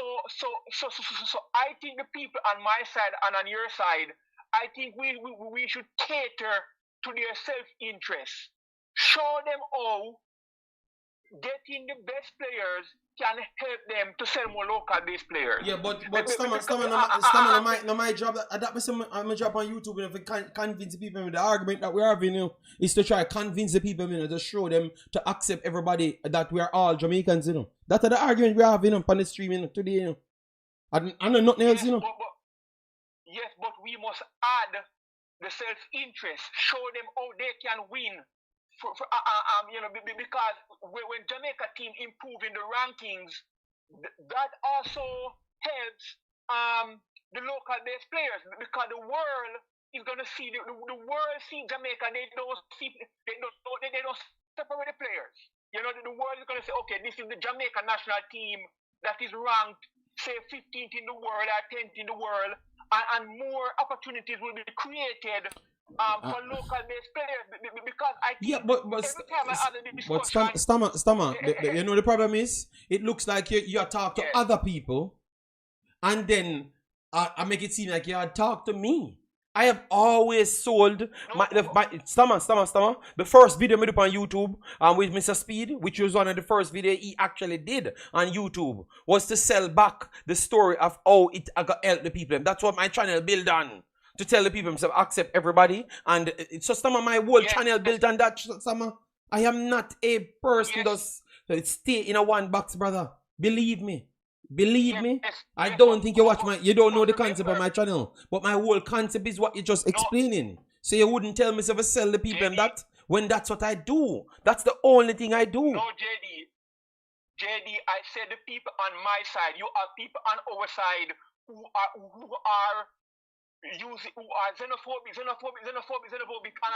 I think the people on my side and on your side, I think we should cater to their self-interest. Show them how getting the best players can help them to sell more local-based players.
Yeah, but Stammer, my job. My job on YouTube, you know, to convince people with the argument that we're having, you know, is to try to convince the people, you know, to show them to accept everybody that we are all Jamaicans, you know. That's the argument we're having on the stream, you know, today, you know. And nothing else, you know.
But we must add the self-interest. Show them how they can win. You know, because when Jamaica team improve in the rankings, that also helps the local based players, because the world is gonna see the world see Jamaica. They don't separate the players. You know, the world is gonna say, okay, this is the Jamaica national team that is ranked, say, 15th in the world or 10th in the world, and more opportunities will be created for local-based players, because I think every time I have a discussion...
But Stammer, you know the problem is, it looks like you talk to other people, and then I make it seem like you had talked to me. I have always sold Stammer. The first video I made up on YouTube with Mr. Speed, which was one of the first video he actually did on YouTube, was to sell back the story of how it got help the people. That's what my channel built on. To tell the people to accept everybody. And it's just my whole channel built on that. Stammer. I am not a person that stay in a one box, brother. Believe me. I don't think you don't know the concept of my channel. But my whole concept is what you're just explaining. So you wouldn't tell me to sell the people and that when that's what I do. That's the only thing I do.
No, JD, I said the people on my side. You are people on our side who are xenophobic and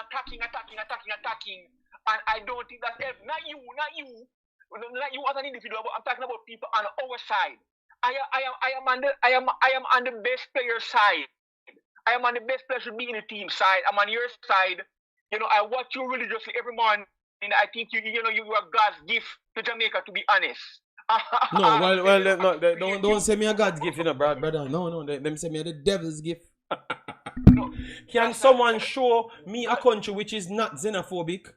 attacking. And I don't think that's help. Not you as an individual, but I'm talking about people on our side. I am on the best player side. I am on the best player should be in the team side. I'm on your side. You know, I watch you religiously every morning. And I think you are God's gift to Jamaica, to be honest.
No, don't say me a God's gift, brother. No, them say me the devil's gift. Can someone show me a country which is not xenophobic?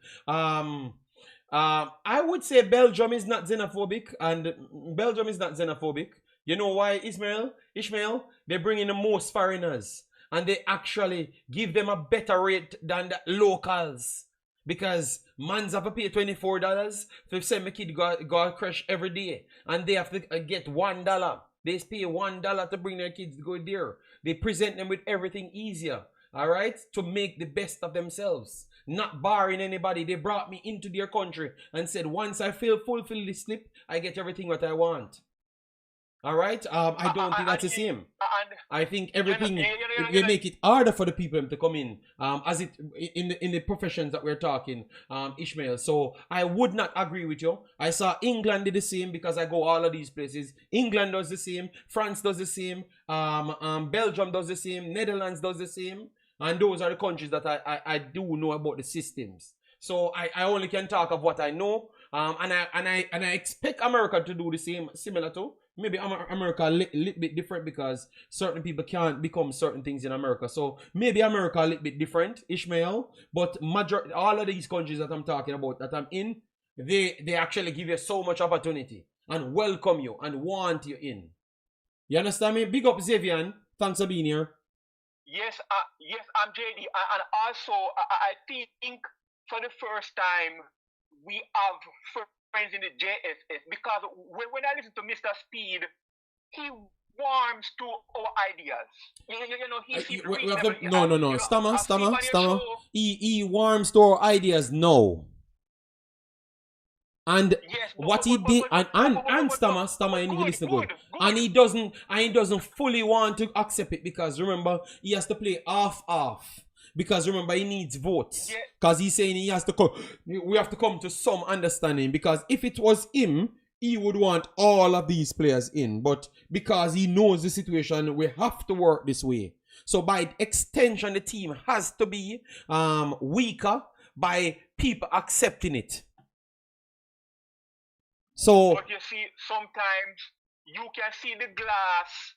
I would say Belgium is not xenophobic, and Belgium is not xenophobic. You know why, Ishmael? They bring in the most foreigners, and they actually give them a better rate than the locals. Because mans have to pay $24 to send my kid go crash every day, and they have to get $1. They pay $1 to bring their kids to go there. They present them with everything easier, all right, to make the best of themselves. Not barring anybody. They brought me into their country and said, once I fulfill this slip, I get everything what I want. All right? I don't think that's the same. I think everything, they make it harder for the people to come in, as it in the professions that we're talking, Ishmael. So I would not agree with you. I saw England did the same, because I go all of these places. England does the same. France does the same. Belgium does the same. Netherlands does the same. And those are the countries that I do know about the systems. So I only can talk of what I know. And I expect America to do the same, similar to. Maybe America a little bit different, because certain people can't become certain things in America. So maybe America a little bit different, Ishmael. But all of these countries that I'm talking about, that I'm in, they actually give you so much opportunity and welcome you and want you in. You understand me? Big up Xavier. Thanks for being here.
Yes, I'm JD, and also I think for the first time we have friends in the JSS, because when I listen to Mr. Speed, he warms to our ideas. He seems
no. Stammer. He warms to our ideas. No. And yes, what he did, and Stammer, you need to listen good. And he doesn't fully want to accept it, because remember, he has to play half. Because remember, he needs votes. Because he's saying he has to come. We have to come to some understanding. Because if it was him, he would want all of these players in. But because he knows the situation, we have to work this way. So by extension, the team has to be weaker by people accepting it. So,
but you see, sometimes you can see the glass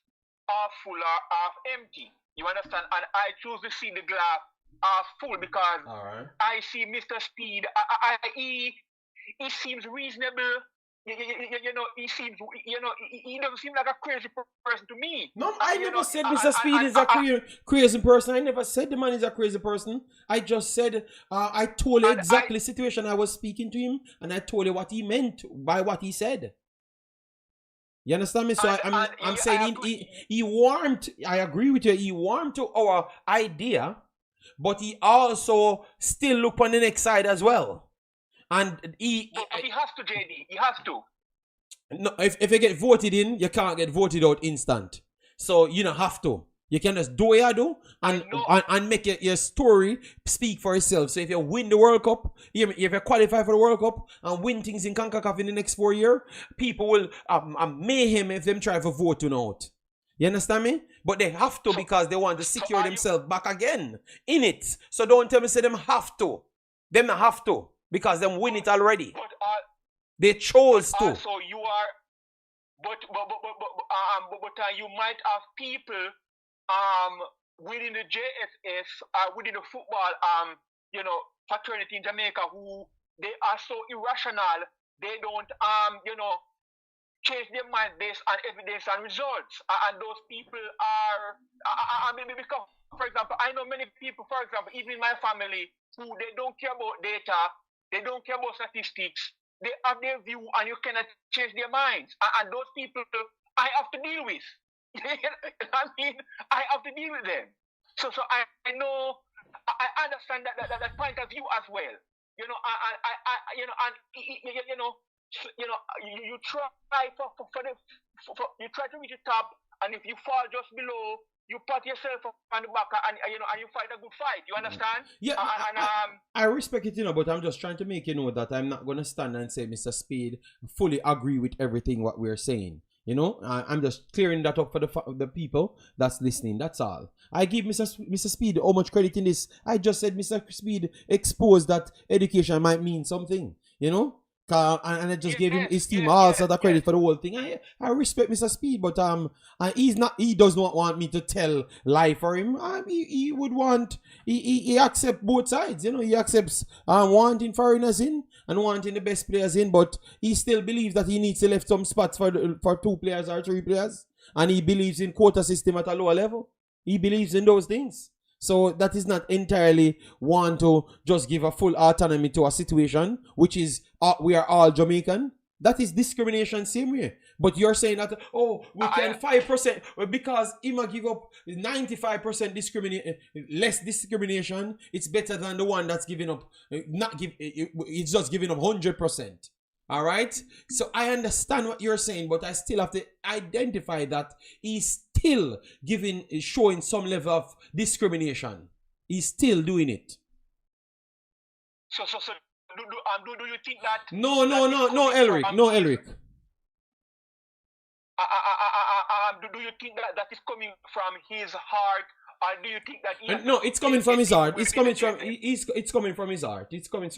half full or half empty. You understand? And I choose to see the glass half full, because I see Mr. Speed. He seems reasonable. He doesn't seem like a crazy person to me.
No, I never said Mr. Speed is a crazy person. I never said the man is a crazy person. I just said, I told you exactly the situation I was speaking to him, and I told you what he meant by what he said. You understand me? So I'm saying he warmed, I agree with you, he warmed to our idea, but he also still look on the next side as well. And he
has to, JD. He has to.
No, if you get voted in, you can't get voted out instant. So you don't have to. You can just do what you do and make your story speak for itself. So if you win the World Cup, if you qualify for the World Cup and win things in Concacaf in the next 4 years, people will mayhem if them try to vote you out. You understand me? But they have to because they want to secure themselves back again in it. So don't tell me say them have to. Them not have to because them win it already. They chose to.
So you are, but you might have people within the JSS within the football fraternity in Jamaica who they are so irrational. They don't change their mind based on evidence and results. And those people are, because, for example, I know many people, for example, even in my family, who they don't care about data, they don't care about statistics, they have their view and you cannot change their minds. And those people, I have to deal with. I have to deal with them. So I know, I understand that point of view as well. You try you try to reach the top, and if you fall just below, you pat yourself on the back, and you fight a good fight. You understand?
Yeah, I respect it, but I'm just trying to make you know that I'm not gonna stand and say Mr. Speed fully agree with everything what we're saying. I'm just clearing that up for the people that's listening. That's all. I give Mr. Speed how much credit in this. I just said Mr. Speed exposed that education might mean something, and I just gave him his team all sort of credit for the whole thing. I respect Mr. Speed, but he does not want me to tell lie for him. He would want he accepts both sides. He accepts wanting foreigners in and wanting the best players in, but he still believes that he needs to left some spots for 2 players or 3 players, and he believes in quota system at a lower level. He believes in those things. So that is not entirely want to just give a full autonomy to a situation, which is we are all Jamaican. That is discrimination same way. But you're saying that, we can 5%, because Ima give up 95% less discrimination, it's better than the one that's giving up, it's just giving up 100%. All right? So I understand what you're saying, but I still have to identify that he's still showing some level of discrimination. He's still doing it.
So do you think that...
No, Elric. No, Elric.
Do you think that is coming from his heart, or do you think that...
No, it's coming from his heart. It's coming from his heart. It's coming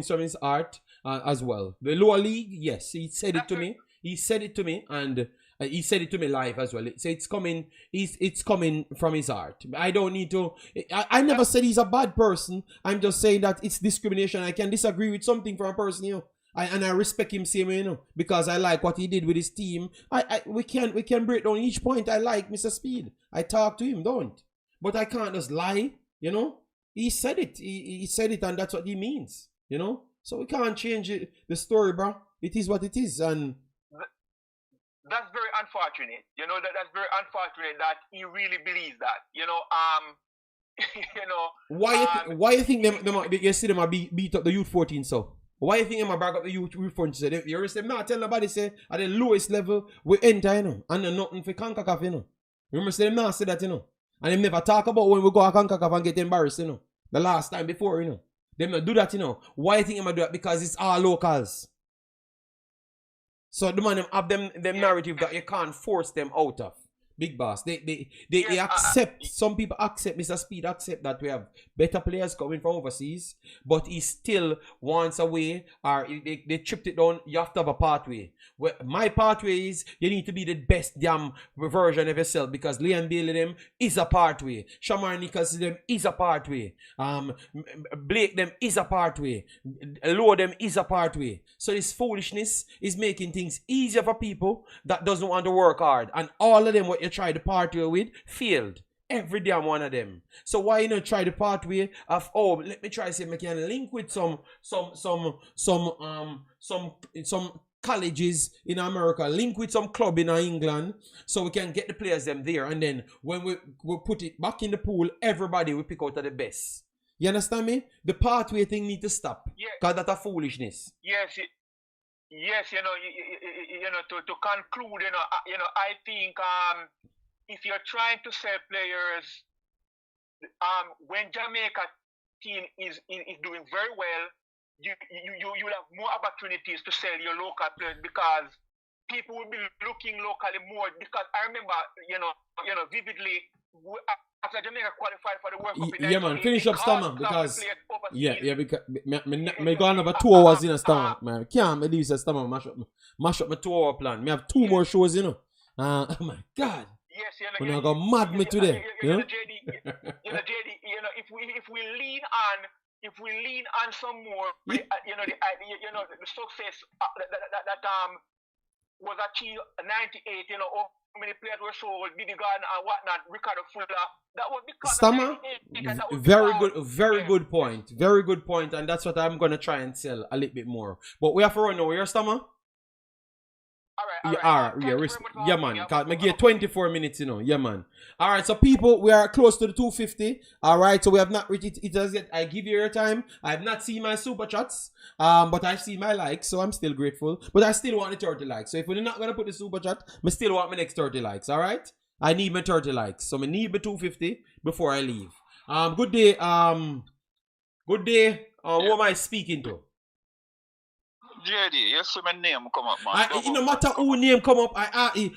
from his heart as well. The lower league, yes, he said it to me. He said it to me, and he said it to me live as well. So it's coming from his heart. I don't need to... I never said he's a bad person. I'm just saying that it's discrimination. I can disagree with something from a person, and I respect him same way, because I like what he did with his team. We can break down each point. I like Mr. Speed. I talk to him, don't. But I can't just lie, He said it. He said it, and that's what he means, So we can't change the story, bro. It is what it is, and...
That's very unfortunate. That's very unfortunate that he really believes that.
Why you think you see them beat up the youth 14 so? Why you think them back up the youth 14 so? You understand? Not tell nobody say at the lowest level we enter, and nothing for Concacaf, Remember say them not say that, And them never talk about when we go to Concacaf and get embarrassed, The last time before, Them not do that, Why you think them do that? Because it's all locals. So the man them have them narrative that you can't force them out of. Big boss. They accept, some people accept, Mr. Speed accept that we have better players coming from overseas, but he still wants a way, or they chipped it down, you have to have a pathway. Well, my pathway is you need to be the best damn version of yourself, because Leon Bailey them is a pathway. Shamar Nichols them is a pathway. Blake them is a pathway. Low them is a pathway. So this foolishness is making things easier for people that doesn't want to work hard. And all of them what you try to pathway with failed. Every damn one of them. So why you not try the pathway of, let me try to see if I can link with some colleges in America, link with some club in England, so we can get the players them there, and then when we put it back in the pool, everybody will pick out of the best. You understand me? The pathway thing need to stop. Because that's a foolishness.
Yes, to conclude, I think if you're trying to sell players, when Jamaica team is doing very well, you will have more opportunities to sell your local players, because people will be looking locally more because I remember, vividly after Jamaica qualified for the World Cup in
man, finish up Stammer because because me go on over 2 hours in a Stammer, man. Can't me do Stammer mash up my 2 hour plan. Me have 2 more shows, Oh my God.
Yes,
When I go mad me today,
JD, if we lean on some more, the success that was achieved 98, how many players were sold, Diddy Garden and whatnot, Ricardo Fuller. That was because
Stammer, very good point. Very good point, and that's what I'm gonna try and sell a little bit more. But we have to run now. You're Stammer? Alright. Yeah, man. Cause me get 24 minutes, Yeah, man. Alright, so people, we are close to the 250. Alright, so we have not reached it. It does yet. I give you your time. I have not seen my super chats. But I've seen my likes, so I'm still grateful. But I still want the 30 likes. So if we're not gonna put the super chat, I still want my next 30 likes. Alright? I need my 30 likes. So I need my 250 before I leave. Good day. Good day. Who am I speaking to?
JD, you see my name come up, man.
No matter who name come up, why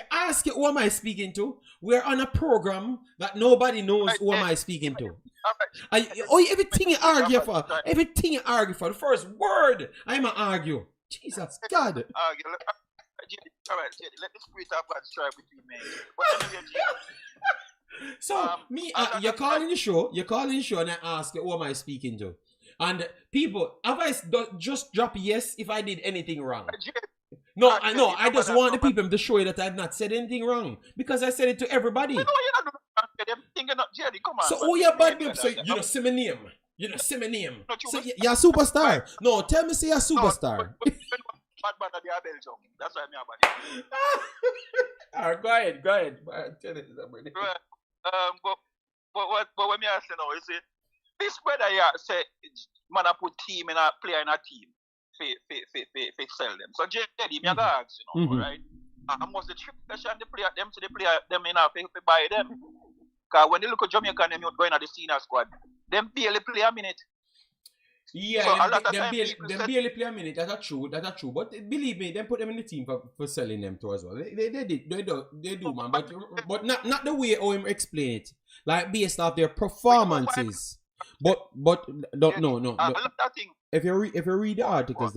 ask you who am I speaking to? We're on a program that nobody knows who am I speaking to. Everything you argue for, the first word I'm gonna argue. Jesus God.
Alright, JD, let the spirit of God strike between me.
So you're calling the show, and I ask you who am I speaking to? And people, have I just drop yes if I did anything wrong? No, I know. I just want the people to show you that I've not said anything wrong. Because I said it to everybody.
No, you're not thinking of JD, come on.
So, you're bad, babe. So, say my name. Say my name. So, you're a superstar. No, tell me say you're a superstar.
That's why I'm here.
Alright, go ahead. Tell it somebody.
But when me ask you now, you see, this brother here say, man, I put team in a player in a team for sell them. So JD, me I got ask, right? And most the trick question the player them to the player them in a buy them. Because when they look at Jamaican them going at the senior squad, them barely play a minute.
Yeah, so they barely play a minute. That's true. But believe me, they put them in the team for selling them too as well. They do, man. But not the way how him explain it. Like based off their performances. But no. If you read the articles,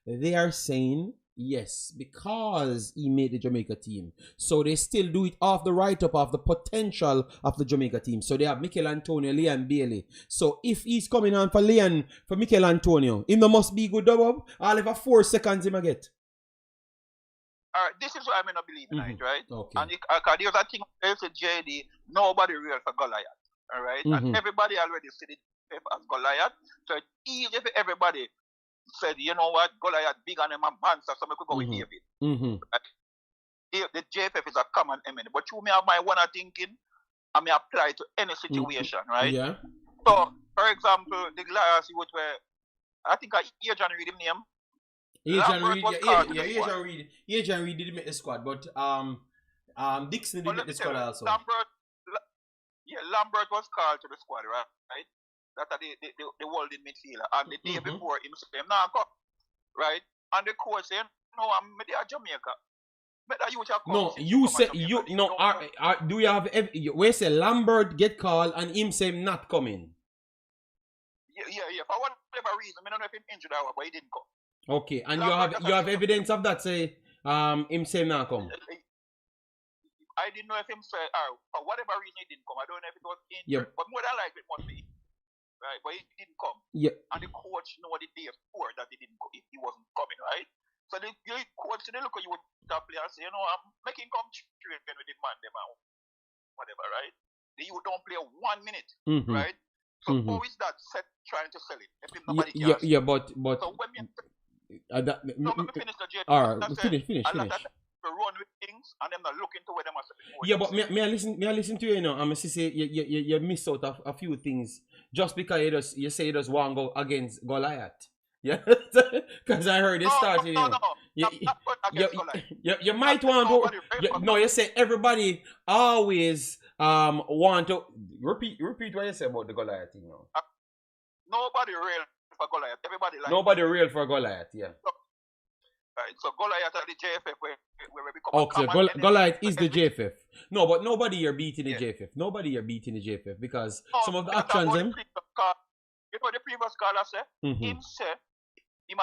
they are saying yes because he made the Jamaica team. So they still do it off the write-up of the potential of the Jamaica team. So they have Mikel Antonio, Leon Bailey. So if he's coming on for Mikel Antonio, he must be good, Bob. All over 4 seconds he might get.
Alright, this is what I'm not believing, right?
Okay.
And there's a thing where say JD, nobody real for Goliath. Alright? And everybody already said it as Goliath. So it's easy for everybody said, you know what, Goliath big and them a monster, so we could go with David. Right? The JFF is a common enemy. But you may have my one thinking, I may apply to any situation, right?
Yeah.
So, for example, the glass you would wear, I think Adrian read him name. Adrian
Reed didn't make the squad, but Dixon didn't make the squad also.
Lambert was called to the squad, right? That's the holding midfielder. And the day before him said, now come, right? And the coach said, no, I'm there Jamaica.
No, you say you no. Do you have where say Lambert get called and him say not coming?
Yeah. For whatever reason, I don't know if him injured or but he didn't come.
Okay, and you have evidence of that say him say not come.
I didn't know if him said for whatever reason he didn't come. I don't know if it was injured, but more than likely it must be. Right, but he didn't come.
Yeah.
And the coach know the day before that he didn't go, he wasn't coming, right? So the coach they look at you with that player and say, I'm making come straight with the man them out. Whatever, right? The youth don't play 1 minute, right? So how is that set trying to sell it? If nobody cares.
Yeah, but
so when me finish the J.
Alright, finish.
Run with things and them not looking to where them are.
Yeah, but may I listen to you, I'm going to say you miss out a few things just because you say you just want to go against Goliath. Yeah, because I heard it started. You might want to. No, you say everybody always want to repeat what you said about the Goliath thing now.
Nobody real
for Goliath. Everybody like
nobody real for Goliath, yeah.
Right, so Goliath are the JFF where we become
okay,
a common enemy.
Goliath is the JFF. No, but nobody here beating the JFF. Nobody here beating the JFF because some of the actions them.
You know the previous caller said? Him said the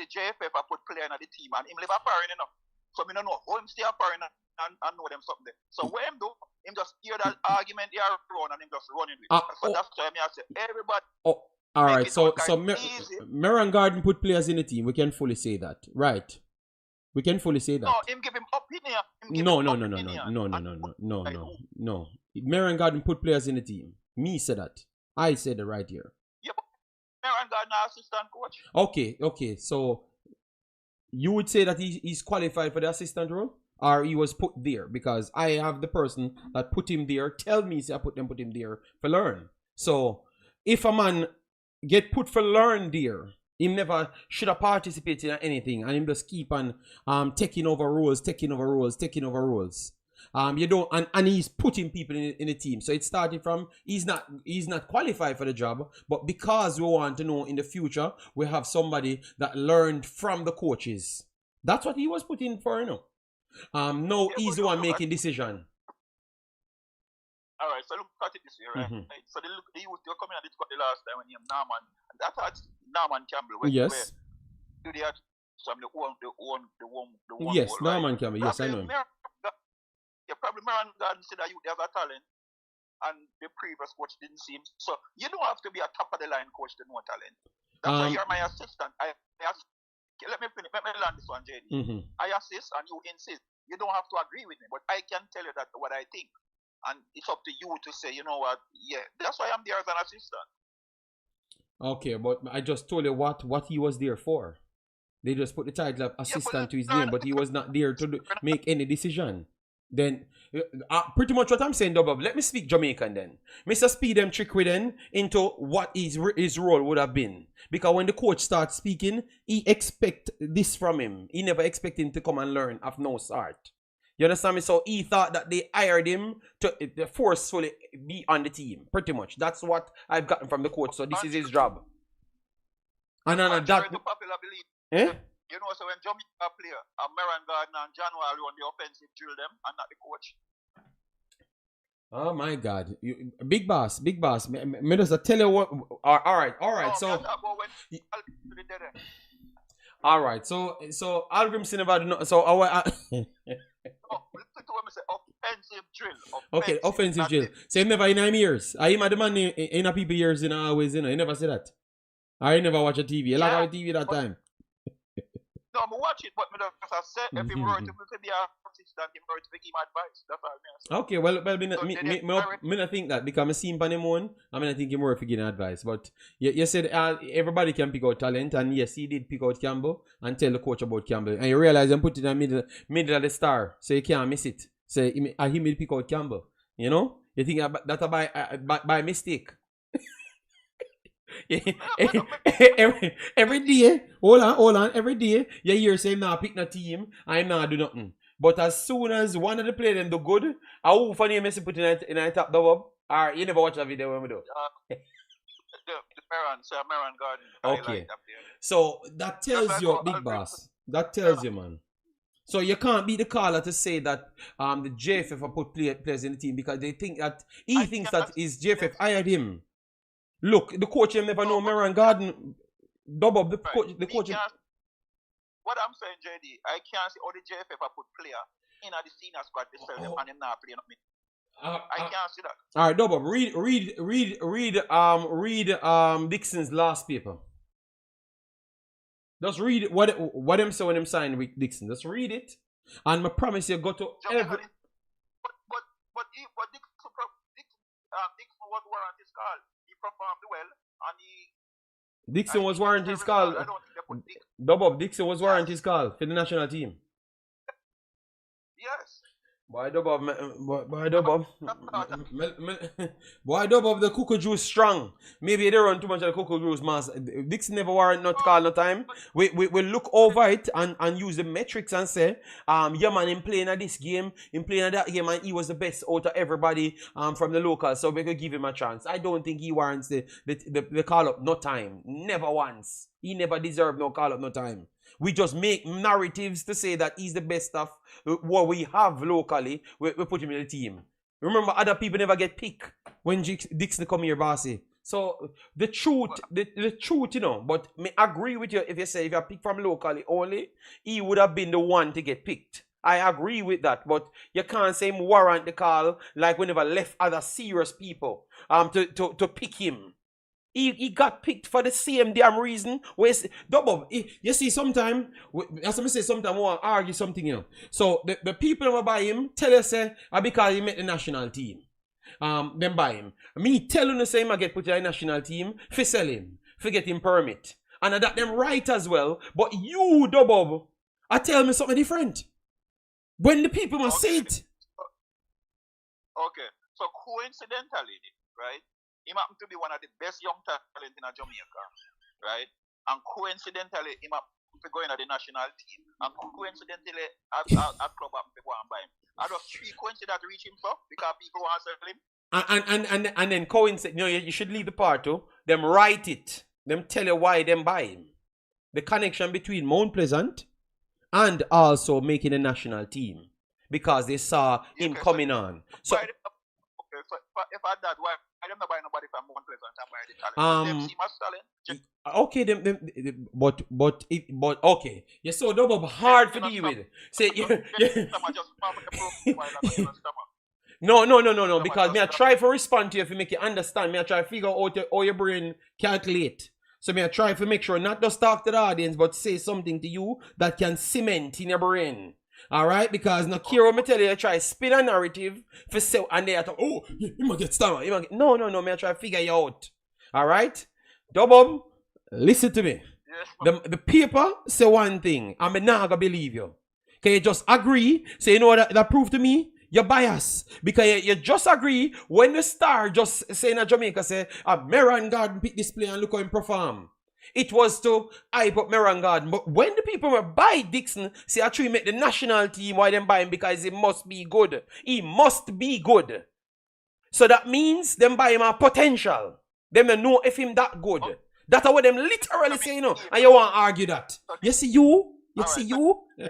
JFF a put player in the team and him live a foreign enough. So me don't know how him stay a foreign and know them something there. So what him do, him just hear that argument they are run and him just running with it. So that's why I say everybody.
All right, so Meran Garden put players in the team. We can fully say that, right? We can fully say that.
No, him give him opinion.
No. Meran Garden put players in the team. Me said that. I said it right here.
Yeah, but Meran Garden assistant coach.
Okay. So you would say that he's qualified for the assistant role, or he was put there because I have the person that put him there. Tell me, say I put him there for learn. So if a man get put for learn there, he never should have participated in anything, and him just keep on taking over roles. You don't, and he's putting people in the team. So it started from he's not qualified for the job, but because we want to know in the future we have somebody that learned from the coaches. That's what he was put in for, you know. No, he's the one making decision.
All right, so look at it this way, right? So they were coming at this the last time when he Norman, and that had Norman Campbell.
Yes.
Do they have some the one
yes,
goal,
Norman
right?
Campbell. Yes, I know.
Probably Meran Garden said that you have a talent, and the previous coach didn't see him. So you don't have to be a top of the line coach to know talent. That's why you're my assistant. Let me finish. Let me land this one, JD. I assist and you insist. You don't have to agree with me, but I can tell you that what I think. And it's up to you to say, you know what, yeah, that's why I'm there as an assistant.
Okay, but I just told you what he was there for. They just put the title of assistant to his name, but he was not there to make any decision. Then, pretty much what I'm saying, Double, let me speak Jamaican then. Mr. Speed them trick with him into what his role would have been. Because when the coach starts speaking, he expect this from him. He never expect him to come and learn of no sort. You understand me? So he thought that they hired him to forcefully be on the team. Pretty much. That's what I've gotten from the coach. So this is his job. And that...
popular belief. You know, so when Jamaica player, Meran Garden and January on the offensive drill them and not the coach.
Oh my God. Big boss. Me just tell you what... Alright. So... Alright, so Algrim Sinabad, so our...
offensive drill.
Okay, offensive drill. So he never in 9 years. I am the man in a people years in always, you know. You never say that. I never watch a TV. You like our TV that time.
No, I watch it, but I said if he were to be an assistant, he were to give him advice. That's all I
mean. Okay, well, me not think that because I see him on him own. I mean, I think he more for giving advice. But you said everybody can pick out talent, and yes, he did pick out Campbell and tell the coach about Campbell, and you realize and put it in the middle of the star, so you can't miss it. So he will pick out Campbell. You know, you think that by mistake. every day, hold on, every day you hear say nah pick no team, I'm not do nothing. But as soon as one of the players them do good, I will funny mess put in a top double. Or you never watch that video when we do.
The Meran Garden.
Okay. So that tells you, big boss. That tells you, man. So you can't be the caller to say that the JFF have put players in the team because they think that he thinks that his JFF hired him. Look, the coach him never know Meran Garden. Double the coach.
What I'm saying, JD, I can't see all the JFF have put player in the senior squad to sell them and him not playing up me. I can't see that.
All right, Double. Read Dixon's last paper. Just read what him say when him signed with Dixon. Just read it, and I promise you go to every.
But Dixon was warranted his call. He performed well, and
Dixon was warranted his call. Double Dixon was warranted his call for the national team.
Yes.
Boy, Dubbob, boy, Dubbob, boy, Dubbob, the cuckoo juice strong. Maybe they run too much of the cuckoo juice, mass. Dixon never warrant not call no time. We look over it and use the metrics and say, yeah man, him playing at this game, him playing at that game, and he was the best out of everybody from the locals, so we could give him a chance. I don't think he warrants the call up no time. Never once. He never deserved no call up no time. We just make narratives to say that he's the best stuff what we have locally. We put him in the team. Remember, other people never get picked when Dixon come here, bossy. So the truth, the truth, you know. But I agree with you if you say if you're picked from locally only, he would have been the one to get picked. I agree with that, but you can't say him warrant the call like we never left other serious people to pick him. He got picked for the same damn reason. Double, you see, sometimes, as I say, sometimes I want to argue something, you know. So the people who buy him tell us because he made the national team. Them buy him. Me telling you say him I get put in the national team, for sell him, for get him permit. And that them right as well. But you, Double, I tell me something different. When the people must say it.
Okay, so coincidentally, right? He happened to be one of the best young talent in Jamaica, right? And coincidentally, he happened to go in the national team. And coincidentally, at club happened to go and buy him. I just three coincidentally reach him for because people want to sell him.
And then coincident, you know, you should leave the part too. Them write it. Them tell you why them buy him. The connection between Mount Pleasant and also making a national team because they saw him coming on. So.
Okay, so if I that, why I don't know buy nobody from Mount Pleasant and buy the talent. Them see my talent.
Okay, but okay. Yeah, so Double hard to deal with. Say No. Because me I try to respond to you if you make you understand. Me I try to figure out how your brain calculate. So me I try to make sure not just talk to the audience, but say something to you that can cement in your brain. Alright, because no care me tell you, I try to spin a narrative for sale and they are talking, oh, you might get stammer. No, me I try to figure you out. Alright? Double, listen to me. Yes, the paper say one thing, and me not gonna believe you. Can you just agree? Say, you know what that prove to me? You're biased. Because you just agree when the star just say in Jamaica say, Meran Garden pick this play and look how him perform. It was to hype up Meran Garden. But when the people were buy Dixon, say actually make the national team, why them buy him? Because he must be good. He must be good. So that means them buy him a potential. Them know if him that good. That's what them literally say, you know. And you want to argue that. You see you? You see you?
This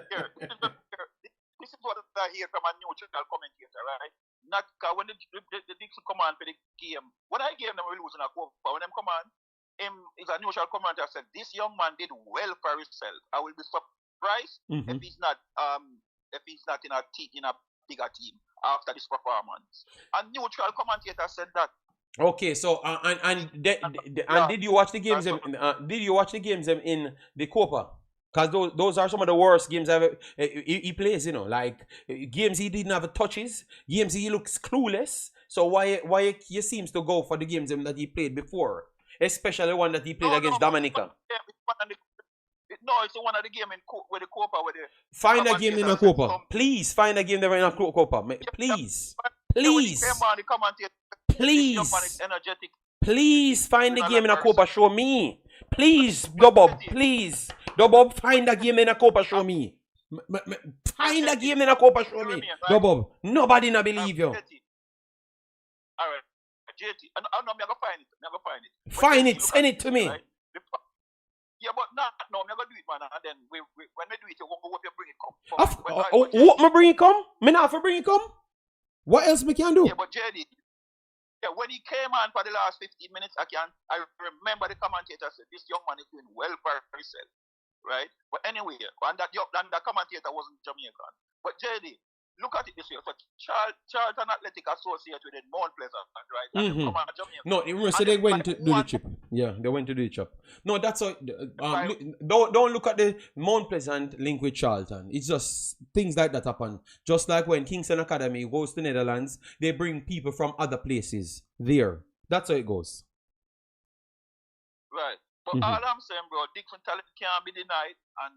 is what I hear from a neutral commentator, right? Not when the Dixon come on for the game. When I gave them, we lose in a cup. But when them come on, him is a neutral commentator said this young man did well for himself. I will be surprised if he's not in a bigger team after this performance. A neutral commentator said that.
Okay, so did you watch the games? Did you watch the games in the Copa? Because those are some of the worst games he plays. You know, like games he didn't have touches, games he looks clueless. So why he seems to go for the games that he played before? Especially one that he played against Dominica.
No, it's one of the game with the Copa.
Find a game in a Copa. Please find a game there in a Copa. Please. Please find the game in a Copa. Show me. Please, Dobob. Please. Dobob, find a game in a Copa. Show me. Find a game in a Copa. Show me. Dobob. Nobody not believe you.
Alright. JT, I'm gonna find it.
Find it, send it to me.
Right? Yeah, but no, I'm gonna do it, man. And then when we do it, you won't go up and bring it come.
What me bring it come? Me not for bring it come? What else me can do?
Yeah, but JD, when he came on for the last 15 minutes, I remember the commentator said this young man is doing well for himself, right? But anyway, and that commentator wasn't Jamaican. But JD, look at it this way. So Charlton Athletic associated with it, Mount Pleasant, right?
No, so they went to do the chip. Yeah, they went to do the chip. No, that's all. Don't look at the Mount Pleasant link with Charlton. It's just things like that happen. Just like when Kingston Academy goes to Netherlands, they bring people from other places there. That's how it goes.
Right. But all I'm saying, bro, Dixon talent can't be denied, and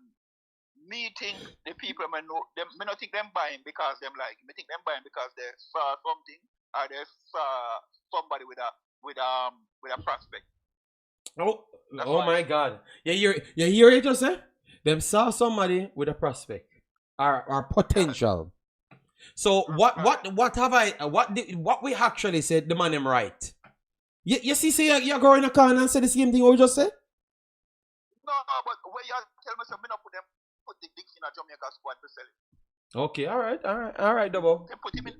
me think the people may know them. Me not think them buying because them like. Me think them buying because they saw something or they saw somebody with a prospect.
Oh my God! You hear it, just say? Them saw somebody with a prospect or potential. So what we actually said the man am right. You see, say you go in a corner and say the same thing what we just said?
No, but when you tell me so me not put the dicks in a Jamaica squad to sell it.
Okay, all right, double.
They put him in.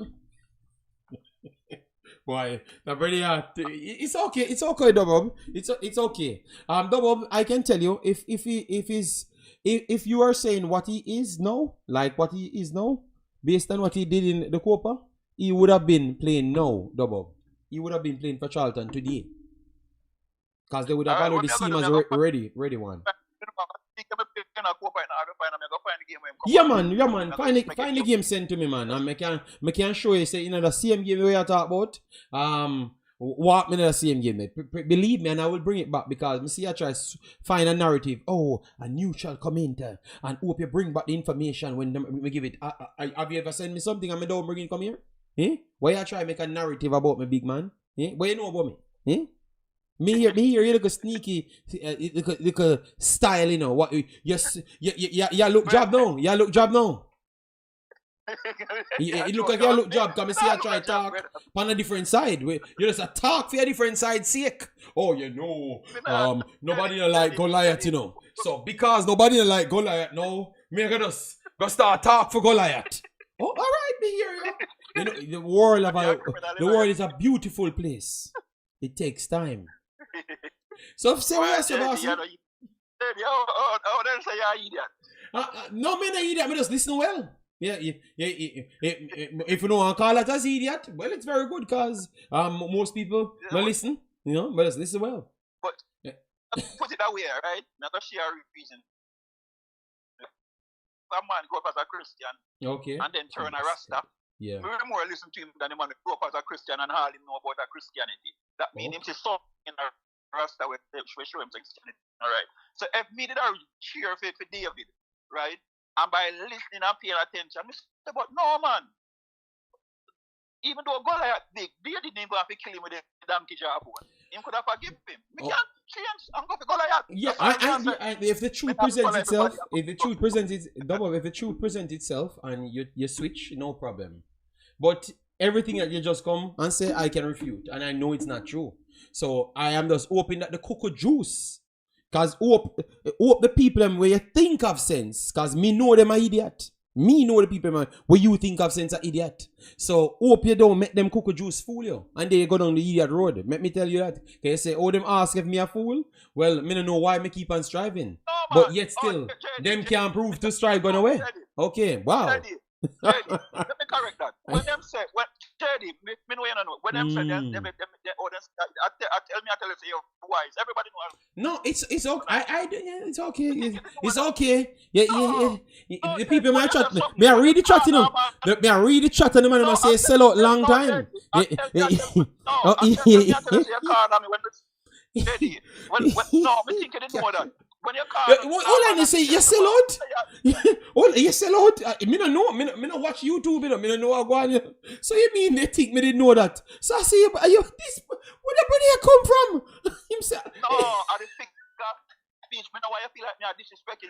Boy, that really it's okay, double. It's okay. Double, I can tell you if you are saying what he is now, like what he is now, based on what he did in the Copa, he would have been playing now, double. He would have been playing for Charlton today. Because they would have already seen him as ready one. Yeah man, find the game sent to me, man. And I can show you, say, the same game we are talking about. Walk me in the same game. Believe me, and I will bring it back because I see I try to find a narrative. Oh, a neutral commenter, and hope you bring back the information when we give it. Have you ever sent me something and I don't bring it come here? Eh? Why you try to make a narrative about me, big man? Eh? What you know about me? Eh? Me here, you look a sneaky, look a style, you know. What you look job now. You look job now. It look like you look job. Come see I try to talk on a different side. You just a talk for a different side sake. Oh, nobody like Goliath, you know. So because nobody like Goliath, no, me I just go start talk for Goliath. Oh, all right, me here. You know, the world is a beautiful place. It takes time. So say what else about it? No, me not idiot. Me just listen well. Yeah. If you know I call it as idiot, well, it's very good because most people don't listen. You know, but just listen well.
But put it that way, right? I'm gonna share a reason. Some man grew up as a Christian,
okay,
and then turn a Rasta.
Yeah.
We more listen to him than the man who grew up as a Christian and all him know about a Christianity. That means him see something in a Rasta where we show him Christianity. Alright. So if me did a cheer for David, right? And by listening and paying attention, I say, but no man. Even though Goliath big, David didn't even have to kill him with the donkey job. Him could have forgiven him. Me can't change and go for Goliath.
Yeah, if the truth presents itself, if the truth presents itself and you switch, no problem. But everything that you just come and say, I can refute, and I know it's not true. So I am just hoping that the cocoa juice, cause hope the people where you think of sense, cause me know them are idiot. Me know the people where you think of sense are idiot. So hope you don't make them cocoa juice fool you, and they go down the idiot road. Let me tell you that. Can you say, oh, them ask if me a fool? Well, me don't know why me keep on striving, but yet still, them can't prove to strive going away. Okay, wow.
Let me correct that. When them say, Teddy, me know you know. When them say, I tell you, say you're wise. Everybody knows.
No, it's okay. It's okay. It's okay. Yeah. The people might chat. Me I read the chat, you know. Me I read the chat, and the man must say sell out long time.
No, me think you didn't know that. When you call,
all I say, you sell out. You sell out. Me don't know. Me don't watch YouTube. Me don't know what going on. So you mean they think me didn't know that? So I say, are you this? Where the money come from? Himself.
No, I just think speech. Me know why you feel like me are disrespecting.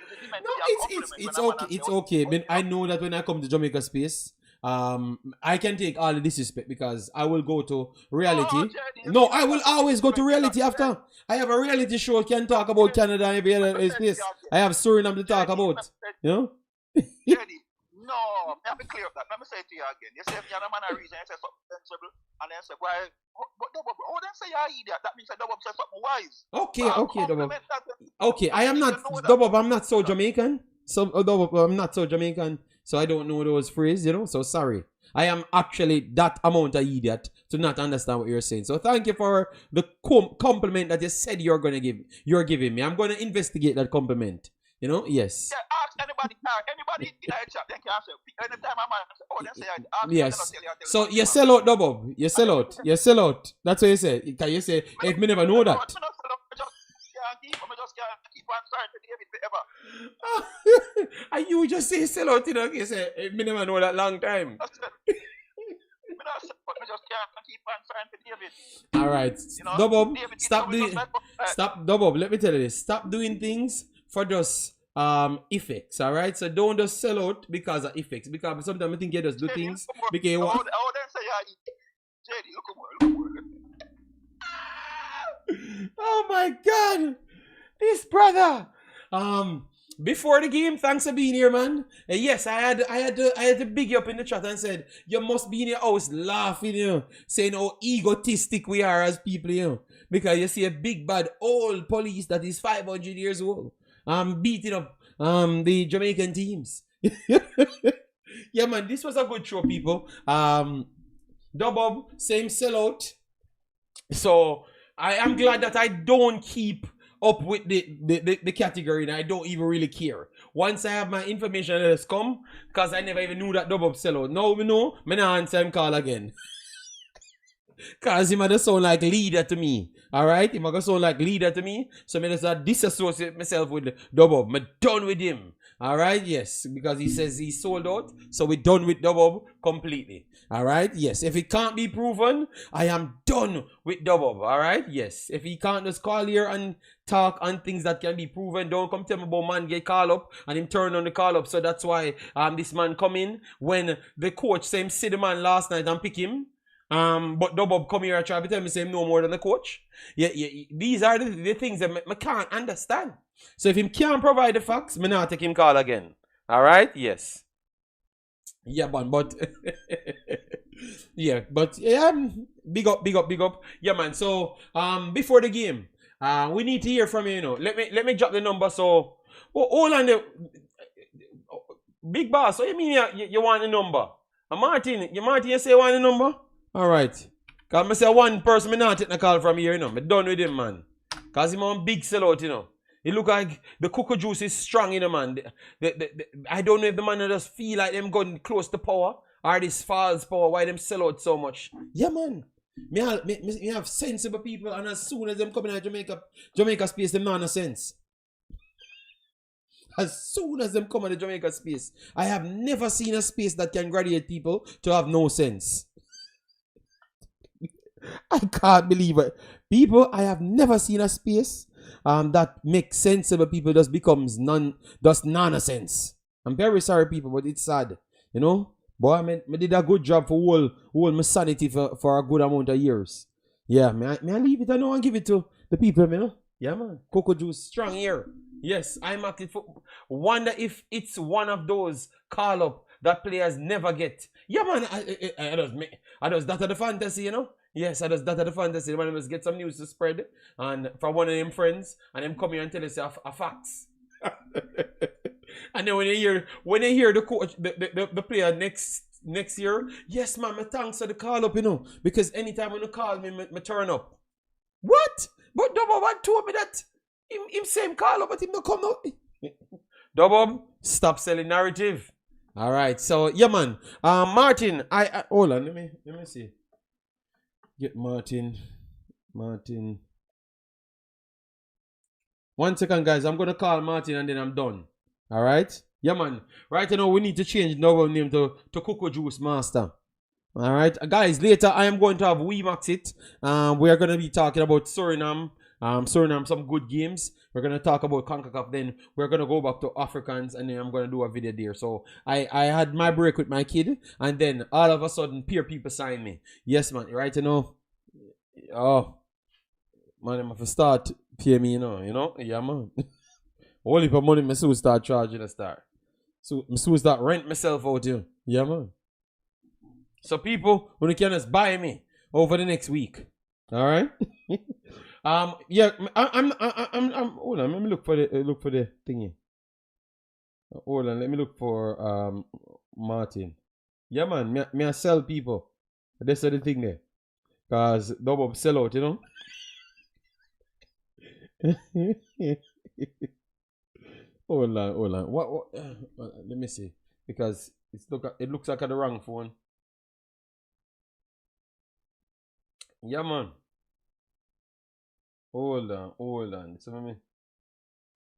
No, it's okay. I know that when I come to Jamaica space, I can take all the disrespect because I will go to reality. No, I will always go to reality after. I have a reality show. Can talk about Canada and every other place. I have Suriname to talk about. You know?
No, I have to clear up that. Let me say it to you again. You say if you're a man a reason, you say something sensible, and then say, why? But Double, then say you're idiot. That means that Double say something wise.
Okay, Double. Okay, I am not Double. I'm not so Jamaican. Double, I'm not so Jamaican. So I don't know those phrases, you know. So sorry. I am actually that amount of idiot to not understand what you're saying. So thank you for the compliment that you said you're giving me. I'm going to investigate that compliment. You know, yes.
Yeah, ask anybody in the chat, they can answer. Anytime I'm ask,
yes. So you sell out, Double. You sell out. That's what you say. Can you say, if me never know that?
keep on signing for David forever.
And you just say sell out, you know, you say, me never know that long time.
But I just can't keep on signing for David.
All right,
You know,
Dubob,
David
stop doing, stop, Dubob, let me tell you this, stop doing things for just effects, all right? So don't just sell out because of effects, because sometimes I think you just do things because you want.
How then say JD, look more.
Oh my God, this brother. Before the game, thanks for being here, man. Yes, I had to big you up in the chat and said you must be in your house laughing, you know, saying how egotistic we are as people, you know, because you see a big bad old police that is 500 years old, beating up the Jamaican teams. Yeah, man, this was a good show, people. Dubob, same sellout. So I am glad that I don't keep up with the category and I don't even really care. Once I have my information, let us come, because I never even knew that Dubob sellout. Now we know, me not answer him call again. Because he might sound like leader to me. Alright? He might sound like leader to me. So I just disassociate myself with Dubob. I'm done with him. Alright? Yes. Because he says he's sold out. So we're done with Dubob completely. Alright? Yes. If it can't be proven, I am done with Dubob. Alright? Yes. If he can't just call here and talk on things that can be proven, don't come tell me about man get call up and him turn on the call up. So that's why this man come in when the coach say him see the man last night and pick him. But Dubob come here and try to tell me say him no more than the coach. Yeah. These are the things that I can't understand. So if him can't provide the facts, me not take him call again. Alright? Yes. Yeah, man, but yeah, but big up. Yeah, man. So before the game, we need to hear from you, you know. Let me drop the number. So hold on the big boss. So you mean you want the number? Martin, you say you want the number? All right. Cause me say one person me not take the call from here, you know. Me done with him, man. Cause him on big sellout, you know. It look like the cocoa juice is strong, you know, man. I don't know if the man just feel like them going close to power or this false power. Why them sell out so much? Yeah, man. Me have sensible people, and as soon as them come in Jamaica space, them not no sense. As soon as them come in the Jamaica space, I have never seen a space that can graduate people to have no sense. I can't believe it. People, I have never seen a space that makes sensible people just becomes nonsense. I'm very sorry, people, but it's sad. You know? Boy, I did a good job for whole my sanity for a good amount of years. Yeah, may I leave it and give it to the people, you know? Yeah, man. Cocoa juice, strong here. Yes, Imaxit for. Wonder if it's one of those call up that players never get. Yeah, man. I just that the fantasy, you know. Yes, I just that the fantasy. When I must get some news to spread, and from one of them friends, and them come here and tell us a facts. And then when you hear the coach, the player next year, yes, man, my thanks for the call up, you know, because anytime when you call me, me turn up. What? But Dubob told me that him same call up, but him not come out. Dubob, stop selling narrative. All right, so yeah, man. Martin, I hold on. Let me see. Get Martin. 1 second, guys. I'm gonna call Martin and then I'm done. All right. Yeah, man. Right now we need to change the name to Cocoa Juice Master. All right, guys. Later I am going to have Wemaxit. We are gonna be talking about Suriname. Suriname, some good games. We're gonna talk about Concacaf. Then we're gonna go back to Africans, and then I'm gonna do a video there. So I had my break with my kid, and then all of a sudden, peer people sign me. Yes, man. Right, you know. Oh, man, I'm gonna start pay me, you know. Yeah, man. Only for money, me soon start charging a start. So me soon start rent myself out here. Yeah, man. So people, when you can just buy me over the next week. All right. Yeah, I'm hold on, let me look for the thingy. Hold on, let me look for Martin. Yeah, man, me I sell people. That's the thing there. Cause Dubob sell out, you know. Hold on. What let me see. Because it looks like the wrong phone. Yeah, man. Hold on. So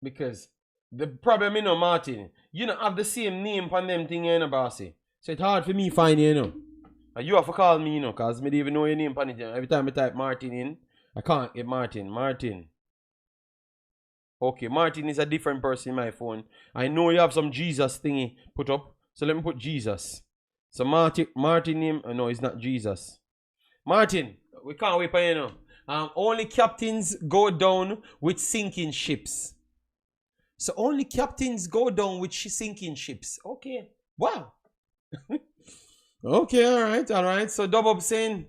Because the problem, you know, Martin, you don't have the same name on them thing, you know, bossy. So it's hard for me find you, you know. And you have to call me, you know, because I don't even know your name on it. Every time I type Martin in, I can't get Martin. Martin. Okay, Martin is a different person in my phone. I know you have some Jesus thingy put up. So let me put Jesus. So Martin name, no, it's not Jesus. Martin, we can't wait for you now. Only captains go down with sinking ships. So only captains go down with sinking ships. Okay. Wow. Okay, all right. So Dubbob saying,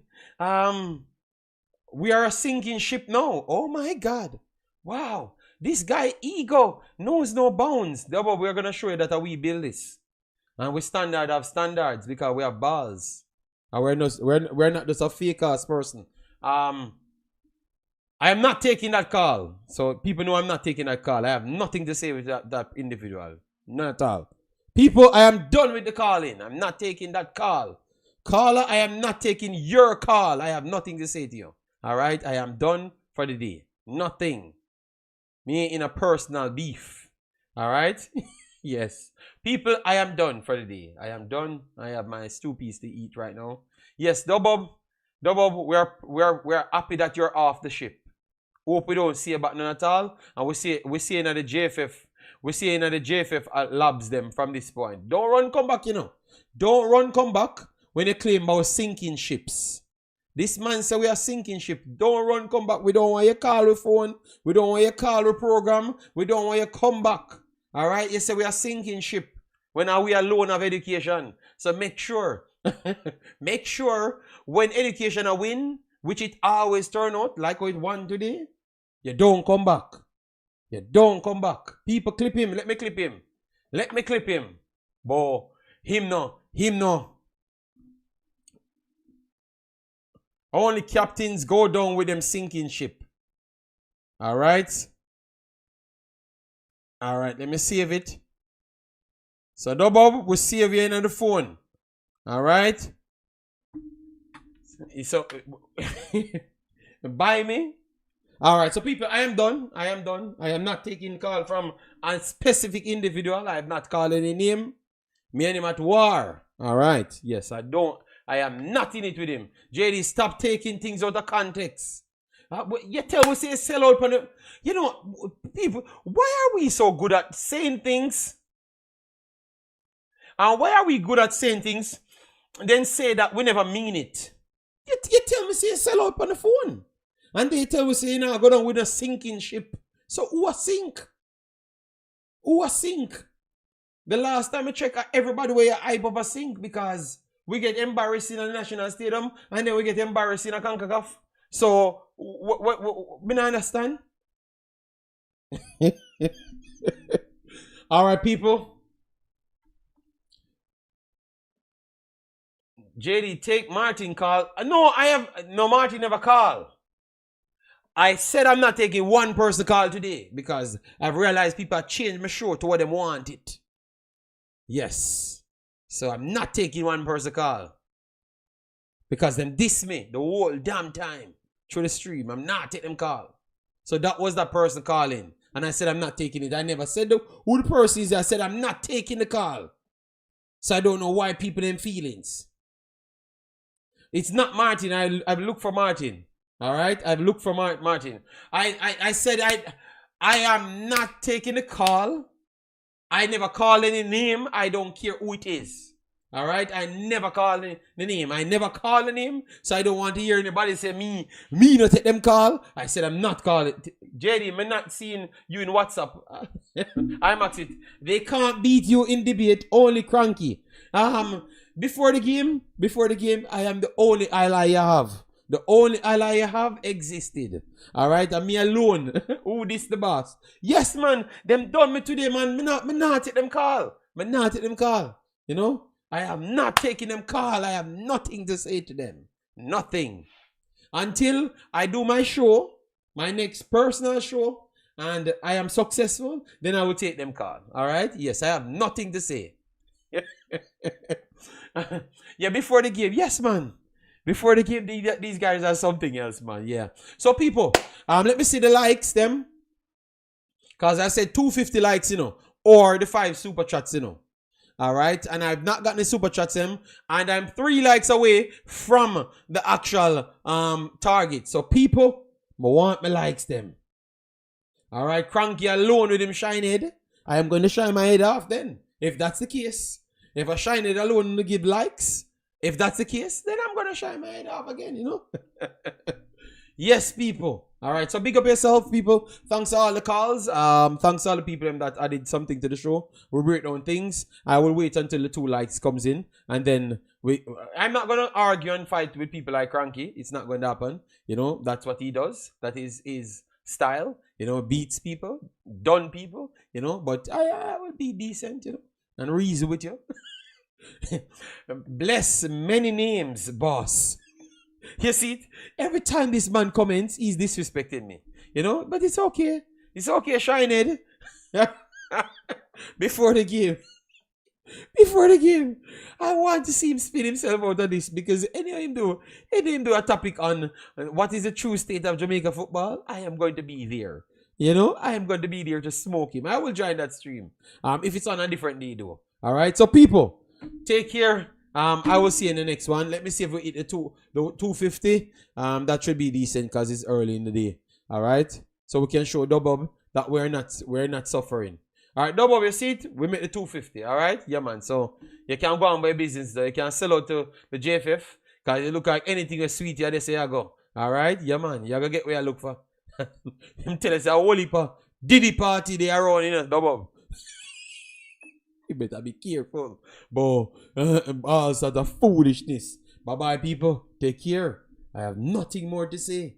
we are a sinking ship now. Oh my God. Wow. This guy ego knows no bounds. Dubbob, we're gonna show you that we build this. And we have standards because we have balls. And we're not just a fake ass person. I am not taking that call. So people know I'm not taking that call. I have nothing to say with that individual. Not at all. People, I am done with the calling. I'm not taking that call. Caller, I am not taking your call. I have nothing to say to you. Alright? I am done for the day. Nothing. Me in a personal beef. Alright? Yes. People, I am done for the day. I am done. I have my stew piece to eat right now. Yes, Dubbob, we're happy that you're off the ship. Hope we don't see about none at all. And we see in the JFF. We see in the JFF labs them from this point. Don't run come back, you know. Don't run come back when you claim about sinking ships. This man say we are sinking ship. Don't run come back. We don't want you call your phone. We don't want you call your program. We don't want you come back. Alright? You say we are sinking ship. When are we alone of education? So make sure. Make sure when education a win, which it always turn out, like how it won today, you don't come back. You don't come back. People clip him. Let me clip him. Let me clip him. Bo, him no. Him no. Only captains go down with them sinking ship. Alright. Alright, let me save it. So Dubbob will save you in the phone. Alright. So buy me. Alright, so people, I am done. I am done. I am not taking call from a specific individual. I have not called any name. Me and him at war. Alright. Yes, I am not in it with him. JD, stop taking things out of context. You tell me say sell out. You know, people, why are we so good at saying things? And why are we good at saying things then say that we never mean it? You tell me say sell out on the phone. And they tell me say you know go down with a sinking ship. So who a sink? Who a sink? The last time I checked, everybody were hype up a sink because we get embarrassed in the national stadium and then we get embarrassed in a Concacaf. So me not understand. All right, people. JD, take Martin call. No, Martin never call. I said I'm not taking one person call today because I've realized people have changed my show to what they want it. Yes. So I'm not taking one person call. Because them diss me the whole damn time through the stream. I'm not taking them call. So that was that person calling. And I said I'm not taking it. I never said who the person is. I said I'm not taking the call. So I don't know why people in feelings. It's not Martin. I've looked for Martin. Alright? I've looked for Martin. I said I am not taking the call. I never call any name. I don't care who it is. Alright? I never call the name. I never call the name. So I don't want to hear anybody say me not take them call. I said I'm not calling. JD, I'm not seeing you in WhatsApp. Imaxit. They can't beat you in debate. Only cranky. Before the game, I am the only ally you have. The only ally you have existed. Alright, and me alone. Who this the boss? Yes, man. Them done me today, man. Me not take them call. You know? I am not taking them call. I have nothing to say to them. Nothing. Until I do my show, my next personal show, and I am successful, then I will take them call. Alright? Yes, I have nothing to say. Yeah, before the game. Yes, man. Before the game, these guys are something else, man. Yeah. So, people, let me see the likes, them. Because I said 250 likes, or the 5 super chats, All right. And I've not gotten the super chats and I'm 3 likes away from the actual target. So people, I want my likes them. All right. Cranky alone with him shine head. I am going to shine my head off then. If that's the case. If I shine it alone to give likes. If that's the case, then I'm going to shine my head off again, Yes, people. All right, so big up yourself, people. Thanks to all the calls. Thanks to all the people that added something to the show. We'll break down things. I will wait until the 2 likes comes in, and then I'm not gonna argue and fight with people like Cranky. It's not going to happen. That's what he does. That is his style. Beats people, done people. But I will be decent. And reason with you. Bless many names, boss. You see it? Every time this man comments, he's disrespecting me. But it's okay. It's okay, Shinehead. Before the game. I want to see him spin himself out of this because any him do a topic on what is the true state of Jamaica football, I am going to be there. I am going to be there to smoke him. I will join that stream. If it's on a different day though. Alright, so people, take care. I will see you in the next one. Let me see if we hit the 250. That should be decent because it's early in the day. All right. So we can show Dubbob that we're not suffering. All right, Dubbob, you see it? We make the 250. All right. Yeah, man. So you can go on by business. Though. You can sell out to the JFF because it look like anything is sweet. Yeah, they say you go. All right. Yeah, man. You gotta get where you look for. Him tell us a whole heap of Diddy party they are around, Dubbob. You better be careful. But all sort of foolishness. Bye-bye, people. Take care. I have nothing more to say.